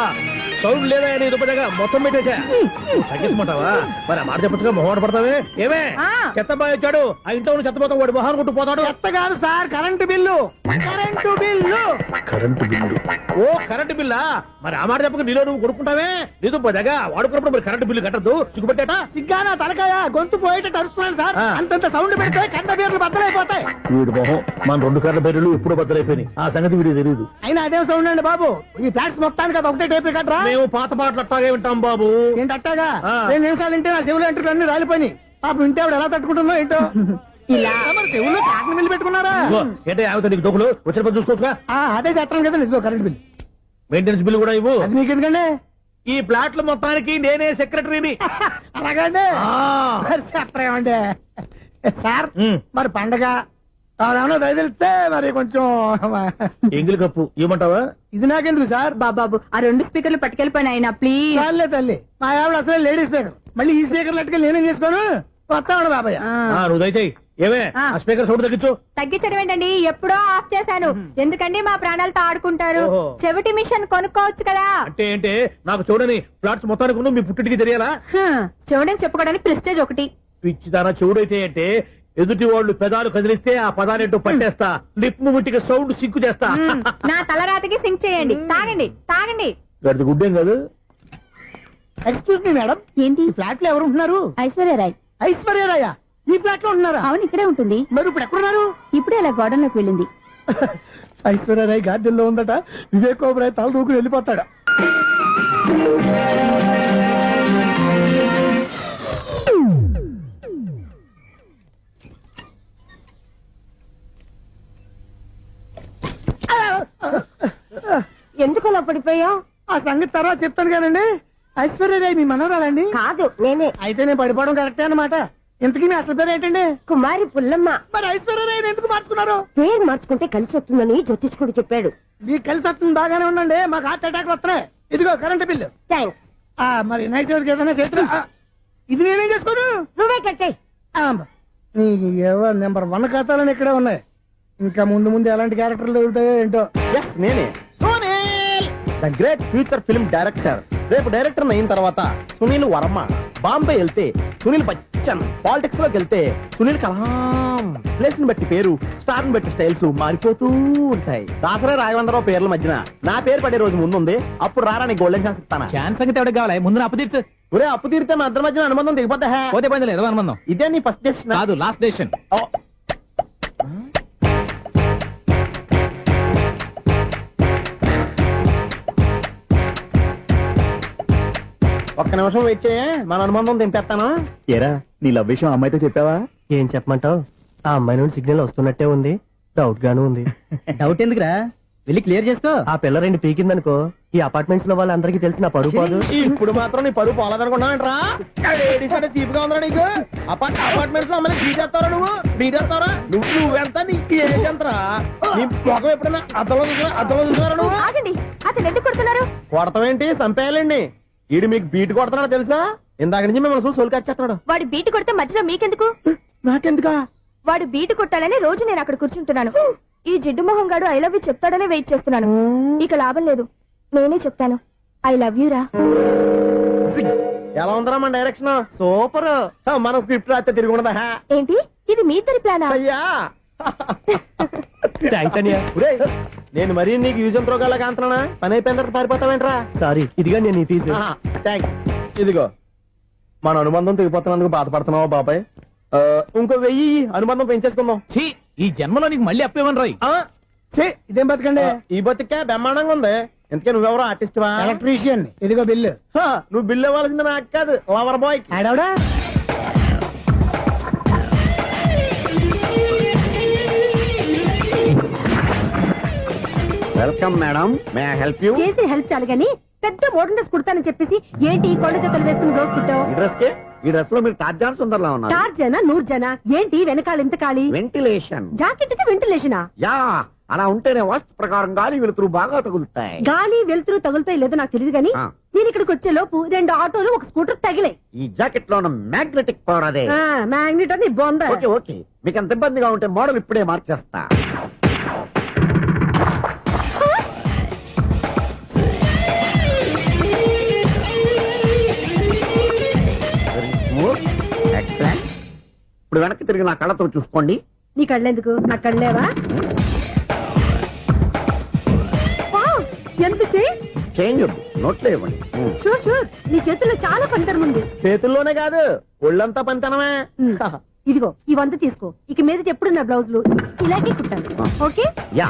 సౌండ్ లేదా నీ దుప్పటగా మొత్తం పెట్టేసా. తగ్గించమంటావా? మరి ఆ మాట చెప్పచ్చుగా మొహమాట పడతావే. ఏమే చెత్త బాగా వచ్చాడు. ఆ ఇంట్లో చెత్త మొత్తం వాడు మొహాన్ని కొట్టు పోతాడు. చెత్త కాదు sir, current bill. Current bill. Current bill. Oh current బిల్లా? మరి ఆ మాట చెప్పక నీలో నువ్వు కొడుకుంటావే. నీతో పోదాగా వాడుకున్నప్పుడు మరి కరెంటు బిల్లు కట్టద్దు. సిగ్గుపెట్టాట. సిగ్గానా తలకాయ గొంతు పోయేటట్టు అరుస్తున్నాను సార్. అంతంత సౌండ్ పెడితే కంట బీర్లు బద్దలైపోతాయి. వీడు మొహం మన 2 కర్ల బెర్రెలు ఎప్పుడో బద్దలైపోయినాయి. ఆ సంగతి వీడికి తెలియదు. అయినా అదేం సౌండ్ అండి బాబు? ఈ ఫ్లాట్స్ మొత్తానికి అది ఒకటే టేప్ కట్టరా? మేము పాత పాటలు అట్టాగే వింటాం బాబు. ఏంటి అట్టాగా? 2 నిమిషాలు వింటే నా చెవులు ఎంట్రీలు అన్ని రాలిపోయినాయి. పాపం వింటే ఆవిడ ఎలా తట్టుకుంటుందో ఏంటో. ఇలా మరి చెవుల్లో కాటన్ బిల్లు పెట్టుకున్నారా? ఏంటో ఆమెతో నీకు దోకులు వచ్చిన పని చూసుకోవచ్చుగా. అదే చేస్తాను కదా నీకు కరెంట్ బిల్. మెయింటెనెన్స్ బిల్ కూడా ఇవ్వు. అది నీకు ఎందుకండి? ఈ ప్లాట్ల మొత్తానికి నేనే సెక్రటరీని. అలాగండి. చెప్పరేమండి సార్. మరి పండగ ఏమన్నా దయదలిస్తే మరి కొంచెం ఎంగిలి కప్పు ఇవ్వమంటావా? ఇది నాకెందుకు సార్? బాబాబు ఆ 2 స్పీకర్లు పట్టుకెళ్ళిపోయిన ఆయన ప్లీజ్. చాలే తల్లి, మా ఆవిడ అసలే లేడీ స్పీకర్. మళ్ళీ ఈ స్పీకర్లు అట్టుకెళ్ళి నేనేం చేసుకోను? వస్తాడు బాబాయ్. నువ్వు దయచేయి. ఏమే ఆ స్పీకర్ సౌండ్ తగ్గించు. తగ్గించడం ఏంటండి? ఎప్పుడో ఆఫ్ చేశాను. ఎందుకండి మా ప్రాణాలతో ఆడుకుంటారు? చెవిటి మిషన్ కొనుక్కోవచ్చు కదా. అంటే ఏంటి? నాకు చూడని ఫ్లాట్స్ మొత్తానికి ఉన్న మీ పుట్టింటికి తెలియాలా? చెవిడని చెప్పుకోవడానికి ప్రెస్టేజ్ ఒకటి. పిచ్చిదానా చెవుడైతే అంటే ఎదుటి వాళ్ళు పెదాలు కదిలిస్తే ఆ పదాలేంటో పట్టేస్తా. లిప్ ముట్టికి సౌండ్ సింకు చేస్తా. నా తలరాతకి సింక్ చేయండి. తాగండి తాగండి. గడిది గుడ్డేం కాదు. ఎక్స్క్యూజ్ మీ మేడం, ఏంటి? ఫ్లాట్ లో ఎవరు ఉంటున్నారు? ఐశ్వర్యరాయ్. ఐశ్వర్యరాయ ఈ ఫ్లాట్ లో ఉంటున్నారా? అవును, ఇక్కడే ఉంటుంది. మరి ఇప్పుడు ఎక్కడున్నారు? ఇప్పుడే అలా గోడంలోకి వెళ్ళింది. ఐశ్వర్యరాయ్ గార్డెన్ లో ఉందట. వివేక్ ఓబరాయ్ తల దూకుని వెళ్ళిపోతాడు. ఎందుకు అలా పడిపోయావు? ఆ సంగతి తర్వాత చెప్తాను కానండి. ఐశ్వర్యరాయ్ మీ మనవరాలండి? కాదు, నేనే. అయితే నేను పడిపోవడం కరెక్టే అన్నమాట. ఇంతకీ మీ అసలు పేరు ఏంటండి? కుమారి పుల్లమ్మ. మరి ఐశ్వర్యరాయ్ ఎందుకు మార్చుకున్నారు? పేరు మార్చుకుంటే కలిసి వస్తుందని జ్యోతిష్కుడు చెప్పాడు. మీకు కలిసి వస్తుంది బాగానే ఉండండి. మాకు హార్ట్ అటాక్ వస్తున్నాయి. ఇదిగో కరెంట్ బిల్లు. థ్యాంక్స్. మరి నైట్ ఏదైనా చేతులు ఇది నేనేం చేసుకోను? నువ్వే కట్టే. ఎవరు నెంబర్ 1 ఖాతాలని ఇక్కడే ఉన్నాయి. ఇంకా ముందు ముందు ఎలాంటి క్యారెక్టర్లు దొరుకుతాయో ఏంటో. నేనే the great future film director. రేపు డైరెక్టర్ అయిన తర్వాత సునీల్ వర్మ. బాంబే వెళ్తే సునీల్ బచ్చన్. పాలిటిక్స్ లోకి వెళ్తే సునీల్ కలాం. ప్లేస్ ని బట్టి పేరు, స్టార్ ని బట్టి స్టైల్స్ మారిపోతూ ఉంటాయి. దాసరే రాఘవేంద్రరావు పేర్ల మధ్యన నా పేరు పడే రోజు ముందుంది. అప్పుడు రారా నీ గోల్డెన్ ఛాన్స్ ఇస్తాను. ఛాన్స్ సంగతి ఎవరికి కావాలి? ముందు అప్పు తీర్చు. ఒరే అప్పు తీరితే మా ఇద్దరి మధ్యన అనుబంధం దిగిపోతా. పోతే పోయింది లేదు అనుబంధం. ఇదే నీ ఫస్ట్ డెస్టినేషన్ కాదు, లాస్ట్ డెసిషన్. ఒక్క నిమిషం వెయిట్ చేయ, మన అనుబంధం దింపేస్తాను. ఏరా నీ లవ్ విషయం అమ్మాయితో చెప్పావా? ఏం చెప్పమంటావు? ఆ అమ్మాయి నుండి సిగ్నల్ వస్తున్నట్టే ఉంది. డౌట్ గాను ఉంది. డౌట్ ఎందుకురా? వెళ్ళి క్లియర్ చేసుకో. ఆ పిల్ల 2 పీకిందనుకో ఈ అపార్ట్మెంట్స్ లో వాళ్ళందరికీ తెలిసిన పరుగు పోదు. ఇప్పుడు మాత్రం నీ పరువు పోలేదనుకున్నావేంట్రా? చీపుగా ఉందా నీకు? అపార్ట్మెంట్స్ లో అమ్మాయి బీటేస్తారా? బీటేస్తారా? నువ్వెంత నీకు ఏంటంతరా? నీ ముఖం ఎప్పుడైనా అద్దంలో చూసారా నువ్వు? ఆగండి, అతను ఎందుకు కొడుతున్నారు? కొడతావేంటి? చంపేయాలండి. ఈడు మీకు బీట్ కొడుతున్నాడు తెలుసా? ఇందాక నుంచి మిమ్మల్ని చూసి సోల్కొచ్చేస్తున్నాడు. వాడు బీటు కొడితే మధ్యలో మీకెందుకు? నాకెందుకా? వాడు బీటు కొట్టాలని రోజు నేను అక్కడ కూర్చుంటున్నాను. ఈ జిడ్డు మొహం గాడు ఐ లవ్ యూ చెప్తాడనే వెయిట్ చేస్తున్నాను. ఇక లాభం లేదు, నేనే చెప్తాను. ఐ లవ్ యూ రా. ఎలా ఉందరా మన డైరెక్షన్? సూపర్. మన స్క్రిప్ట్ రాస్తే తిరిగి ఉండదా? ఏంటి ఇది మీ ఇద్దరి ప్లానా? అయ్యా నేను మరీ నీకు యూజ్ ఎంతో గల కాంతనా? పని అయిపోయిన తర్వాత పారిపోతావేంట్రా? సారీ, ఇదిగా నేను ఈ ఫీజు. థ్యాంక్స్. ఇదిగో మన అనుబంధం తెగిపోతున్నందుకు బాధపడుతున్నావా బాబాయ్? ఇంకో 1000 అనుబంధం పెంచేసుకుందాం. ఈ జన్మలో నీకు మళ్ళీ అప్పు ఇవ్వను రోయ్. ఇదేం బతకండి? ఈ బతికే బ్రహ్మాండంగా ఉంది. ఎందుకే నువ్వెవరో ఆర్టిస్ట్ వా? ఎలక్ట్రీషియన్. ఇదిగో బిల్లు. నువ్వు బిల్లు ఇవ్వాల్సింది నాకు కాదు, లవర్ బాయ్. ఆడవడా? Welcome madam, may I help you? చేసి హెల్ప్ చాలు గాని పెద్ద మోడల్ డ్రెస్ కుడతానని చెప్పేసి ఏంటి ఈ కొండ జతలు వేసుకుని రోజు కుట్టావు? ఈ డ్రెస్ లో మీరు టార్జాన్ సుందర్లా ఉన్నారు. 4 జన 100 జన ఏంటి వెనకాల ఇంత ఖాళీ? వెంటిలేషన్. జాకెట్ కి వెంటిలేషనా? యా, అలా ఉంటేనే వాస్తు ప్రకారం గాలి వెలుతురు బాగా తగులుతాయి. గాలి వెలుతురు తగులుతాయి లేదో నాకు తెలియదు గానీ నేను ఇక్కడికి వచ్చే లోపు 2 ఆటోలు 1 స్కూటర్ తగిలే. ఈ జాకెట్ లో ఉన్న మ్యాగ్నెటిక్ పవర్ అదే. మ్యాగ్నెట్ అని బొంద. ఓకే ఓకే, మీకు అంత ఇబ్బందిగా ఉంటే మోడల్ ఇప్పుడే మార్చేస్తా. ఎక్సలెంట్. ఇప్పుడు వెనక్కి తిరిగి నా కళ్ళతో చూసుకోండి. నీ కళ్ళెందుకు? నా కళ్ళేవా? చేంజ్ వద్దు నోట్లో ఇవ్వండి షూర్ షూర్ నీ చేతుల్లో చాలా పంతరం ఉంది. చేతుల్లోనే కాదు ఒళ్ళంతా పంతనమే. ఇదిగో ఈ 100 తీసుకో. ఇక మీద ఎప్పుడు నా బ్లౌజులు ఇలాగే కుట్టాను. ఓకే యా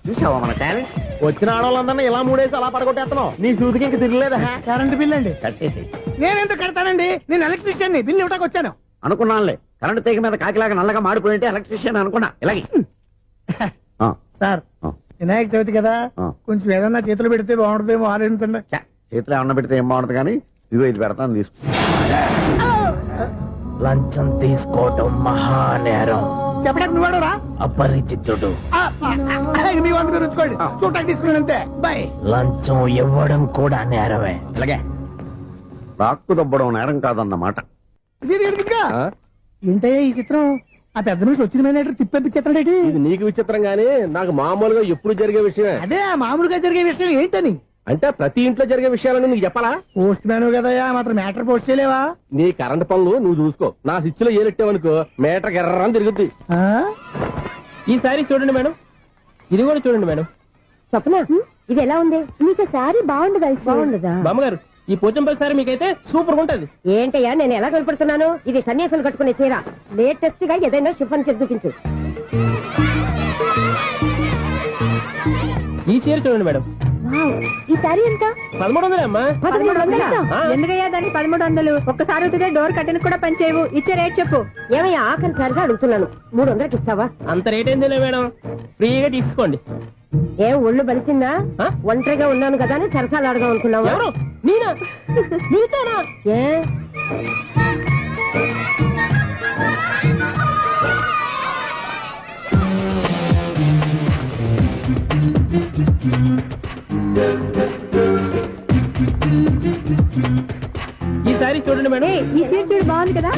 చూసావా మన టాలెంట్. వచ్చిన ఆడవాళ్ళందరినీ ఇలా మూడేసి అలా పడగొట్టేస్తున్నావు. నీ సూదికి ఇంక తిరగలేదా? కరెంట్ బిల్ అండి. కట్టేసి నేనెందుకు కడతానండి? నేను ఎలక్ట్రీషియన్ ని బిల్లు ఇవ్వడానికి వచ్చాను. అనుకున్నానులే కరెంట్ తీగ మీద కాకిలాగా నల్లగా మాడిపోయింటే ఎలక్ట్రీషియన్ అనుకున్నా ఇలాగే. సార్ వినాయక చవితి కదా, కొంచెం ఏదన్నా చేతులు పెడితే బాగుంటుందేమో ఆలోచించండి. చేతిలో అన్న పెడితే ఏం బాగుంటుంది కానీ ఇదిగో ఇది పెడతాను తీసుకో. లంచం తీసుకోవటం మహానేరం. చెప్పడానికి నువ్వాడరా? అపరిచితుడు. మీ వంట మీరు ఉంచుకోండి, చూడటానికి తీసుకుని అంతే. బాయ్. లంచం ఇవ్వడం కూడా నేరమే. అలాగే రాక్కు దబ్బడం నేరం కాదన్నమాట. ఏంటయ్యా ఈ చిత్రం? ఆ పెద్ద నుంచి వచ్చిన మేనేటర్ తిప్పించేస్తాడేటి? ఇది నీకు విచిత్రం గానీ నాకు మామూలుగా ఎప్పుడు జరిగే విషయమే. అదే మామూలుగా జరిగే విషయం ఏంటని? అంటే ప్రతి ఇంట్లో జరిగే విషయాలను నీకు చెప్పాలా? పోస్ట్ మ్యాన్ కదయ్యా, మాత్రం మ్యాటర్ పోస్ట్ చేయలేవా? నీ కరెంట్ పనులు నువ్వు చూసుకో. నా స్విచ్ లో ఏలెట్టావనుకో మీటర్ ఎర్రని తిరుగుద్ది. ఈసారి చూడండి మేడం, ఇది కూడా చూడండి మేడం. చెప్పనా ఇది ఎలా ఉంది? నీకు సారీ బాగుండదా? బాగుండదా బామ్మగారు, ఈ పోచంపల్లి సారీ మీకైతే సూపర్ గా ఉంటది. ఏంటయ్యా నేను ఎలా కనపడుతున్నాను? ఇది సన్యాసులు కట్టుకునే చీర. లేటెస్ట్ గా ఏదైనా షిఫన్ చేసి చూపించు. ఈ చీర చూడండి మేడం. ఈ సారీ ఎంత? 1300 అమ్మా. 1300? ఎందుకయ్యా దాన్ని 1300? ఒక్కసారి అవుతుందే డోర్ కట్టిన కూడా పని చేయవు. ఇచ్చే రేట్ చెప్పు. ఏమయ్యా ఆఖరిసారిగా అడుగుతున్నాను, 300కి ఇస్తావా? అంత రేట్ ఏందిలే మేడం, ఫ్రీగా తీసుకోండి. ఏం ఒళ్ళు బలిసిందా? ఒంటరిగా ఉన్నాను కదా అని సరసాలు అడగా అనుకున్నావా? ఎవరు? నేనా? నీతోనా? ఏ ఈ సారీ చూడండి మేడం. ఈ చీర చూడు బాగుంది కదా.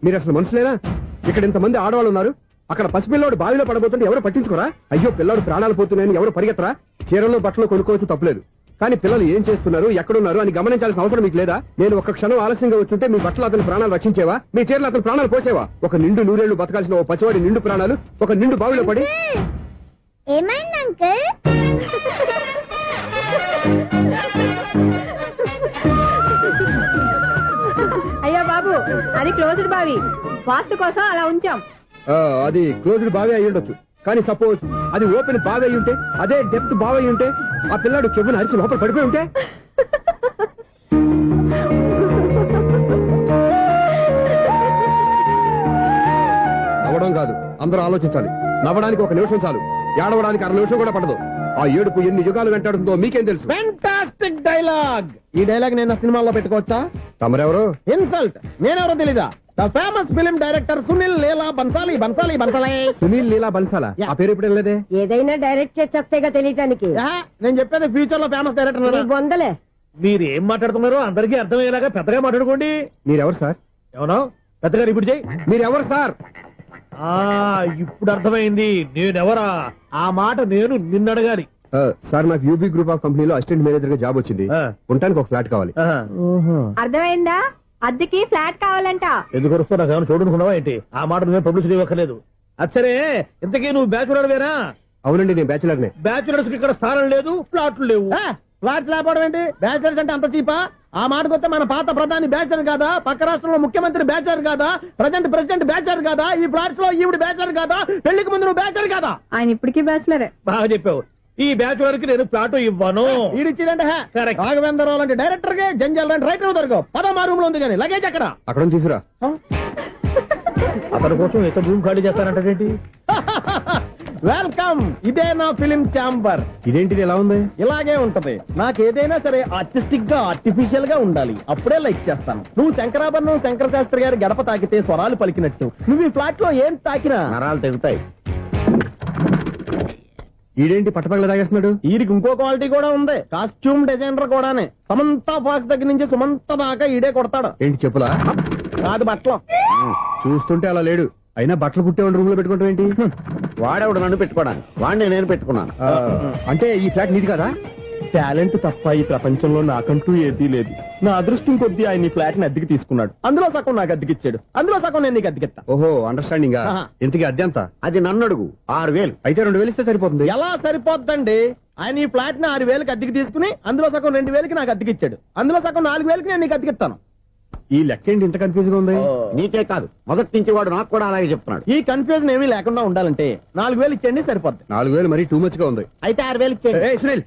మీరు అసలు మనుషులేనా? ఇక్కడ ఇంతమంది ఆడవాళ్ళు ఉన్నారు, అక్కడ పసిపిల్లాడు బావిలో పడబోతుంటే ఎవరు పట్టించుకోరా? అయ్యో పిల్లాడు ప్రాణాలు పోతున్నాయని ఎవరు పరిగెత్తరా? చీరలో బట్టలు కొనుక్కోవచ్చు తప్పులేదు, కానీ పిల్లలు ఏం చేస్తున్నారు ఎక్కడున్నారు అని గమనించాల్సిన అవసరం మీకు లేదా? నేను ఒక్క క్షణం ఆలస్యంగా వచ్చుంటే మీ బట్టలు అతని ప్రాణాలు రక్షించేవా? మీ చీరలు అతని ప్రాణాలు పోసేవా? ఒక నిండు నూరేళ్లు బతకాల్సిన ఓ పసివాడి నిండు ప్రాణాలు ఒక నిండు బావిలో పడి. ఏమైంది అంకుల్? అయ్యో బాబు, అది క్లోజ్డ్ బావి, వాస్తు కోసం అలా ఉంచాం. అది క్లోజ్డ్ బావి అయి ఉండొచ్చు, కానీ సపోజ్ అది ఓపెన్ బావి అయి ఉంటే, అదే డెప్త్ బావి అయి ఉంటే, ఆ పిల్లాడు కెవ్వును అరిచి లోపల పడిపోయి ఉంటే? నవ్వడం కాదు, అందరూ ఆలోచించాలి. నవ్వడానికి 1 నిమిషం చాలు, ఏడవడానికి 1/2 నిమిషం కూడా పడదు. ఆ ఏడుపు ఎన్ని యుగాలు వెంటాడుతుందో మీకేం తెలుసు? Fantastic dialogue. ఈ డైలాగ్ నేను సినిమాలో పెట్టుకోవచ్చా? తమరెవరు? ఇన్సల్ట్. నేనెవరో తెలీదా? The famous film director Sunil Leela Bhansali. Sunil Leela బన్సాలా? ఆ పేరు ఇప్పుడు లేదే. ఏదైనా డైరెక్ట్ చేసేస్తేగా తెలియటానికి. నేను చెప్పేది ఫ్యూచర్ లో ఫేమస్ డైరెక్టర్. బొందలే. మీరు ఏం మాట్లాడుతున్నారో అందరికీ అర్థమయ్యేలాగా పెద్దగా మాట్లాడుకోండి. మీరెవరు సార్? ఎవరో పెద్దగా రిపీట్ చేయి. మీరెవరు సార్? ఇప్పుడు అర్థమైంది నేనెవరా. ఆ మాట నేను నిన్నడగాలి. సార్, నాకు యూబీ గ్రూప్ ఆఫ్ కంపెనీలో అసిస్టెంట్ మేనేజర్ గా జాబ్ వచ్చింది. ఉండటానికి ఒక ఫ్లాట్ కావాలి. అర్థమైందా? అద్దెకి ఫ్లాట్ కావాలంట. ఎందుకు వస్తున్నా నాకు ఏమైనా చూడనుకున్నావా ఏంటి? ఆ మాట నువ్వే పబ్లిసిటీ ఇవ్వక్కర్లేదు. అచ్చరే, ఇంతకీ నువ్వు బ్యాచులర్ వేరా? అవునండి, నేను బ్యాచులర్నే. బ్యాచులర్స్ కి ఇక్కడ స్థానం లేదు, ఫ్లాట్లు లేవు. ఫ్లాట్స్ లేకపోవడం ఏంటి? బ్యాచులర్స్ అంటే అంత చీపా? ఆ మాటకొస్తే మన పాత ప్రధాని బ్యాచర్ కాదా? పక్క రాష్ట్రంలో ముఖ్యమంత్రి బ్యాచర్ కాదా? ప్రెసిడెంట్ బ్యాచర్ కాదా? ఈ ఫ్లాట్స్ లో ఈవిడ బ్యాచర్ కాదా? పెళ్లికి ముందు నువ్వు బ్యాచర్ కాదా? ఆయన ఇప్పటికీ బ్యాచులరే. బాగా చెప్పావు. ఈ బ్యాచులర్ కి నేను ఫ్లాట్ ఇవ్వను. ఇడిచ్చిందంటే రాఘవేంద్రరావు లాంటి డైరెక్టర్ కి జంజల్ లాంటి రైటర్ దొరకవు. 13 రూమ్ లో ఉంది కానీ లగేజ్ అక్కడ. అక్కడ తీసుకురా. అతని కోసం ఎంత భూమి ఖాళీ చేస్తానంటే వెల్కమ్. ఇదే నా ఫిలిం ఛాంబర్. ఇదేంటిది ఎలా ఉంది? ఇలాగే ఉంటది. నాకు ఏదైనా సరే ఆర్టిస్టిక్ గా ఆర్టిఫిషియల్ గా ఉండాలి, అప్పుడే లైక్ చేస్తాను. నువ్వు శంకరాభరణం శంకర శాస్త్రి గారి గడప తాకితే స్వరాలు పలికినట్టు నువ్వు ఈ ఫ్లాట్ లో ఏం తాకినా నరాలు తెగుతాయి. ఈడేంటి పట్టపగల తాగేస్తున్నాడు? వీరికి ఇంకో క్వాలిటీ కూడా ఉంది. కాస్ట్యూమ్ డిజైనర్ కూడానే. సమంత ఫాక్స్ దగ్గర నుంచి సుమంత దాకా ఈడే కొడతాడు. ఏంటి చెప్పులా? కాదు, బట్టలు. చూస్తుంటే అలా లేడు. అయినా బట్టలు కుట్టేవాడి రూమ్ లో పెట్టుకుంటాం ఏంటి? వాడేవాడు నన్ను పెట్టుకోవడానికి వాడిని నేను పెట్టుకున్నాను. అంటే ఈ ఫ్లాట్ నీది కదా? టాలెంట్ తప్ప ఈ ప్రపంచంలో నాకంటూ ఏదీ లేదు. నా అదృష్టం కొద్దీ ఆయన ఈ ఫ్లాట్ ని అద్దెకి తీసుకున్నాడు. అందులో సగం నాకు అద్దెకిచ్చాడు, అందులో సగం నేను నీకు అద్దెకిస్తా. ఓహో, అండర్స్టాండింగ్. ఇంతకీ అద్దె ఎంత? అది నన్ను అడుగు. 6,000. అయితే 2,000 ఇస్తే సరిపోతుంది. ఎలా సరిపోద్దండి? ఆయన ఈ ఫ్లాట్ ని 6,000కి అద్దెకి తీసుకుని అందులో సగం 2,000కి నాకు అద్దెకిచ్చాడు, అందులో సగం 4,000కి నేను నీకు అద్దెకిస్తాను. ఈ లెక్క ఏంటి ఇంత కన్ఫ్యూజన్ ఉంది? నీకే కాదు, మొదటి నుంచి వాడు నాకు కూడా అలాగే చెప్తున్నాడు. ఈ కన్ఫ్యూజన్ ఏమీ లేకుండా ఉండాలంటే 4,000 ఇచ్చేయండి, సరిపోద్ది. 4,000 మరీ టూ మచ్ గా ఉంది. అయితే 6,000 ఇచ్చేయండి. సునీల్